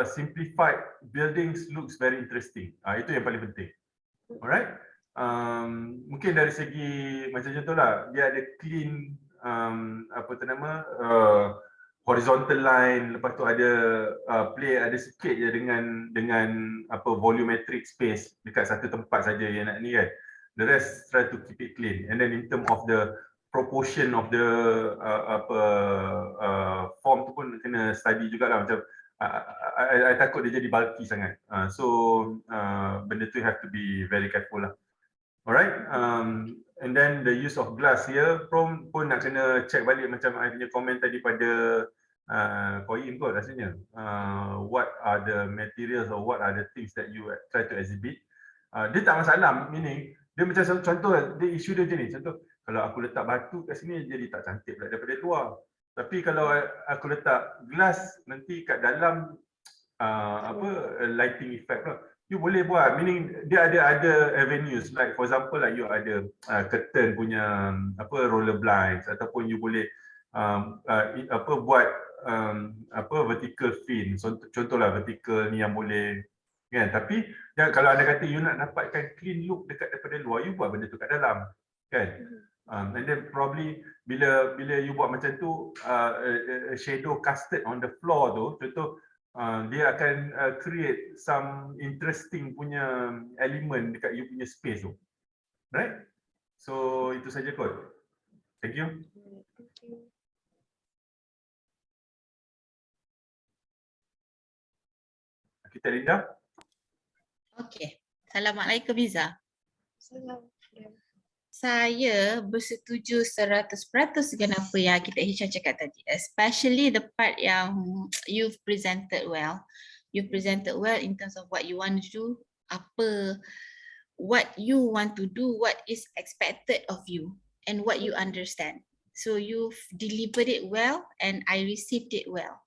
simplified buildings looks very interesting. Itu yang paling penting. Alright. Mungkin dari segi macam contoh lah, dia ada clean horizontal line, lepas tu ada ada sikit je dengan volumetric space dekat satu tempat saja yang nak ni kan. The rest try to keep it clean. And then in term of the proportion of the form tu pun kena study jugalah, macam I takut dia jadi bulky sangat. Benda tu have to be very careful lah. Alright, and then the use of glass here pun nak kena check balik, macam I punya komen tadi pada Koyin kot rasanya. What are the materials or what are the things that you try to exhibit? Dia tak masalah, meaning dia macam contoh, dia isu dia macam ni, contoh kalau aku letak batu kat sini jadi tak cantik pula daripada luar. Tapi kalau aku letak glass nanti kat dalam lighting effect pula. You boleh buat, meaning dia ada avenues, like for example like you ada curtain punya roller blinds, ataupun you boleh buat vertical fin, contohlah vertical ni yang boleh kan. Tapi kalau anda kata you nak dapatkan clean look dekat daripada luar, you buat benda tu kat dalam kan. And then probably bila you buat macam tu, shadow casted on the floor tu, contoh dia akan create some interesting punya element dekat you punya space tu, right? So itu saja kot. Thank you. Kita Linda. Okay. Assalamualaikum Biza. Salam. Saya bersetuju 100% dengan apa yang kita Hisham cakap tadi, especially the part yang you've presented well. You presented well in terms of what you want to do, what you want to do, what is expected of you, and what you understand. So you've delivered it well, and I received it well,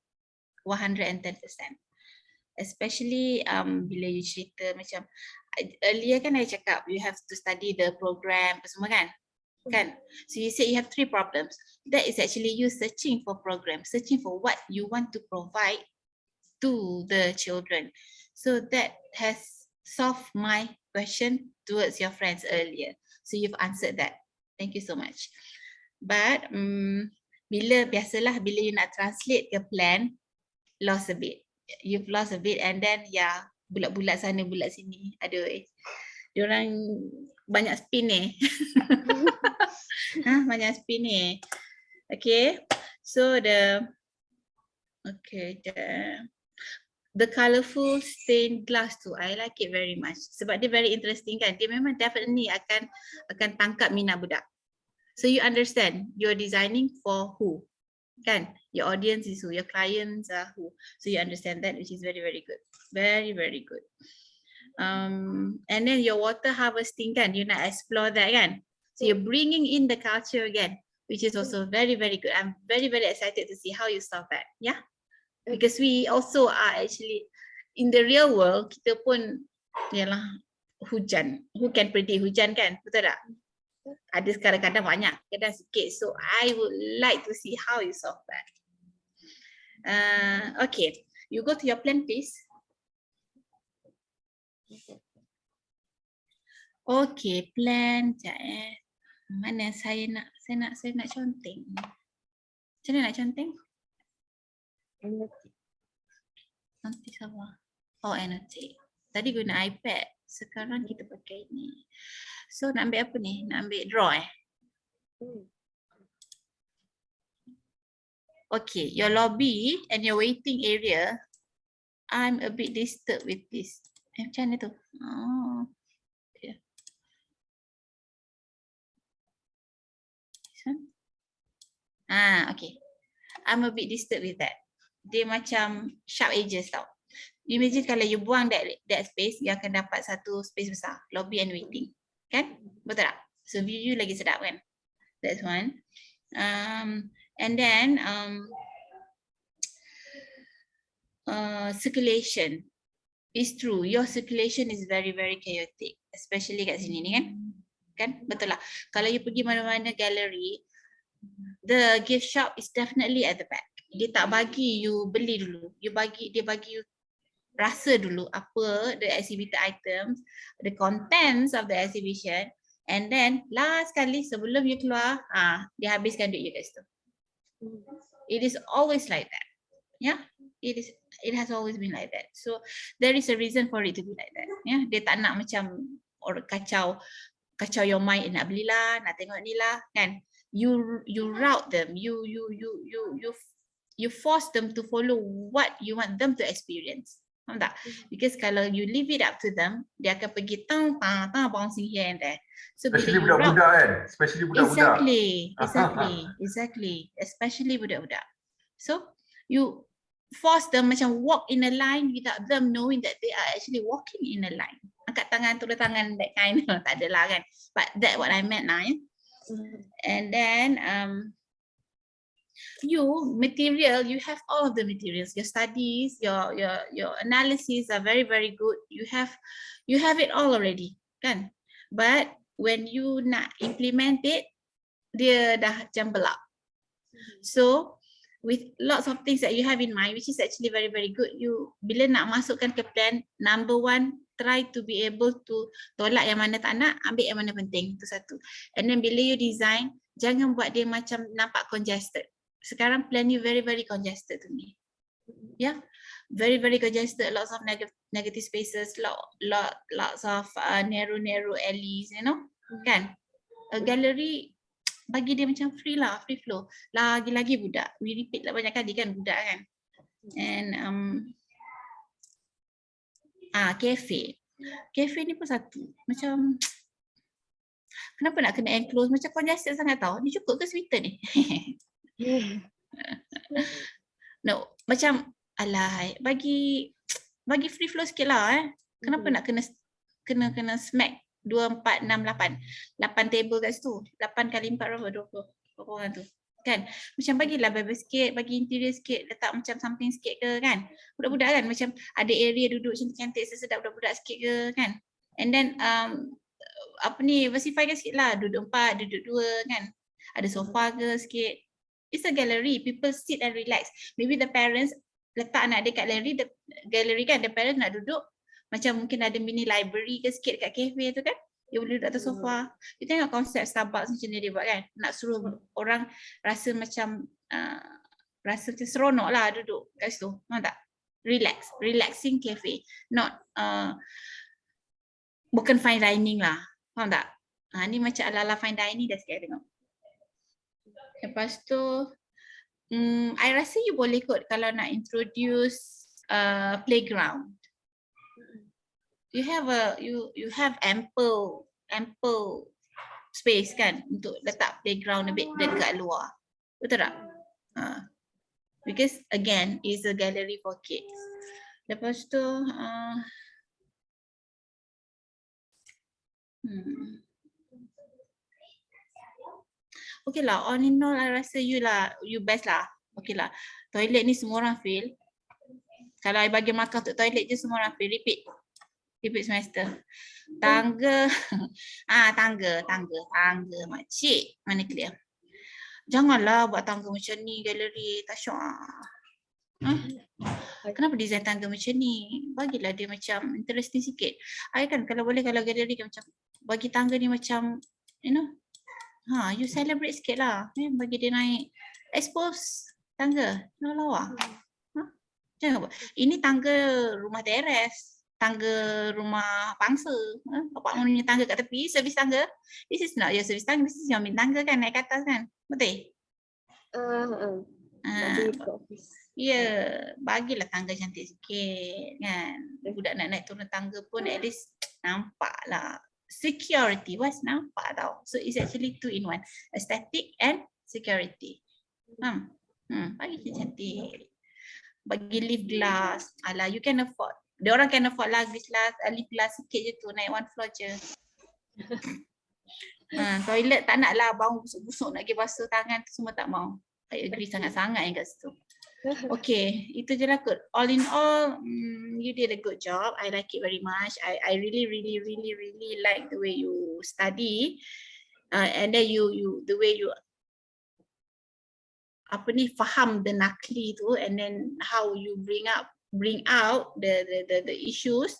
110%. Especially bila you cerita macam earlier kan I cakap you have to study the program semua kan. So you said you have 3 problems. That is actually you searching for program, searching for what you want to provide to the children. So that has solved my question towards your friends earlier. So you've answered that. Thank you so much. But biasalah bila you nak translate ke plan, lost a bit. You've lost a bit, and then bulat-bulat sana bulat sini. Aduh, diorang banyak spin banyak spin Okay, so the colorful stained glass tu, I like it very much sebab dia very interesting kan. Dia memang definitely akan tangkap minat budak. So you understand you're designing for who kan, your audience is who, your clients are who. So you understand that, which is very, very good. Very, very good. And then your water harvesting kan, you nak explore that kan. So you're bringing in the culture again, which is also very, very good. I'm very, very excited to see how you solve that. Yeah, because we also are actually in the real world, kita pun yalah hujan. Who can predict hujan kan, betul tak? Ada kadang-kadang banyak, kadang sikit. So I would like to see how you solve that. Okay, you go to your plan, please. Okay, plan. Mana saya nak conteng. Macam mana nak conteng? Nanti sama. Oh, annotate. Tadi guna iPad. Sekarang kita pakai ni. So nak ambil apa ni? Nak ambil draw Okay, your lobby and your waiting area, I'm a bit disturbed with this. Macam mana tu? Oh, okay. This one? Okay. I'm a bit disturbed with that. Dia macam sharp edges tau. Imagine kalau you buang that space, you akan dapat satu space besar, lobby and waiting. Kan? Betul tak? So view lagi sedap kan? That's one. And then circulation. It's true. Your circulation is very, very chaotic. Especially kat sini ni kan? Kan? Betul lah. Kalau you pergi mana-mana gallery, the gift shop is definitely at the back. Dia tak bagi you beli dulu. Dia bagi you rasa dulu apa the exhibited items, the contents of the exhibition, and then last kali sebelum you keluar, dia habiskan duit you kat situ. It is always like that. Yeah, it has always been like that. So there is a reason for it to be like that. Yeah, dia tak nak macam kacau your mind, nak belilah, nak tengok ni lah kan. you route them, you force them to follow what you want them to experience. Faham tak? Because kalau you leave it up to them, dia akan pergi bouncing here and there. So Especially bila you route, budak-budak kan? Especially budak-budak. Exactly. Especially budak-budak. So you force them macam walk in a line without them knowing that they are actually walking in a line. Angkat tangan, turun tangan, that kind. Tak adalah kan. But that's what I meant now. Ya? And then you have all of the materials. Your studies, your analysis are very, very good. You have it all already, kan? But when you nak implement it, dia dah jumble up. So with lots of things that you have in mind, which is actually very, very good, you bila nak masukkan ke plan, number one, try to be able to tolak yang mana tak nak, ambil yang mana penting, itu satu. And then bila you design, jangan buat dia macam nampak congested. Sekarang plan you very, very congested to me. Yeah, very, very congested, lots of negative spaces, lots of narrow alleys, you know, kan? A gallery bagi dia macam free lah, free flow. Lagi-lagi budak. We repeat lah banyak kali kan budak kan. And cafe. Cafe ni pun satu. Macam kenapa nak kena enclose? Macam congested sangat tau. Ni cukup ke sweater ni? No, macam alai bagi free flow sikit lah. Kenapa nak kena smack 2, 4, 6, 8 table kat situ. 8 kali 4 berapa? 20 orang tu. Kan? Macam bagilah bebas sikit, bagi interior sikit, letak macam samping sikit ke kan. Budak-budak kan macam ada area duduk cantik-cantik sesedap budak-budak sikit ke kan. And then versify sikit lah, duduk 4, duduk 2 kan. Ada sofa ke sikit. It's a gallery, people sit and relax. Maybe the parents letak anak dia kat gallery kan, the parents nak duduk macam mungkin ada mini library ke sikit kat cafe tu kan. Dia boleh duduk atas sofa. You tengok konsep Starbucks macam ni dia buat kan. Nak suruh orang rasa macam seronok lah duduk kat situ. Faham tak? Relaxing cafe. Not bukan fine dining lah. Faham tak? Ni macam ala-ala fine dining dah sikit tengok. Lepas tu I rasa you boleh kot kalau nak introduce playground. You have ample space kan untuk letak playground a bit dekat luar. Betul tak? Because again, it's a gallery for kids. Lepas tu okay lah, all in all, I rasa you best lah. Okay lah, toilet ni semua orang feel. Kalau I bagi markah untuk toilet je semua orang feel. Repeat semester. Tangga, tangga makcik. Mana clear? Janganlah buat tangga macam ni, galeri. Tak syok. Kenapa design tangga macam ni? Bagilah dia macam interesting sikit. I kan kalau boleh, kalau galeri kan macam bagi tangga ni macam, you know, you celebrate sikit lah. Bagi dia naik. Expose tangga. Lawa. Jangan buat. Ini tangga rumah teres. Tangga rumah pangsa. Bapak punya tangga kat tepi. Servis tangga. This is not your service tangga. This is your main tangga kan. Naik ke atas kan. Betul? Ya. Bagilah tangga cantik sikit kan. Budak nak naik turun tangga pun at least nampak lah. Security was nampak tau. So it's actually 2 in 1. Aesthetic and security. Bagi cantik. Bagi lift glass. Alah, you can afford. Dia orang can afford lah lift glass sikit je tu. Naik 1 floor je. Toilet tak nak lah bau busuk-busuk nak pergi basuh tangan tu semua tak mau. I agree sangat-sangat yang kat situ. Okay, itu je lah kot. All in all, you did a good job. I like it very much. I really like the way you study, and then the way you faham the nakli tu, and then how you bring out the issues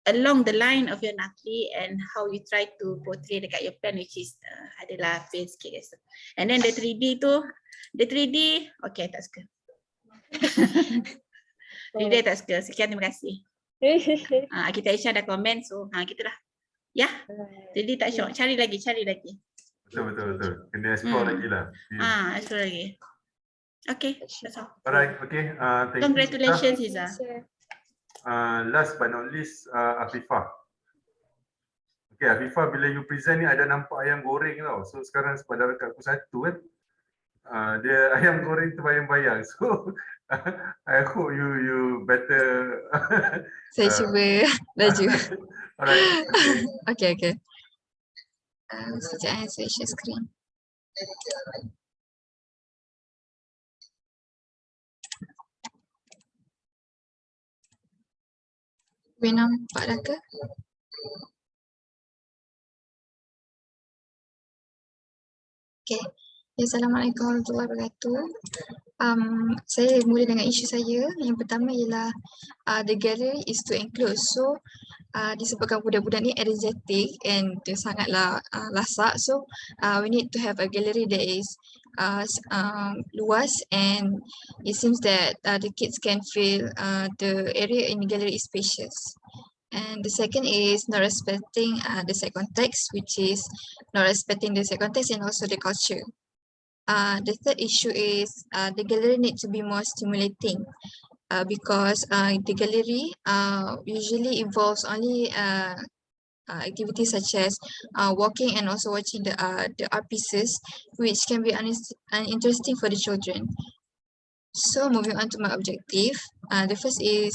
along the line of your nakli, and how you try to portray dekat your plan, which is adalah fail sikit guys. And then the 3D tu. The 3D, okay, tak suka. 3D tak suka. Sekian, terima kasih. Kita Aisyah dah komen, so kita dah. Ya, 3D tak syok. Cari lagi. Betul. Kena explore lagi lah. Explore lagi. Okay, that's all. Alright, okay. Thank Congratulations, you. Iza. Last but not least, Afifah. Okay, Afifah, bila you present ni ada nampak ayam goreng tau. So sekarang pada dekat aku satu kan, dia ayam goreng terbayang-bayang. So I hope you better. Saya cuba laju. Alright, okay. Okay. Sekejap saya share screen. Boleh nampak dah ke? Okay. Assalamualaikum warahmatullahi wabarakatuh. Saya mula dengan isu saya. Yang pertama ialah the gallery is too enclosed. So disebabkan budak-budak ni energetic and dia sangatlah lasak. So we need to have a gallery that is luas, and it seems that the kids can feel the area in the gallery is spacious. And the second is not respecting the site context, which is not respecting the site context and also the culture. The third issue is the gallery needs to be more stimulating because the gallery usually involves only activities such as walking and also watching the art pieces, which can be uninteresting for the children. So moving on to my objective, the first is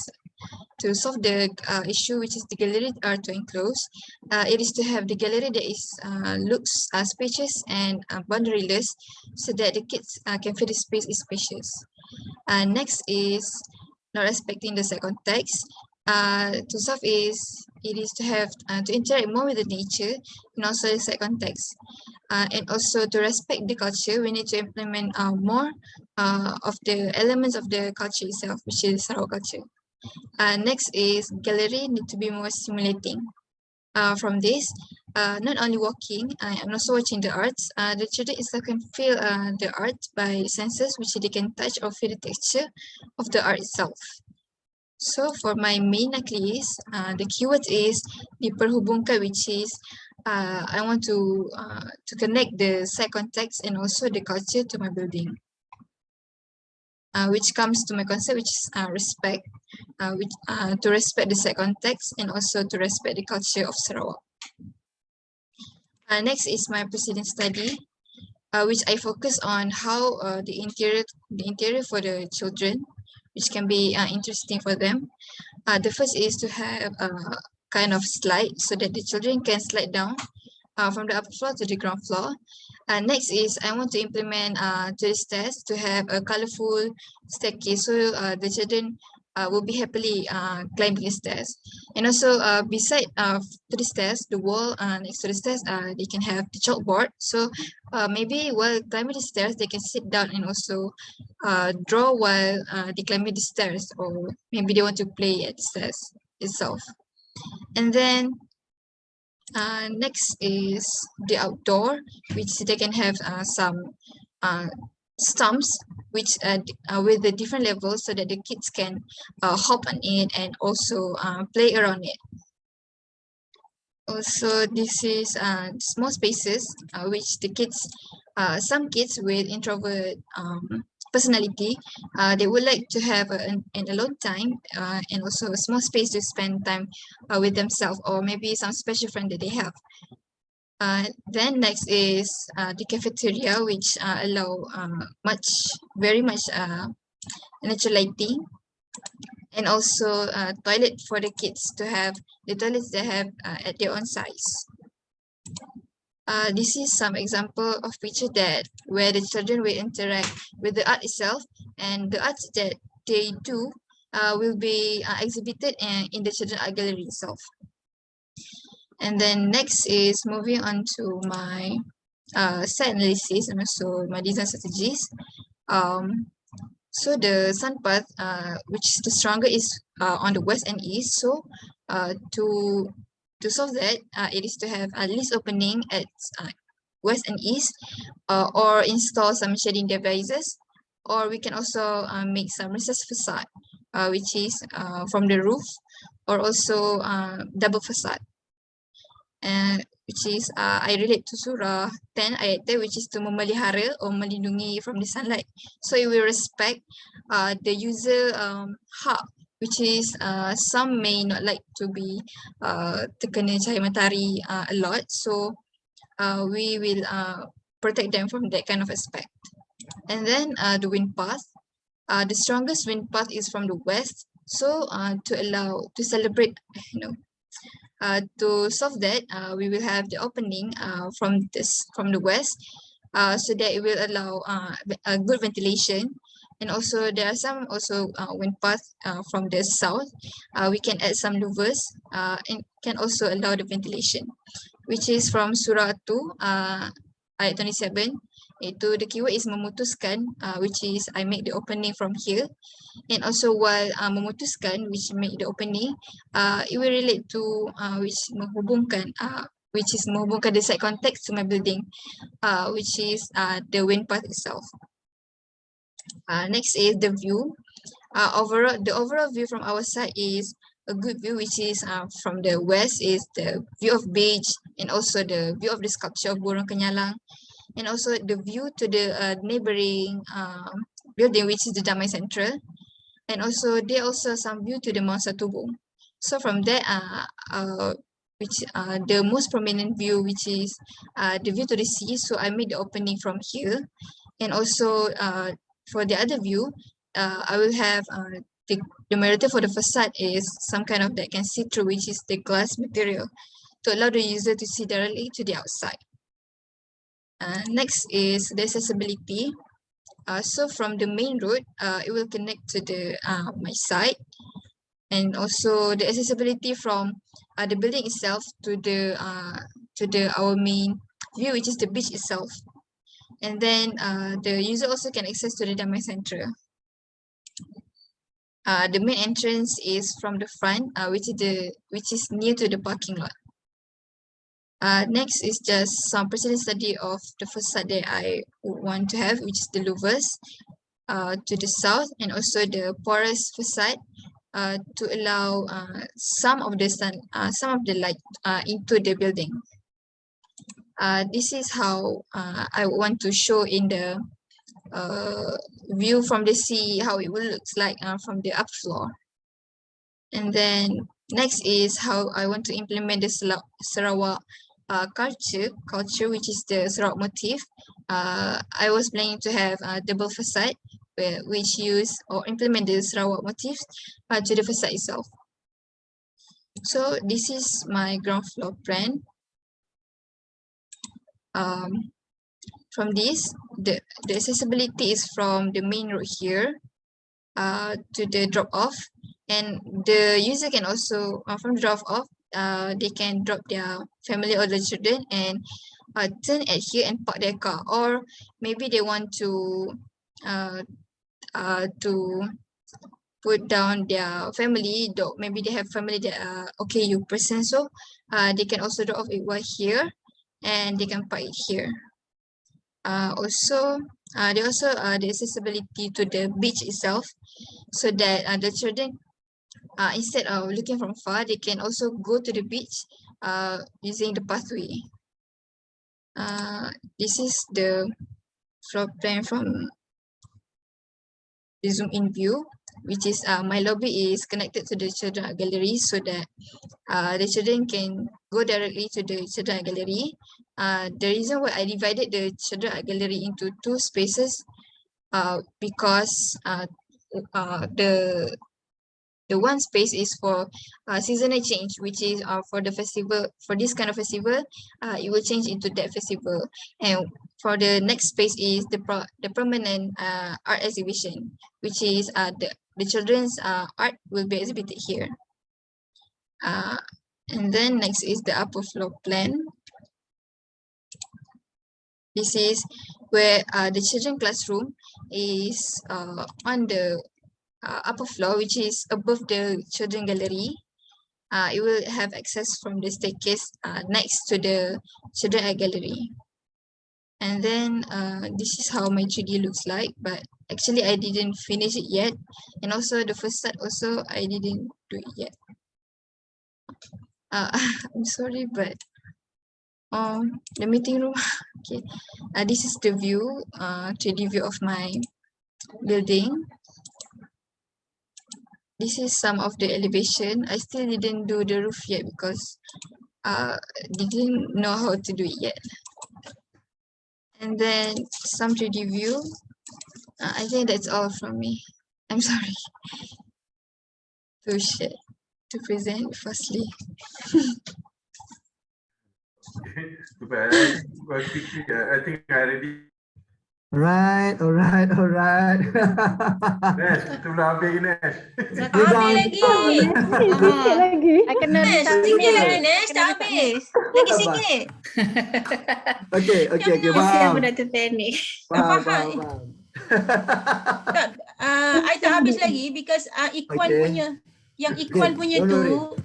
to solve the issue, which is the gallery are too enclosed. It is to have the gallery that is looks spacious and boundaryless, so that the kids can feel the space is spacious. Next is not respecting the site context. To solve it is to have to interact more with the nature and also the site context. And also to respect the culture, we need to implement more of the elements of the culture itself, which is Sarawak culture. Next is gallery need to be more stimulating. From this, not only walking and also watching the arts, the children itself can feel the art by senses, which they can touch or feel the texture of the art itself. So for my main list, the keyword is diperhubungkan, which is I want to connect the site context and also the culture to my building. Which comes to my concept, which is respect, to respect the site context and also to respect the culture of Sarawak. Next is my preceding study, which I focus on how the interior for the children, which can be interesting for them. The first is to have a kind of slide so that the children can slide down from the upper floor to the ground floor. Next is I want to implement to the stairs to have a colorful staircase, so the children will be happily climbing the stairs. And also beside to the stairs, the wall next to the stairs, they can have the chalkboard. So maybe while climbing the stairs, they can sit down and also draw while they climbing the stairs, or maybe they want to play at the stairs itself. And then next is the outdoor, which they can have some stumps which with the different levels, so that the kids can hop on it and also play around it. Also, this is small spaces which the kids, some kids with introvert personality, they would like to have an alone time and also a small space to spend time with themselves, or maybe some special friend that they have. Then next is the cafeteria, which allow very much natural lighting, and also toilet for the kids to have the toilets they have at their own size. This is some example of picture that where the children will interact with the art itself, and the art that they do will be exhibited in the children art gallery itself. And then next is moving on to my site analysis and also my design strategies. So the sun path, which is the stronger, is on the west and east. So to solve that, it is to have a least opening at west and east, or install some shading devices, or we can also make some recessed facade, which is from the roof, or also double facade. And which is I relate to Surah 10 ayat 10, which is to memelihara or melindungi from the sunlight. So it will respect the user hak, which is some may not like to be terkena cahaya matahari a lot. So we will protect them from that kind of aspect. And then the wind path. The strongest wind path is from the west. So to celebrate, to solve that, we will have the opening from the west, so that it will allow a good ventilation. And also there are some wind path from the south. We can add some louvers and can also allow the ventilation, which is from Surah 2 ayat 27. Itu the keyword is memutuskan, which is I make the opening from here. And also while memutuskan, which make the opening, it will relate to which is menghubungkan the site context to my building, which is the wind path itself. Next is the view. The overall view from our side is a good view, which is from the west is the view of beach, and also the view of the sculpture of burung kenyalang, and also the view to the neighboring building, which is the Damai Central. And also there also some view to the Mount Satubong. So from there, the most prominent view, which is the view to the sea. So I made the opening from here. And also for the other view, I will have the majority for the facade is some kind of that can see through, which is the glass material, to allow the user to see directly to the outside. Next is the accessibility. So from the main road, it will connect to the my site, and also the accessibility from the building itself to the our main view, which is the beach itself. And then the user also can access to the Damai Central. The main entrance is from the front, which is near to the parking lot. Next is just some precedent study of the facade that I want to have, which is the louvers to the south, and also the porous facade to allow some of the light into the building. This is how I want to show in the view from the sea, how it will look like from the upper floor. And then next is how I want to implement the Sarawak culture, which is the Sarawak motif. I was planning to have a double facade, which use or implement the Sarawak motifs to the facade itself. So this is my ground floor plan. From this, the accessibility is from the main road here to the drop off, and the user can also from the drop off, they can drop their family or the children and turn at here and park their car, or maybe they want to put down their family dog. Maybe they have family that are OKU person, so they can also drop off it while here, and they can park it here. Also, there also the accessibility to the beach itself, so that the children, instead of looking from far, they can also go to the beach using the pathway. This is the floor plan from the zoom in view, which is my lobby is connected to the children art gallery, so that the children can go directly to the children art gallery. The reason why I divided the children art gallery into two spaces, because the one space is for seasonal change, which is for the festival, for this kind of festival, it will change into that festival. And for the next space is the permanent art exhibition, which is the children's art will be exhibited here. And then next is the upper floor plan. This is where the children classroom is on the upper floor, which is above the children gallery. It will have access from the staircase next to the children art gallery. And then this is how my 3D looks like, but actually I didn't finish it yet. And also the facade also I didn't do it yet. I'm sorry, but the meeting room. Okay. This is the view, 3D view of my building. This is some of the elevation. I still didn't do the roof yet because didn't know how to do it yet. And then some 3D view. I think that's all from me. I'm sorry to share, to present firstly. Super. Quickly, I think I already. Alright. Nesh, kita belum habis Nesh. Tak habis lagi. Sikit lagi. I kena Nesh, restart sikit ni. lagi Nesh, tak habis. Lagi Sabar. sikit. Okay, Jangan. faham. Kesian budak tu panik. Faham. Tak, I tak habis lagi because Ikhwan Okay. punya, yang Ikhwan Okay, punya don't tu. worry.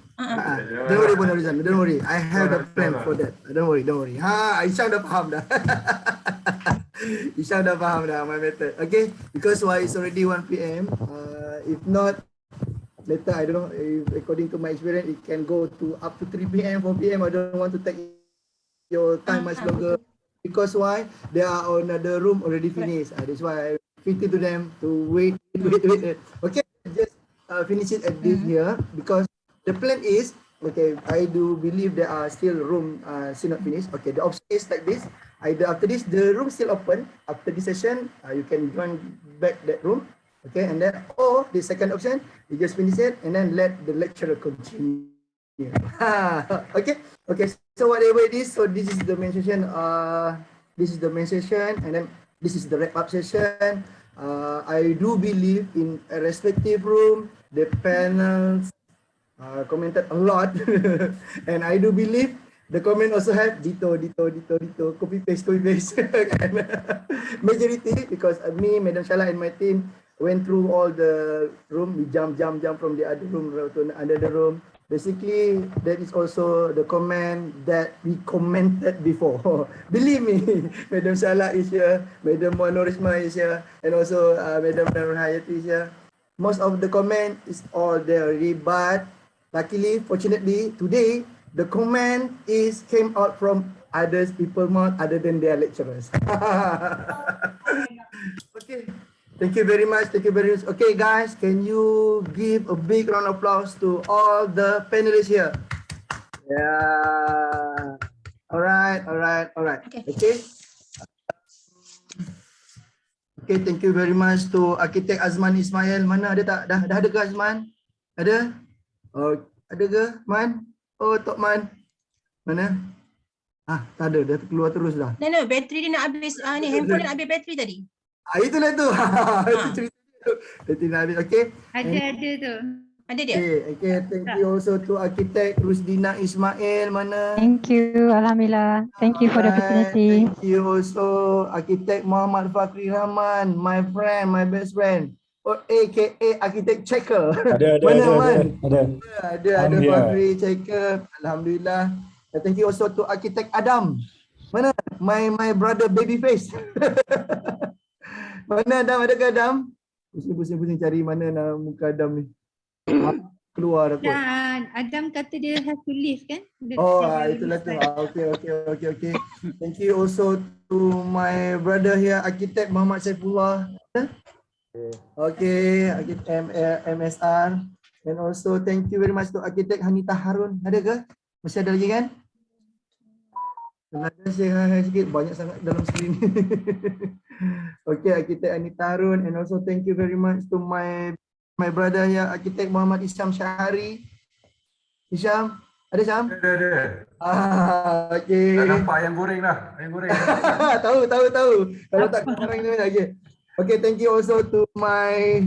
Don't worry, Puan Rizan. Don't worry. I have the plan for that. Don't worry. Aisyah dah faham dah. Aisyah dah faham dah my method. Okay, because why it's already 1 PM. If not, later I don't know. If according to my experience, it can go to up to 3 PM, 4 PM. I don't want to take your time much longer. Because why? They are on another room already finished. That's why I fit to them to wait. Okay, just finish it at this here because the plan is okay. I do believe there are still room still not finished. Okay, the option is like this. Either after this the room still open. After this session, you can join back that room. Okay, and then or the second option, you just finish it and then let the lecturer continue. Okay. So whatever it is, so this is the main session. And then this is the wrap up session. I do believe in a respective room, the panels commented a lot, and I do believe the comment also have dito, copy paste. Majority because me, Madam Shala and my team went through all the room. We jump from the other room to another room. Basically, that is also the comment that we commented before. Believe me, Madam Shala is here, Madam Monorisma is here, and also Madam Hayati is here. Most of the comment is all there already, but luckily, fortunately, today, the comment came out from people mouth other than their lecturers. Okay. Thank you very much. Okay, guys, can you give a big round of applause to all the panelists here? Yeah. All right. Okay. Okay, thank you very much to Architect Azman Ismail. Mana ada tak? Dah ada ke Azman? Ada? Oh, ada ke, Man? Oh, Tok Man. Mana? Tak ada. Dah keluar terus dah. No, bateri dia nak habis. Ni handphone dia nak habis bateri tadi. Itulah tu. Itu cerita tu. Bateri nak habis. Okay. Ada tu. Ada dia? Okay. Thank you also to Architect Rusdina Ismail. Mana? Thank you. Alhamdulillah. Thank you for the opportunity. Thank you also Architect Muhammad Fakri Rahman, my friend, my best friend. Or aka Architect Checker. Ada. Ada Fakri Checker. Alhamdulillah. Thank you also to Architect Adam. Mana? My brother baby face. Mana Adam? Ada ke Adam? Pusing cari mana nama muka Adam ni. Keluar aku. Adam kata dia have to leave kan? Itulah tu. Okay. Thank you also to my brother here, Architect Muhammad Saifullah. Okay, Architect MSR. And also thank you very much to Architect Hanita Harun. Ada ke? Masih ada lagi kan? Ada sikit, banyak sangat dalam skrin. Okay, Architect Hanita Harun. And also thank you very much to my brother here, Architect Muhammad Isham Syahari. Isham, ada Isham? Ada. Okay. Tak nampak ayam goreng dah. Tahu. Kalau tak sekarang ni lagi. Okay, thank you also to my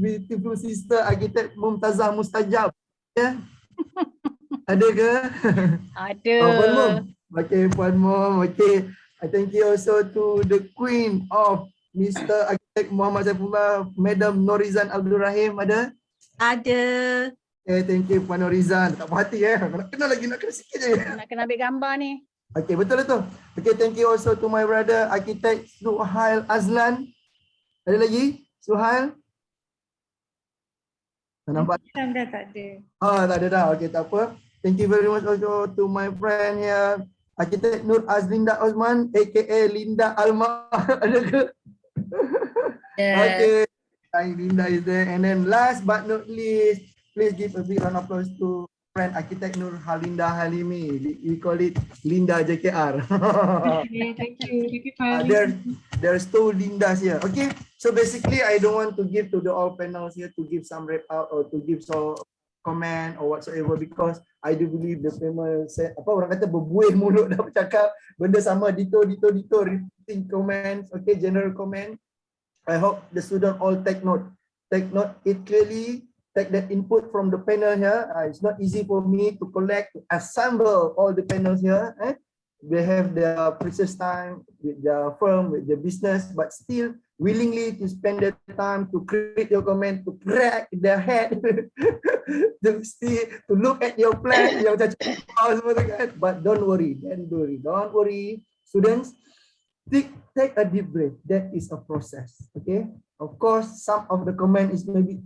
beautiful sister, Architect Mumtazah Mustajab. Yeah. Ada ke? Ada. Puan Mum. Okay, Puan Mum. Okay. I thank you also to the Queen of Mr. Architect Muhammad Saifullah, Madam Norizan Abdul Rahim. Ada? Ada. Okay, thank you Puan Norizan. Tak puas hati nak kenal lagi, nak kenal sikit je. Nak kena ambil gambar ni. Okay, betul tu. Okay, thank you also to my brother, Architect Suhail Azlan. Ada lagi? Suhail? Tak nampak? Dah tak ada. Tak ada dah. Okay, tak apa. Thank you very much also to my friend here, Architect Nur Azlinda Osman, aka Linda Alma. Ada ke? Okay. Hi, Linda is there. And then last but not least, please give a big round of applause to friend Architect Nur Halinda Halimi. We call it Linda JKR. Okay, thank you. There's two Lindas here. Okay. So basically, I don't want to give to the all panels here to give some wrap out or to give some comment or whatsoever, because I do believe the panel set apa orang kata berbuih mulut dah bercakap benda sama dito repeating comments. Okay, general comment. I hope the student all take note it clearly, take that input from the panel here. It's not easy for me to collect, to assemble all the panels here. They have their precious time with their firm, with their business, but still willingly to spend their time to create your comment, to crack their head, to look at your plan, but don't worry, students. Take a deep breath. That is a process. Okay. Of course, some of the comment is maybe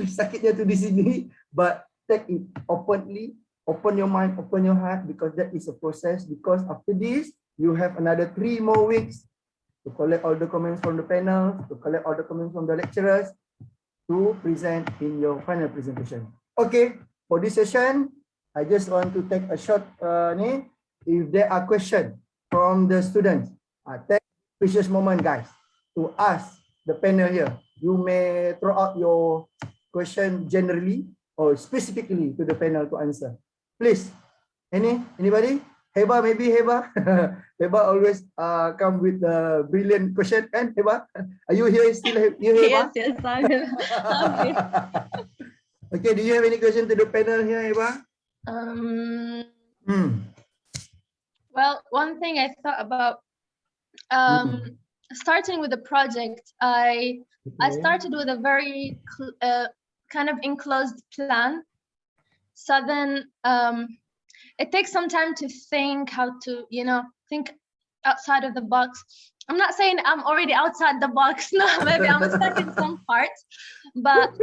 sakitnya tu di sini, but take it openly. Open your mind, open your heart, because that is a process. Because after this, you have another 3 more weeks to collect all the comments from the panel, to collect all the comments from the lecturers, to present in your final presentation. Okay. For this session, I just want to take a short if there are questions from the students, take precious moment, guys, to ask the panel here. You may throw out your question generally or specifically to the panel to answer. Please, anybody? Heba, maybe Heba. Heba always come with a brilliant question, kan? Heba, are you here still? You Heba? Yes, I'm here. Okay, do you have any question to the panel here, Heba? Well, one thing I thought about starting with the project, I started with a very kind of enclosed plan. So then it takes some time to think how to, think outside of the box. I'm not saying I'm already outside the box. No, maybe I'm stuck in some parts. But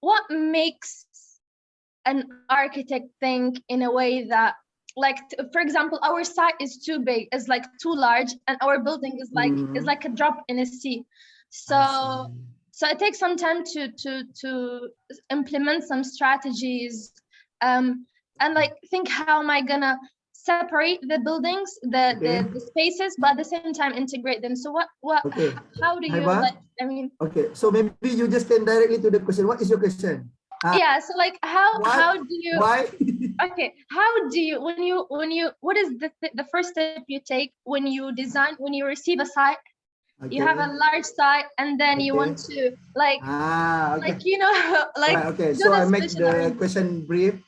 what makes an architect think in a way that, like, for example, our site is too big, it's like too large, and our building is like a drop in a sea. So it takes some time to implement some strategies, and like think, how am I gonna separate the buildings, the spaces, but at the same time integrate them. So how do you okay, so maybe you just can directly to the question. What is your question? Yeah, so like how do you why okay, how do you when you what is the first step you take when you design, when you receive a site? You have a large site, and then you want to like okay, so I make the question brief.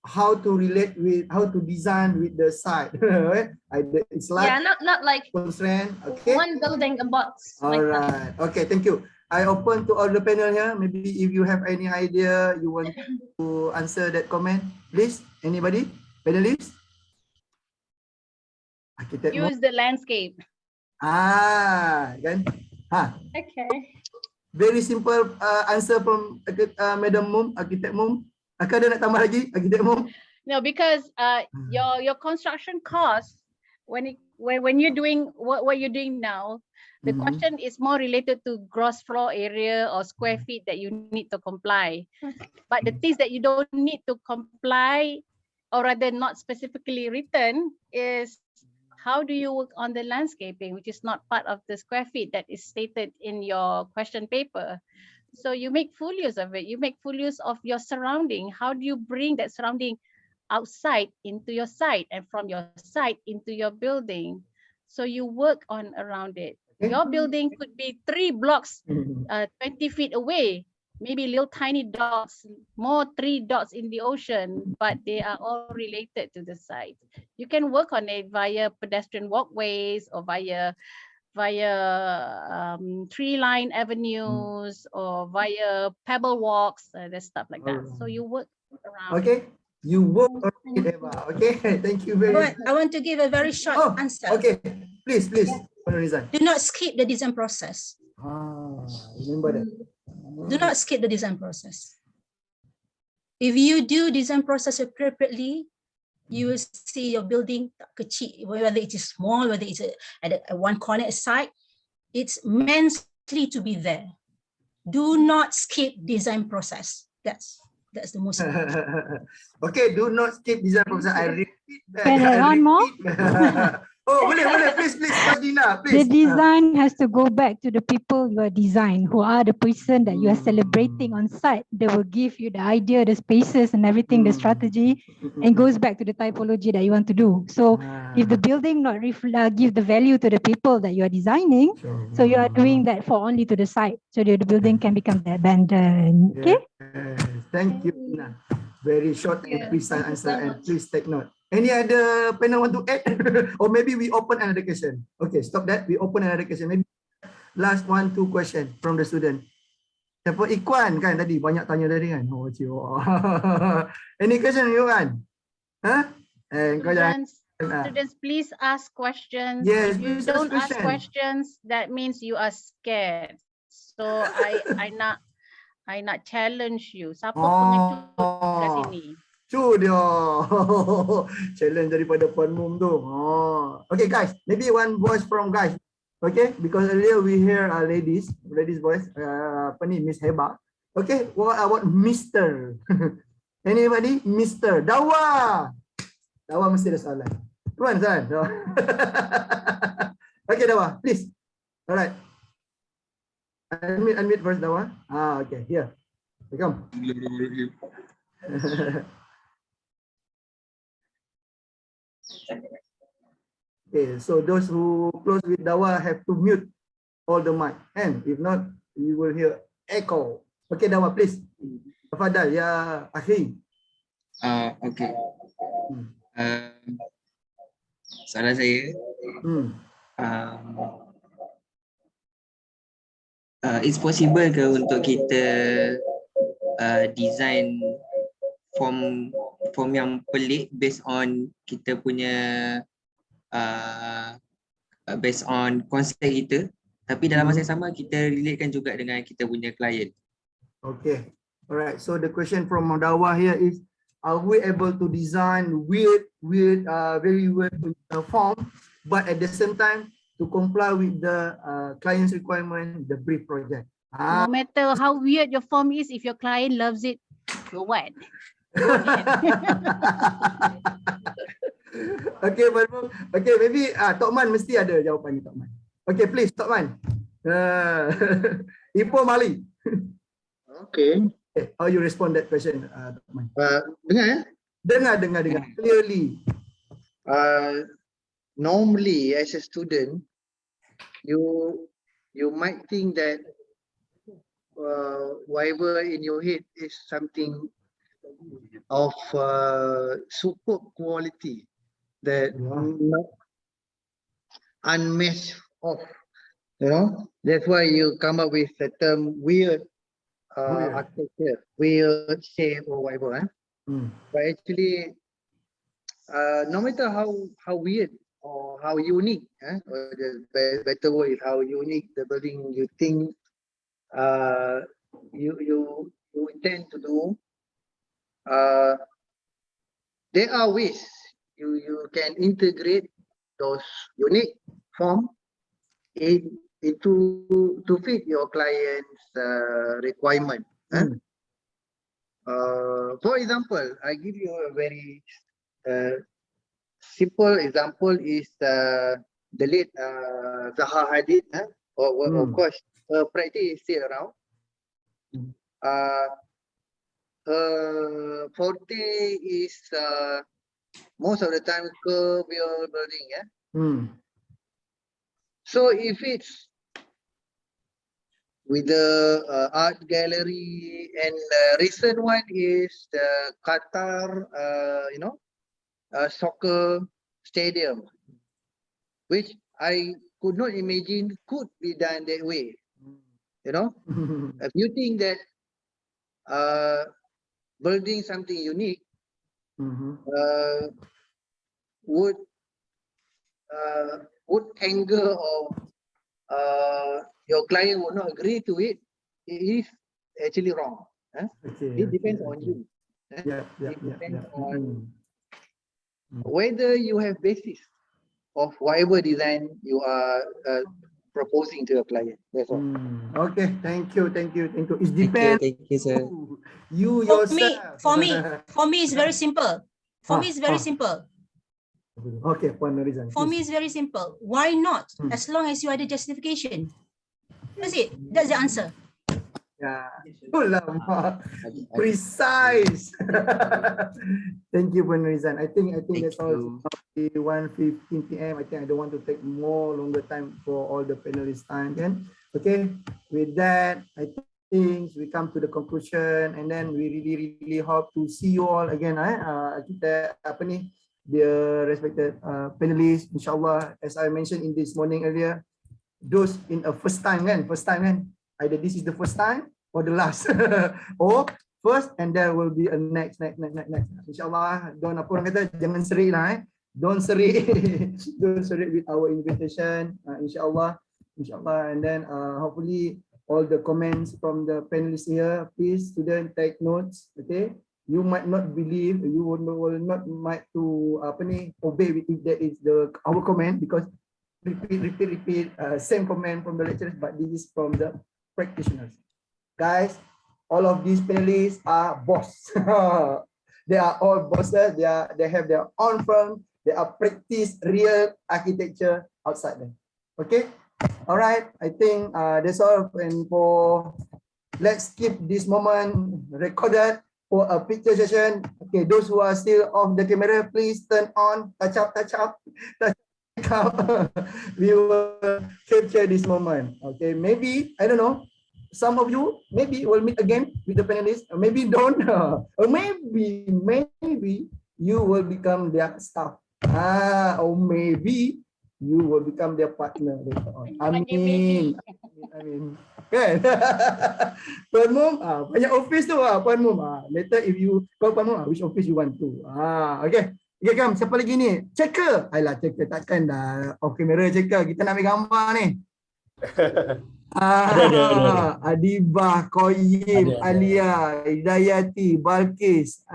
How to relate with, how to design with the site. It's like not like constraint. Okay, one building a box. All right. Okay, thank you. I open to all the panel here. Maybe if you have any idea you want to answer that comment, please. Anybody? Panelists? Use the landscape. Kan? Okay. Very simple answer from Madam Mum, Architect Mum. Ada nak tambah lagi, Architect Mum? No, because your construction costs, when you're doing what you're doing now, the question is more related to gross floor area or square feet that you need to comply. But the things that you don't need to comply, or rather not specifically written, is how do you work on the landscaping, which is not part of the square feet that is stated in your question paper. So you make full use of it. You make full use of your surrounding. How do you bring that surrounding outside into your site, and from your site into your building? So you work on around it. Your building could be 3 blocks, 20 feet away, maybe little tiny dots, more 3 dots in the ocean, but they are all related to the site. You can work on it via pedestrian walkways or via tree-lined avenues or via pebble walks, there's stuff like that. So you work around. Okay, you work around it, Eva. Okay, thank you very much. I want to give a very short answer. Okay, please. Do not skip the design process. Remember that. Do not skip the design process. If you do design process appropriately, You will see your building kecil, whether it is small, whether it's at one corner aside, it's meant to be there. Do not skip design process. That's the most important. Okay, do not skip design process. I repeat that. Can I add more? Oh, boleh, please, Coach Dina, The please. design has to go back to the people you are designing, who are the person that you are celebrating on site. They will give you the idea, the spaces and everything, the strategy, and goes back to the typology that you want to do. So if the building not give the value to the people that you are designing, so you are doing that for only to the site, so that the building can become abandoned. Okay? Thank you, Dina. Very short and precise answer, and please take note. Any other panel want to add? Or maybe we open another question. Okay, stop that. We open another question. Maybe last 1-2 question from the student. Siapa Ikwan kan tadi? Banyak tanya tadi kan? Oh, any question, Ikwan? Huh? Students, please ask questions. Yes, if you don't ask questions, that means you are scared. So I nak challenge you. Siapa pengecut kat sini? Tu dia. Challenge daripada Puan Mum tu. Okay guys, maybe one voice from guys. Okay, because earlier we hear ladies voice. Apa ni, Miss Heba. Okay, what about Mr. Anybody? Mr. Dawa. Dawa mesti ada soalan. Tuan. Okay, Dawa, please. Alright. Unmute first, Dawa. Okay, here. Welcome. Okay, so those who close with Dawa have to mute all the mic, and if not, you will hear echo. Okay, Dawa, please. Tafadhal ya akhi. Okay. Soalan saya. It's possible ke untuk kita design form yang pelik based on kita punya based on konsep kita, tapi dalam masa yang sama kita relatekan juga dengan kita punya klien. Okay, alright. So the question from Dawa here is, are we able to design weird, very weird form, but at the same time to comply with the client's requirement, the brief project? No matter how weird your form is, if your client loves it, so what? Okay, okay, maybe Tokman mesti ada jawapan ni, Tokman. Okay, please, Tokman. Ipoh Mali. Okay. How you respond that question, Tokman? Dengar ya? Dengar. Clearly. Normally, as a student, you might think that whatever in your head is something of superb quality that not unmatched of, that's why you come up with the term weird architecture, weird shape or whatever. But actually, no matter how weird or how unique, or the better word is how unique the building you think you intend to do, there are ways you can integrate those unique form into to fit your client's requirement. For example, I give you a very simple example is the late Zaha Hadid. Of course, her practice is still around. Her forte is most of the time curved building. So if it's with the art gallery, and the recent one is the Qatar, soccer stadium, which I could not imagine could be done that way. If you think that building something unique would anger or your client would not agree to it, it is actually wrong. It depends on you. It depends on whether you have basis of whatever design you are proposing to your client. That's all. Okay, thank you. It Thank depends. you, sir. You For yourself. me, it's very simple. For me, it's very simple. Okay, Puan Norizan. For me, it's very simple. Why not? As long as you ada justification. That's it. That's the answer. Yeah. Ulama. Precise. Thank you, Puan Norizan. I think that's all. 1:15 p.m. I think I don't want to take longer time for all the panelists time. Kan? Okay. With that, I think we come to the conclusion, and then we really hope to see you all again. Kita the respected panelists, inshallah, as I mentioned in this morning earlier, those in a first time, either this is the first time or the last, or first and there will be a next. Inshallah, don't apa orang kata, jangan serik lah, don't serik, don't serik with our invitation, inshallah, and then hopefully all the comments from the panelists here, please student take notes, okay. You might not believe, you will not might to obey if that is our comment, because repeat same comment from the lecturers, but this is from the practitioners. Guys, all of these panelists are boss. They are all bosses. They have their own firm. They are practice real architecture outside them. Okay, all right. I think that's all. And let's keep this moment recorded for a picture session. Okay, those who are still off the camera, please turn on, touch up. We will capture this moment. Okay, maybe, I don't know, some of you maybe will meet again with the panelists, or maybe don't, or maybe you will become their staff, or maybe you will become their partner later on. Amin. Kan? Puan Mum, banyak office tu Puan Mum. Later if you call Puan Mum, which office you want to. Okay. Okay, Kam, siapa lagi ni? Checker. Ayolah, checker, takkan dah off camera checker. Kita nak ambil gambar ni. Adibah, Koyim, Alia, Hidayati, Balkis,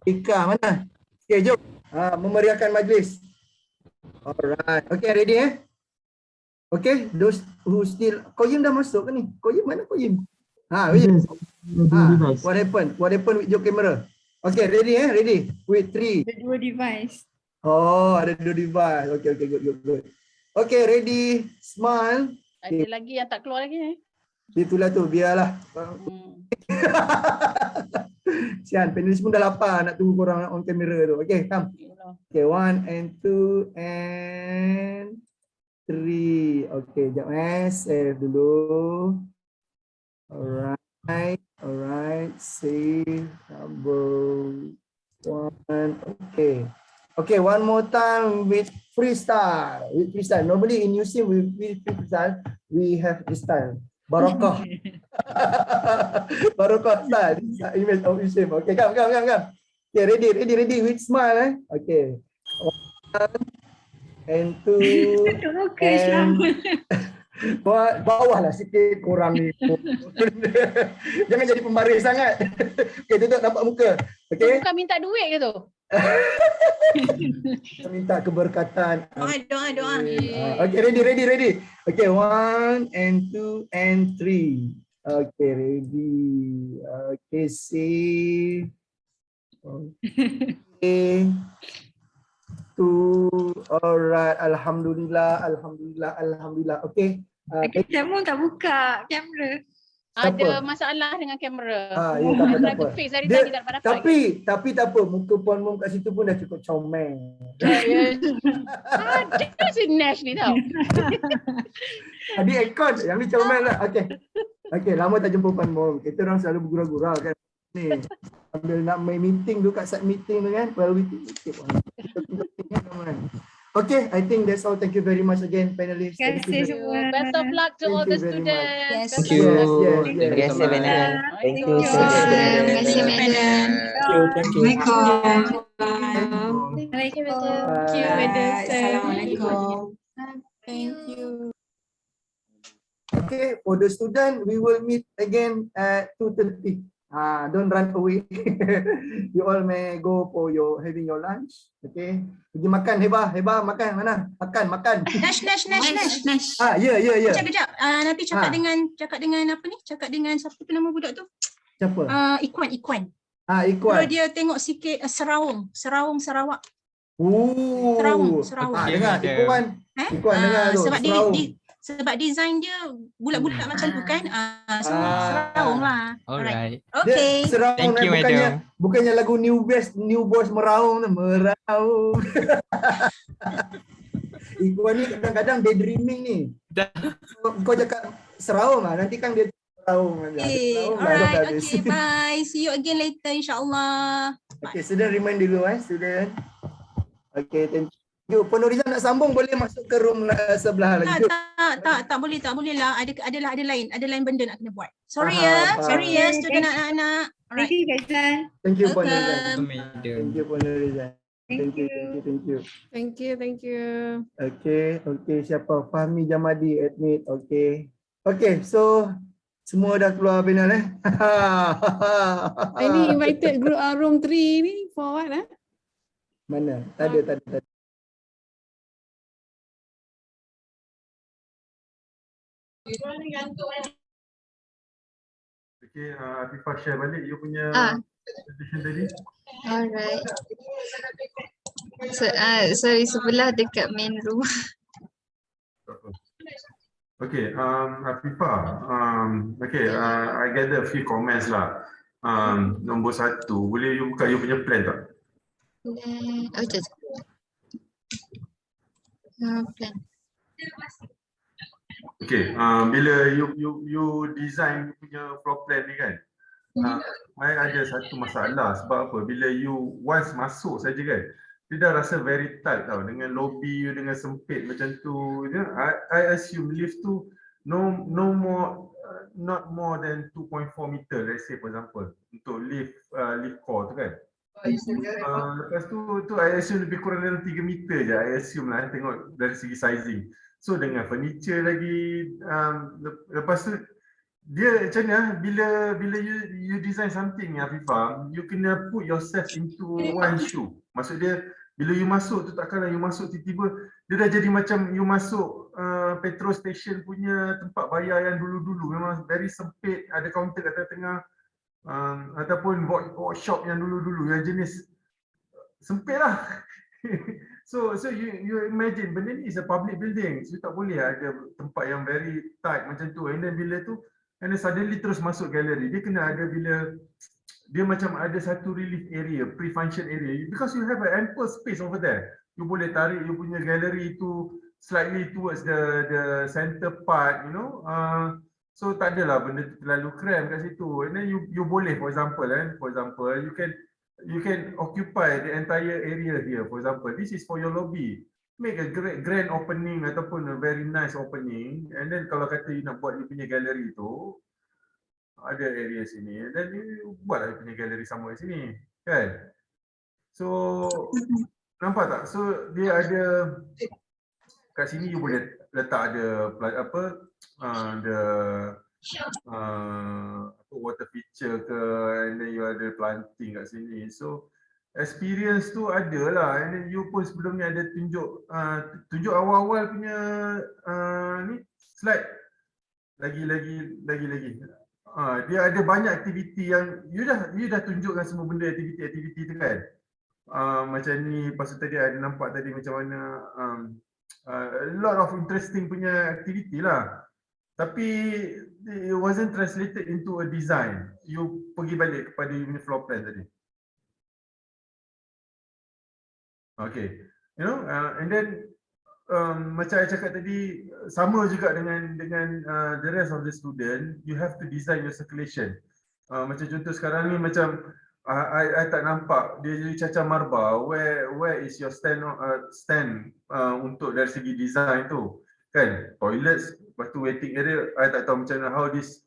Ika, mana? Okay, jom. Memeriahkan majlis. Alright. Okay, ready Okay, those who still, Koyim dah masuk ke ni? Koyim mana Koyim? What happened with your camera? Okay, ready? With 3. Ada 2 device. Oh, ada 2 device. Okay, good. Okay, ready, smile. Ada lagi yang tak keluar lagi. Itulah tu, biarlah. Sian, panelis pun dah lapar nak tunggu korang on camera tu. Okay, come. Okay, 1 and 2 and 3. Okay, jap save dulu. Alright, save number 1. Okay, one more time with freestyle. Normally in USIM with freestyle, we have freestyle. Barakah. Barakah style. This is image of USIM. Okay, come. Okay, ready with smile. Okay. 1 and 2 and bawahlah sikit korang ni. Jangan jadi pembaris sangat. Okay, tutup nampak muka. Okay. Bukan minta duit ke tu? Minta keberkatan. Doa. Okay, ready. Okay, 1 and 2 and 3. Okay, ready. Okay, save. Okay. 2. Alright, alhamdulillah. Okay. Kamu tak buka kamera. Ada masalah dengan kamera. Ya, tak apa. Fix hari tadi tak dapat. Tapi tak apa, muka Puan Mum kat situ pun dah cukup comel. Ada si Nash ni tau. Adik aircon, yang ni comel lah. Okay, lama tak jumpa Puan Mum. Kita orang selalu bergurau-gurau kan. Ni, sambil nak main meeting tu kat side meeting tu kan. Okay, I think that's all. Thank you very much again, panelists. Thank you. Best of luck to all the students. Thank you. Yes. Terima kasih, Madam. Thank you, Madam. Thank you. Assalamualaikum. Thank you. Okay, for the student, we will meet again at 2:30. Don't run away. You all may go for having your lunch. Okay. Pergi makan, Heba makan mana? Makan. Nash. Ya. Kejap. Nanti cakap dengan apa ni? Cakap dengan siapa tu nama budak tu? Siapa? Ikwan. Ikwan. Kalau dia tengok sikit Sarawak. Sarawak. Dengar Ikwan. Ikwan dengar tu. Sebab design dia bulat-bulat macam tu kan. Serawung lah. Alright. Okay. Serawung, Thank you, bukannya lagu New Boys Meraung. Ikwan ni kadang-kadang daydreaming ni. Kau cakap Serawung nanti kan dia Serawung. Alright, okay, bye. See you again later insyaAllah. Okay, student remind dulu student. Okay, thank you. Penulisan nak sambung boleh masuk ke room sebelah lagi. Tak boleh lah. Ada lain benda nak kena buat. Sorry ya student anak-anak. Thank you Kaisan. Thank you Penulisan. Thank you. Penulisan. Thank you. Okay, siapa? Fahmi Jamadi admit. Okay, so semua dah keluar panel Ini invited group room 3 ni for what Mana? Tak ada. Okay, Afifah share balik you punya presentation tadi. Alright. Sorry, sebelah dekat main room. Okay, Afifah, I gather a few comments lah. Nombor 1, boleh you buka you punya plan tak? Plan. Okay, bila you design punya floor plan ni kan, I ada satu masalah sebab apa? Bila you once masuk saja kan, dia dah rasa very tight tau dengan lobby you dengan sempit macam tu. I assume lift tu no more, not more than 2.4 meter, let's say for example, untuk lift core tu kan. Lepas tu I assume lebih kurang dalam 3 meter je, I assume lah, tengok dari segi sizing. So dengan furniture lagi, lepas tu dia macam ni bila you design something Afifah, you kena put yourself into one shoe. Maksud dia bila you masuk tu takkanlah you masuk tiba-tiba dia dah jadi macam you masuk petrol station punya tempat bayar yang dulu-dulu, memang very sempit, ada kaunter kat tengah, ataupun workshop yang dulu-dulu yang jenis sempit lah. So you imagine benda ni is a public building, so tak boleh ada tempat yang very tight macam tu. And then bila tu, and then suddenly terus masuk gallery, dia kena ada bila dia macam ada satu relief area, pre-function area, because you have an ample space over there. You boleh tarik you punya gallery tu slightly towards the center part, you know. So tak adalah benda tu terlalu cram kat situ. And then you boleh, for example, you can occupy the entire area here. For example, this is for your lobby. Make a grand opening ataupun a very nice opening. And then kalau kata you nak buat you punya gallery tu, ada area sini. And then you buat you punya gallery somewhere sini, kan? So nampak tak? So dia ada kat sini you boleh letak ada water feature ke, and then you ada planting kat sini. So experience tu ada lah. And then you pun sebelum ni ada tunjuk awal-awal punya ni slide lagi. Dia ada banyak aktiviti yang you dah tunjukkan semua benda aktiviti tu kan. Macam ni, lepas tu tadi ada nampak tadi macam mana a lot of interesting punya aktiviti lah. Tapi it wasn't translated into a design. You pergi balik kepada you punya floor plan tadi. Okay, you know, and then macam saya cakap tadi, sama juga dengan the rest of the student, you have to design your circulation. Macam contoh sekarang ni macam I tak nampak dia jadi cacah marba. Where is your stand untuk dari segi design tu, kan? Toilets, lepas tu waiting area, I tak tahu macam mana how this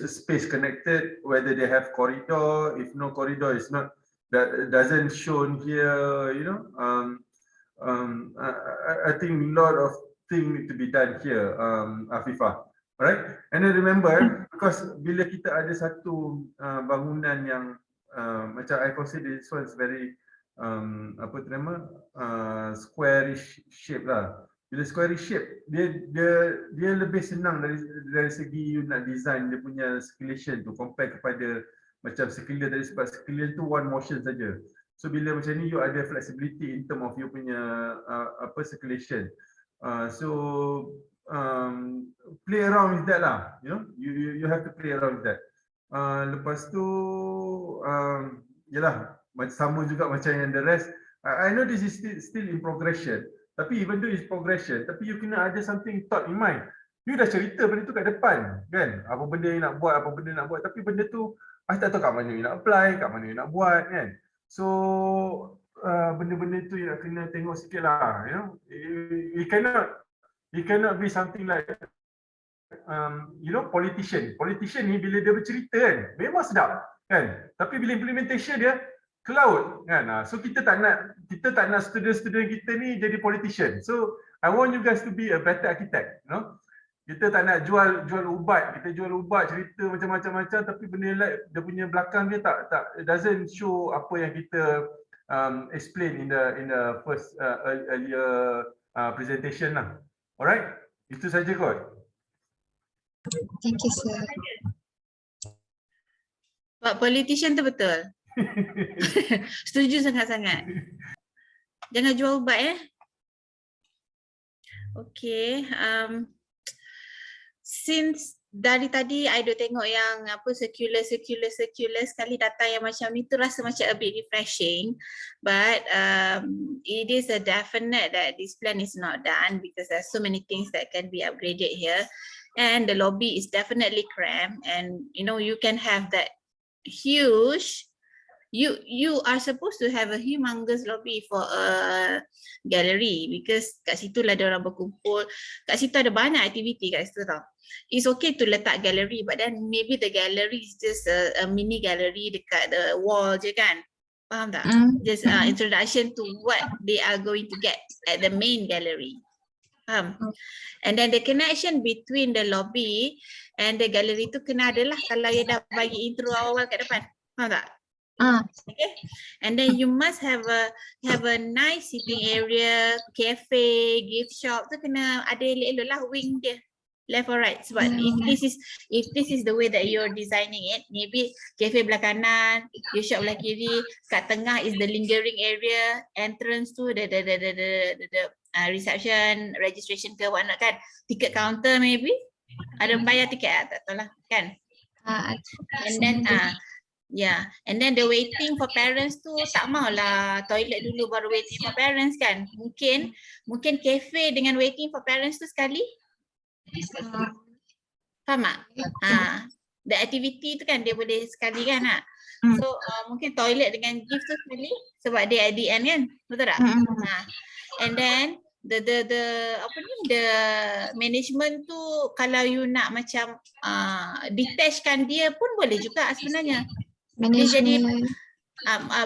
space connected, whether they have corridor, if no corridor is not, that doesn't shown here, you know. I think a lot of things need to be done here, Afifah. Alright, and then remember, because bila kita ada satu bangunan yang macam I consider this one is very apa tu nama, squarish shape lah. Bila squarish shape, dia lebih senang dari segi you nak design dia punya circulation tu compare kepada macam circular tadi, sebab circular tu one motion saja. So bila macam ni you ada flexibility in term of you punya apa circulation. So play around with that lah, you know, you have to play around with that. Lepas tu yalah, sama juga macam yang the rest. I know this is still in progression, tapi even though it's progression, tapi you kena ada something thought in mind. You dah cerita benda tu kat depan kan, apa benda you nak buat, apa benda nak buat, tapi benda tu I tak tahu kat mana you nak apply, kat mana you nak buat kan. So benda-benda tu you nak kena tengok sikit lah, you know. It cannot be something like you know, politician ni bila dia bercerita kan memang sedap kan, tapi bila implementation dia ke laut kan. So kita tak nak student-student kita ni jadi politician. So I want you guys to be a better architect, you know. Kita tak nak jual ubat, kita jual ubat cerita macam-macam, tapi benda like dia punya belakang dia tak it doesn't show apa yang kita explain in the first earlier presentation lah. Alright, itu saja kot. Thank you, sir. Pak politician tu betul. Setuju sangat-sangat. Jangan jual ubat Okay. Since dari tadi I dah tengok yang apa circular sekali data yang macam ni tu rasa macam a bit refreshing, but it is a definite that this plan is not done because there's so many things that can be upgraded here, and the lobby is definitely cramped, and you know you can have that huge. You are supposed to have a humongous lobby for a gallery because kat situ lah dia orang berkumpul. Kat situ ada banyak aktiviti kat situ tau. It's okay to letak gallery, but then maybe the gallery is just a mini gallery dekat the wall je kan. Faham tak? Just introduction to what they are going to get at the main gallery. Faham? And then the connection between the lobby and the gallery tu kena adalah kalau dia dah bagi intro awal kat depan. Faham tak? Okay, and then you must have a nice sitting area, cafe, gift shop tu kena ada elok-elok lah wing dia, left or right. Sebab if this is the way that you're designing it, maybe cafe belah kanan, gift shop belah kiri, kat tengah is the lingering area, entrance tu the reception, registration ke whatnot kan, ticket counter maybe ada bayar tiket tak tahu lah kan. And then yeah, and then the waiting for parents tu tak maulah toilet dulu baru waiting for parents kan. Mungkin cafe dengan waiting for parents tu sekali. Faham tak? The activity tu kan dia boleh sekali kan nak. So mungkin toilet dengan gift tu sekali sebab dia at the end kan. Betul tak? And then the apa ni, the management tu kalau you nak macam detachkan dia pun boleh juga sebenarnya. Dia jadi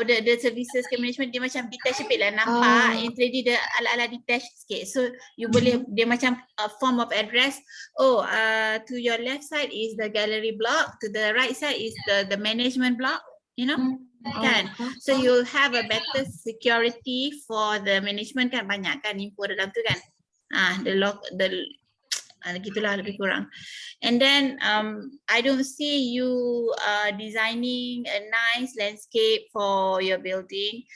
the services ke management dia macam detach sikit lah, nampak yang tadi dia ala-ala detach sikit. So you boleh dia macam form of address. To your left side is the gallery block, to the right side is the management block, you know. Kan? So you'll have a better security for the management kan, banyak kan info dalam tu kan. Gitulah lebih kurang. And then I don't see you designing a nice landscape for your building.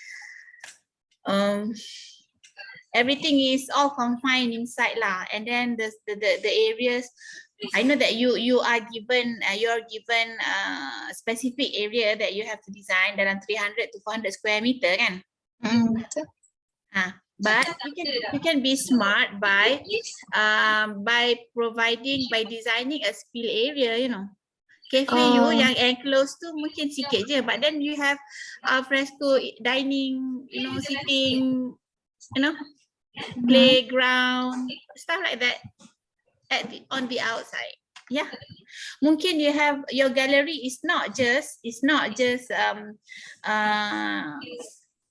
Everything is all confined inside lah, and then the areas, I know that you are given specific area that you have to design dalam 300 to 400 square meter kan. But you can be smart by designing a spill area, you know. Cafe you yang enclosed tu mungkin sikit je, but then you have fresco dining, you know, sitting, you know, playground, stuff like that on the outside. Yeah, mungkin you have your gallery is not just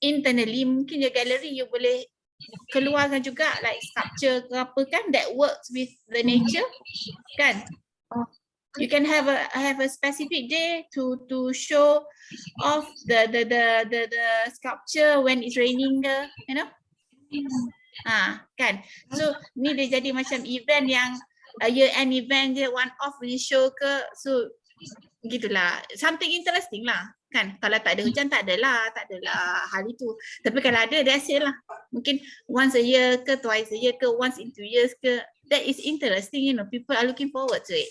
internally. Mungkin your gallery you boleh keluarkan juga like sculpture ke apa kan, that works with the nature kan. You can have a specific day to show off the sculpture when it's raining ke, you know. Kan. So ni dia jadi macam event yang year end event je, one off punya show ke. So gitulah, something interesting lah kan. Kalau tak ada hujan tak adalah hal itu. Tapi kalau ada, that's it lah. Mungkin once a year ke, twice a year ke, once in 2 years ke. That is interesting, you know. People are looking forward to it.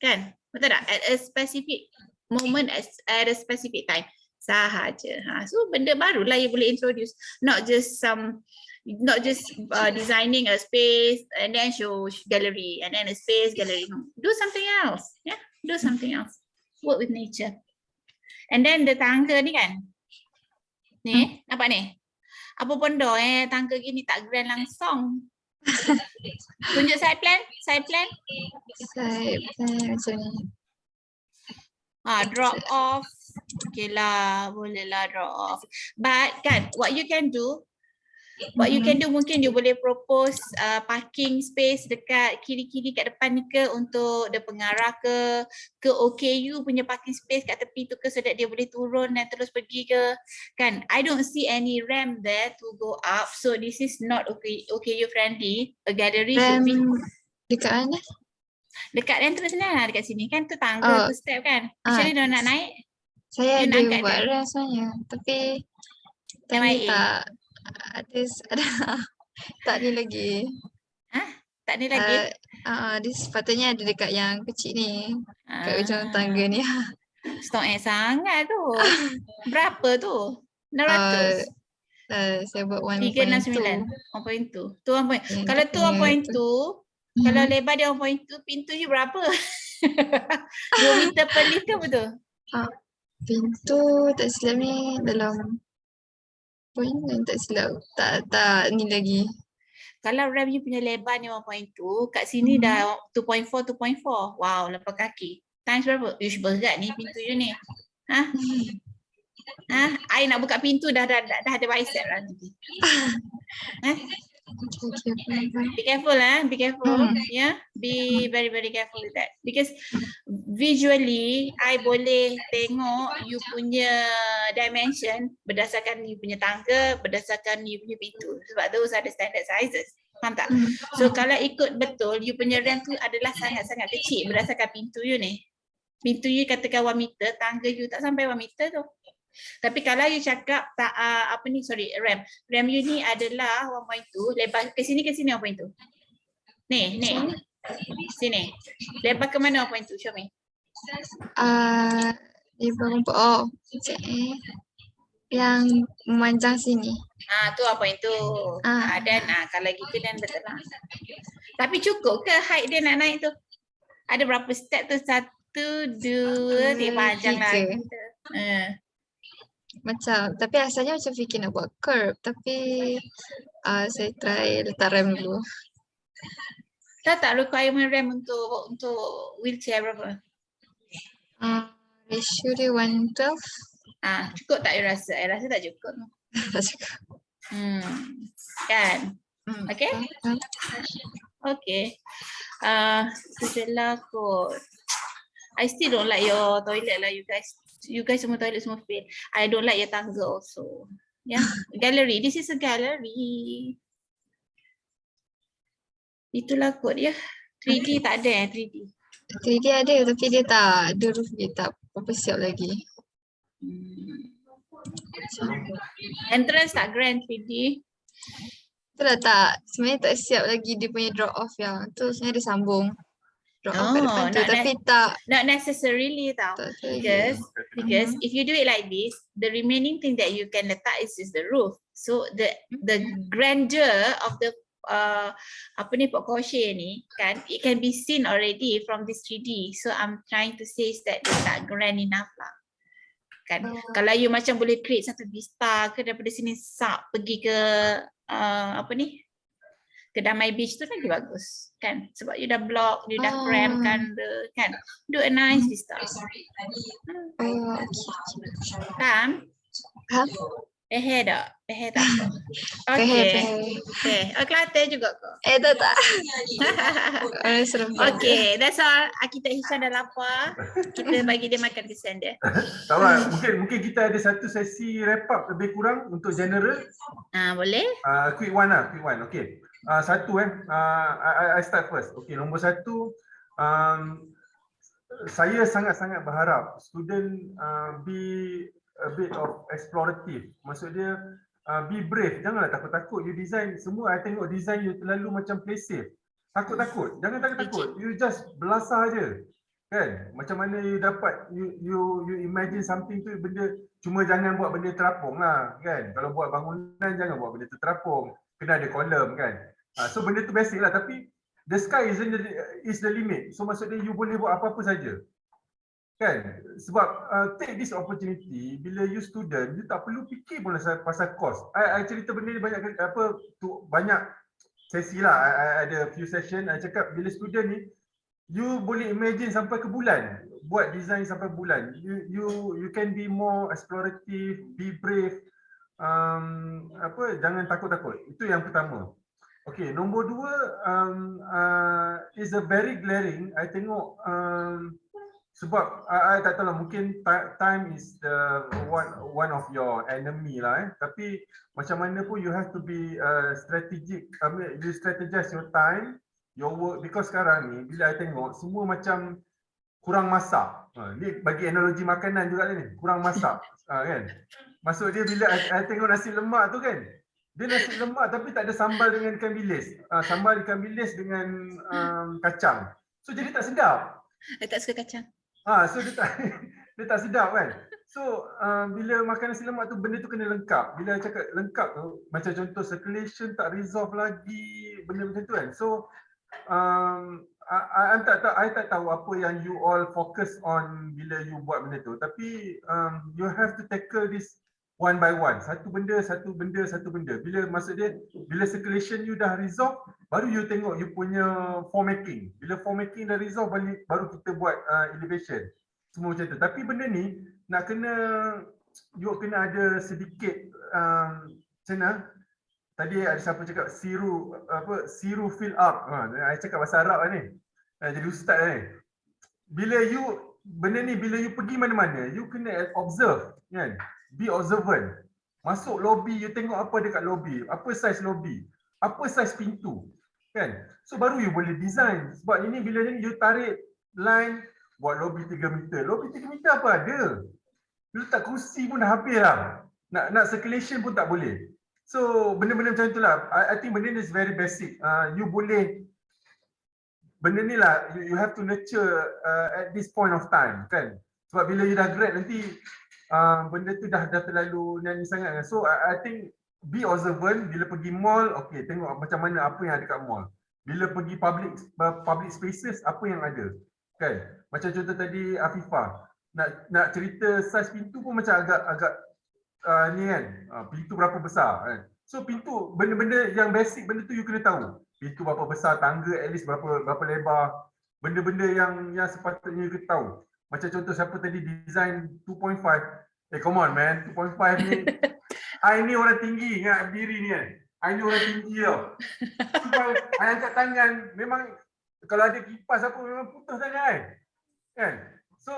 Kan? Betul tak? At a specific moment, at a specific time sahaja. So benda barulah you boleh introduce. Not just designing a space and then show gallery and then a space gallery. No. Do something else. Yeah, do something else. Work with nature. And then the tangga ni kan. Ni, nampak ni? Apa bondo tangga gini tak grand langsung. Tunjuk side plan. Side plan macam ni. Drop off. Okay lah, boleh lah drop off. But kan, what you can do mungkin you boleh propose parking space dekat kiri-kiri kat depan ni ke, untuk the pengarah ke OKU punya parking space kat tepi tu ke, so that dia boleh turun dan terus pergi ke kan. I don't see any ramp there to go up, so this is not OKU friendly. A gallery should be dekat mana? Dekat entrance lah, dekat sini kan tu tangga tu step kan. Macam mana dia nak naik? Saya ada buat ramp sebenarnya, tapi tak ada tak ni lagi. Tak ni lagi? Dia sepatutnya ada dekat yang kecil ni, kat ujung tangga ni. Stok sangat tu. Berapa tu? 600? Saya buat 1.2. 369. 1.2. Tu 1.2. Kalau tu 1.2, kalau lebar dia 1.2, pintunya berapa? 2 meter per lift ke betul? Pintu tak silap ni dalam tak silap. Tak ni lagi. Kalau RAM you punya lebar ni 1.2, kat sini dah 2.4. Wow, 8 kaki. Times berapa? Ish, berat ni pintu you ni. I nak buka pintu dah ada bicep lah nanti. Be careful be careful. Yeah, be very very careful with that, because visually I boleh tengok you punya dimension berdasarkan you punya tangga, berdasarkan you punya pintu, sebab those are the standard sizes. Faham tak? So kalau ikut betul, you punya ramp tu adalah sangat-sangat kecil berdasarkan pintu you ni. Pintu you katakan 1 meter, tangga you tak sampai 1 meter tu. Tapi kalau you cakap tak RAM you ni adalah 1.2, lebar ke sini 1.2. Ni. Sini. Lebar ke mana 1.2? Show me. Lebar yang memanjang sini. Tu 1.2. Dan kalau gitu dan betul lah. Tapi cukup ke height dia nak naik tu? Ada berapa step tu? 1, 2, dia panjang lagi. Macam, tapi asalnya macam fikir nak buat curb, tapi saya try letak rem dulu. Tak requirement rem untuk wheelchair berapa? Ratio dia 1:12. Cukup tak you rasa? I rasa tak cukup. Tak cukup. Kan? Okay? Okay. Itu je lah kot. I still don't like your toilet lah, you guys. You guys semua toilet semua fail. I don't like your tangga also. Yeah, gallery. This is a gallery. Itulah kot ya. 3D tak ada 3D. 3D ada tapi dia tak ada roof, dia tak apa siap lagi. Entrance tak grand 3D. Itulah tak, sebenarnya tak siap lagi dia punya drop off yang tu, sebenarnya dia sambung. Drop off kat depan tu, tapi not necessarily tau. Because if you do it like this, the remaining thing that you can letak is the roof. So the grandeur of the portion ni kan, it can be seen already from this 3D. So I'm trying to say is that it's not grand enough lah. Kan? Kalau you macam boleh create satu vista ke daripada sini pergi ke ke Damai Beach tu lagi bagus kan, sebab you dah block, you dah cram kan, do a nice vista. Faham? Pehe tak? Pehe tak? Pehe, Okey. pehe. Okey. Oh, Kelantan juga kok. Tak tak. Orang Seremban. Okey, that's all. Arkitek Hisham dah lapar. Kita bagi dia makan kesian dia. Tak apa, mungkin kita ada satu sesi wrap up lebih kurang untuk general. Boleh? Quick one. Okey. Satu I start first. Okey, nombor satu, saya sangat-sangat berharap student be a bit of explorative. Maksud dia be brave. Janganlah takut-takut you design. Semua I tengok design you terlalu macam play safe. Takut-takut. Jangan takut-takut. You just belasah je. Kan? Macam mana you dapat you imagine something tu benda, cuma jangan buat benda terapung lah kan. Kalau buat bangunan jangan buat benda tu terapung. Kena ada kolom kan. So benda tu basic lah, tapi the sky is the limit. So maksudnya you boleh buat apa-apa saja. Kan? Sebab take this opportunity, bila you student, you tak perlu fikir pun pasal cost. I cerita benda ni banyak sesi lah. I ada few session, I cakap bila student ni, you boleh imagine sampai ke bulan, buat design sampai bulan. You can be more explorative, be brave. Jangan takut-takut. Itu yang pertama. Okay, nombor dua is a very glaring. I tengok sebab I tak tahu lah, mungkin time is the one of your enemy lah tapi macam mana pun you have to be strategic. You strategize your time, your work, because sekarang ni bila I tengok semua macam kurang masak. Ni bagi analogi makanan juga ni, kurang masak kan. Maksud dia bila I tengok nasi lemak tu kan, dia nasi lemak tapi tak ada sambal dengan ikan bilis. Sambal ikan bilis dengan kacang. So jadi tak sedap. I tak suka kacang. So dia tak sedap kan. So bila makan nasi lemak tu, benda tu kena lengkap. Bila cakap lengkap tu, macam contoh circulation tak resolve lagi, benda macam tu kan. So I tak tahu apa yang you all focus on bila you buat benda tu, tapi you have to tackle this one by one. Satu benda. Bila maksud dia, bila circulation you dah resolve, baru you tengok you punya form making. Bila form making dah resolve, baru kita buat elevation. Semua macam tu. Tapi benda ni nak you kena ada sedikit macam mana? Tadi ada siapa cakap siru fill up. I cakap bahasa Arab ni. Jadi ustaz ni. Bila you pergi mana-mana, you kena observe kan? Be observant. Masuk lobby, you tengok apa dekat lobby, apa size lobby, apa size pintu kan. So baru you boleh design. Sebab ini bila ni you tarik line buat lobby 3 meter. Lobby 3 meter apa ada? You letak kerusi pun dah habis lah. Nak circulation pun tak boleh. So benda-benda macam itulah. I think benda ni is very basic. You boleh benda ni lah you have to nurture at this point of time kan. Sebab bila you dah grad nanti benda tu dah terlalu nyanyi sangat kan. So I think be observant. Bila pergi mall, okay, tengok macam mana apa yang ada kat mall. Bila pergi public spaces, apa yang ada kan. Macam contoh tadi Afifah nak cerita size pintu pun macam agak ni kan, pintu berapa besar kan. So pintu, benda-benda yang basic, benda tu you kena tahu. Pintu berapa besar, tangga at least berapa lebar. Benda-benda yang sepatutnya you kena tahu. Macam contoh siapa tadi design 2.5. Come on man, 2.5 ni. I ni orang tinggi ingat berdiri ni kan. I ni orang tinggi tau. Sebab I angkat tangan, memang kalau ada kipas apa memang putus tangan kan. So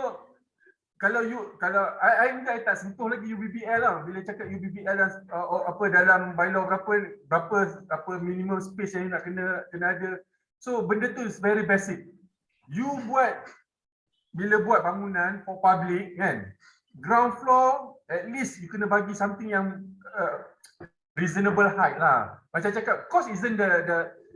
kalau I tak sentuh lagi UBBL lah. Bila cakap UBBL dalam bylaw berapa minimum space yang nak kena ada. So benda tu is very basic. You bila buat bangunan for public kan, ground floor at least you kena bagi something yang reasonable height lah. Macam cakap cost isn't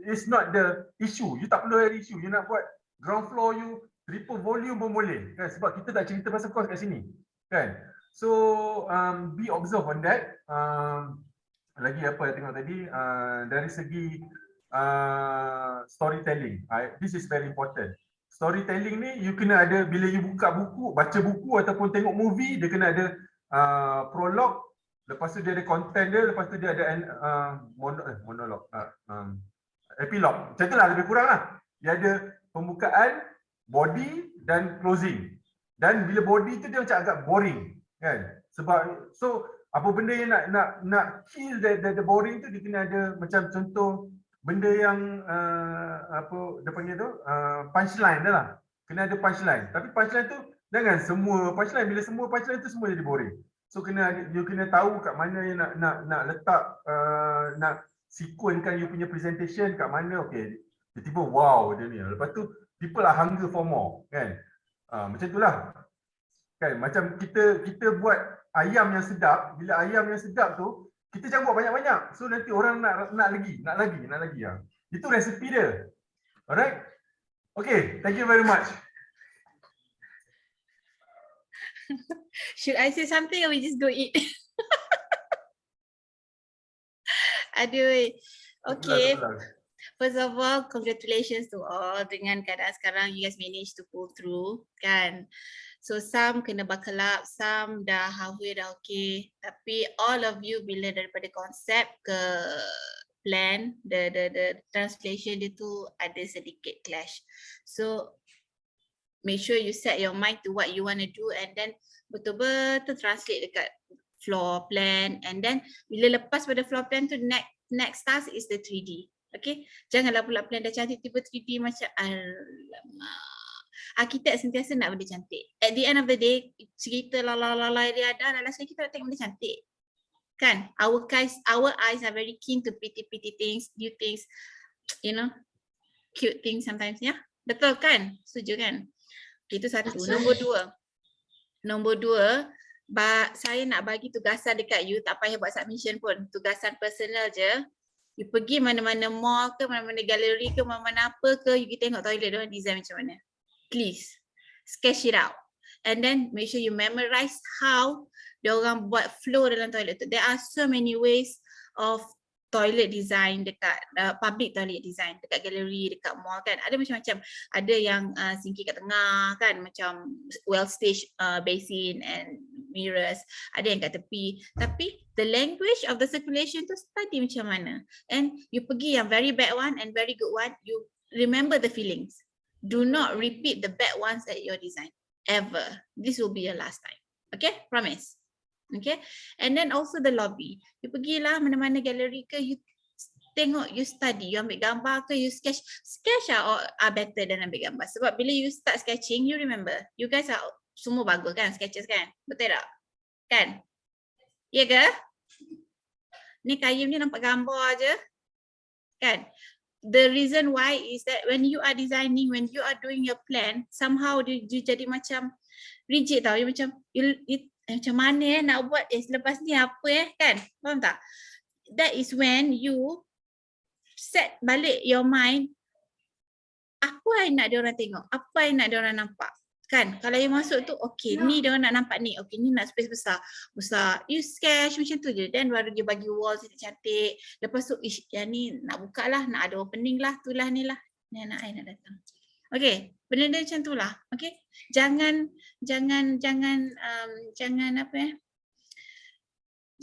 it's not the issue. You tak perlu ada issue. You nak buat ground floor you triple volume pun boleh kan, sebab kita tak cerita pasal cost kat sini kan. So be observe on that. Lagi apa yang tengok tadi dari segi storytelling, this is very important. Storytelling ni you kena ada, bila you buka buku, baca buku ataupun tengok movie, dia kena ada prologue, lepas tu dia ada content dia, lepas tu dia ada monolog, epilog. Macam itulah lebih kurang lah. Dia ada pembukaan, body dan closing. Dan bila body tu dia macam agak boring kan. Sebab so apa benda yang nak kill the boring tu, dia kena ada macam contoh benda yang apa dia panggil tu punchline dah lah. Kena ada punchline. Tapi punchline tu jangan semua punchline, bila semua punchline tu semua jadi boring. So you kena tahu kat mana yang nak letak nak sequencekan you punya presentation kat mana. Okey, tiba-tiba wow dia ni. Lepas tu people are hunger for more, kan? Macam itulah. Kan macam kita buat ayam yang sedap, bila ayam yang sedap tu kita jangan buat banyak-banyak. So nanti orang nak lagi. Ya. Itu resepi dia. Alright? Okay, thank you very much. Should I say something or we just go eat? Aduh. Okay. First of all, congratulations to all dengan keadaan sekarang you guys managed to pull through, kan? So some kena buckle up, some dah halfway dah okay. Tapi all of you bila daripada konsep ke plan, the translation dia tu ada sedikit clash. So make sure you set your mind to what you want to do and then betul-betul translate dekat floor plan, and then bila lepas pada floor plan tu next task is the 3D. Okay, janganlah pula plan dah cantik tiba 3D macam alamak. Arkitek sentiasa nak benda cantik. At the end of the day, cerita lalai dia ada, dalam sekali kita nak tengok benda cantik. Kan? Our eyes are very keen to pretty things, new things, you know, cute things sometimes, ya. Betul kan? Setuju kan? Okay, itu satu. Nombor dua, saya nak bagi tugasan dekat you, tak payah buat submission pun. Tugasan personal je. You pergi mana-mana mall ke, mana-mana galeri ke, mana-mana apa ke, you pergi tengok toilet diorang design macam mana. Please, sketch it out. And then make sure you memorize how diorang buat flow dalam toilet tu. There are so many ways of toilet design dekat public toilet design dekat galeri, dekat mall kan. Ada macam-macam. Ada yang sinki kat tengah kan, macam well staged basin and mirrors. Ada yang kat tepi. Tapi the language of the circulation tu study macam mana. And you pergi yang very bad one and very good one, you remember the feelings. Do not repeat the bad ones at your design ever. This will be your last time. Okay, promise. Okay, and then also the lobby. You pergilah mana-mana galeri ke, you tengok, you study, you ambil gambar ke, you sketch are better than ambil gambar. Sebab bila you start sketching, you remember, you guys are semua bagus kan, sketches kan, betul tak? Kan? Ya ke? Ni Kayim ni nampak gambar je, kan? The reason why is that when you are designing, when you are doing your plan, somehow you jadi macam rigid tau. You macam macam mana nak buat selepas ni apa kan? Faham tak? That is when you set balik your mind, apa yang nak diorang tengok, apa yang nak diorang nampak. Kan? Kalau you masuk tu, okay, ni diorang nak nampak ni, okay, ni nak space besar. You sketch macam tu je. Then baru dia bagi wall cantik. Lepas tu, yang ni nak buka lah, nak ada opening lah, tu lah, ni lah. Ni anak I nak datang. Okay, benda dia macam tu lah. Okay, jangan apa ya?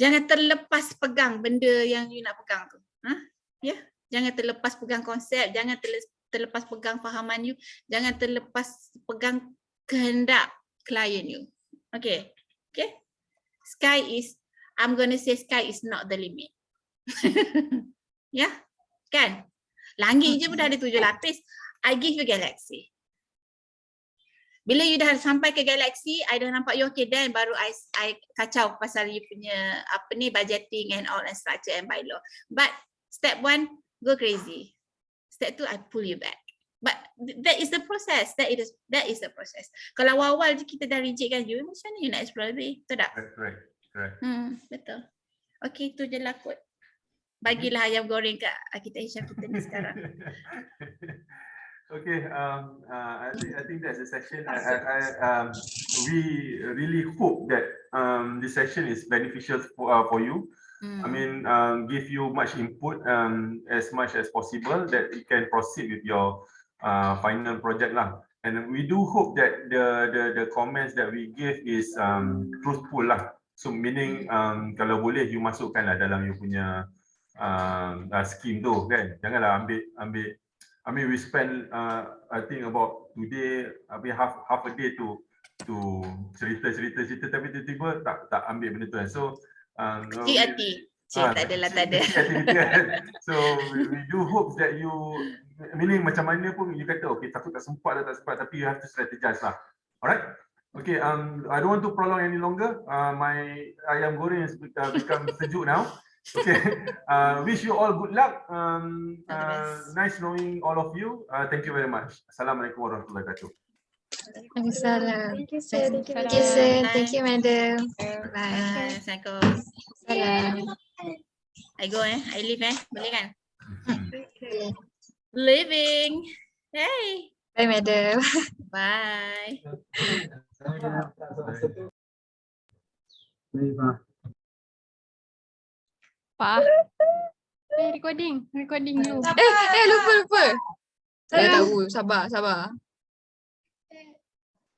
Jangan terlepas pegang benda yang you nak pegang tu. Ya, jangan terlepas pegang konsep, jangan terlepas pegang fahaman you, jangan terlepas pegang kehendak klien you. Okay, okay. I'm gonna say sky is not the limit. Ya, kan? Langit je pun dah ada 7 lapis. I give you galaxy. Bila you dah sampai ke galaxy, I dah nampak you okay, then baru I kacau pasal you punya apa ni, budgeting and all and structure and bylaw. But step 1, go crazy. Step 2, I pull you back. But that is the process. That is the process. Kalau awal-awal je kita dah rigidkan you, macam mana you nak explore lebih? Betul tak? Correct. Betul. Okay, tu je lah kot. Bagilah ayam goreng kat arkitek Hisham kita ni sekarang. Okay, I think that's the session. We really hope that this session is beneficial for you. I mean, give you much input as much as possible that you can proceed with your final project lah. And we do hope that the comments that we give is truthful lah. So meaning kalau boleh you masukkan lah dalam you punya scheme tu kan. Janganlah ambil. I mean, we spend I think about today half a day to cerita tapi tiba-tiba tak ambil benda tu kan. So Kecil hati. Cik, tak adalah, tak ada. So we do hope that you, meaning macam mana pun you kata, okay, takut tak sempat tapi you have to strategize lah. Alright? Okay, I don't want to prolong any longer. My ayam goreng has become sejuk now. Okay, wish you all good luck. Nice knowing all of you. Thank you very much. Assalamualaikum warahmatullahi wabarakatuh. Thank you, sir. Thank you, sir. Thank you, sir. Thank you, madam. Bye. Assalamualaikum. Salam. I go I leave boleh kan? Leaving. Hey. Bye, madam. Bye. Pa. Recording dulu. Lupa. Saya tahu. Sabar.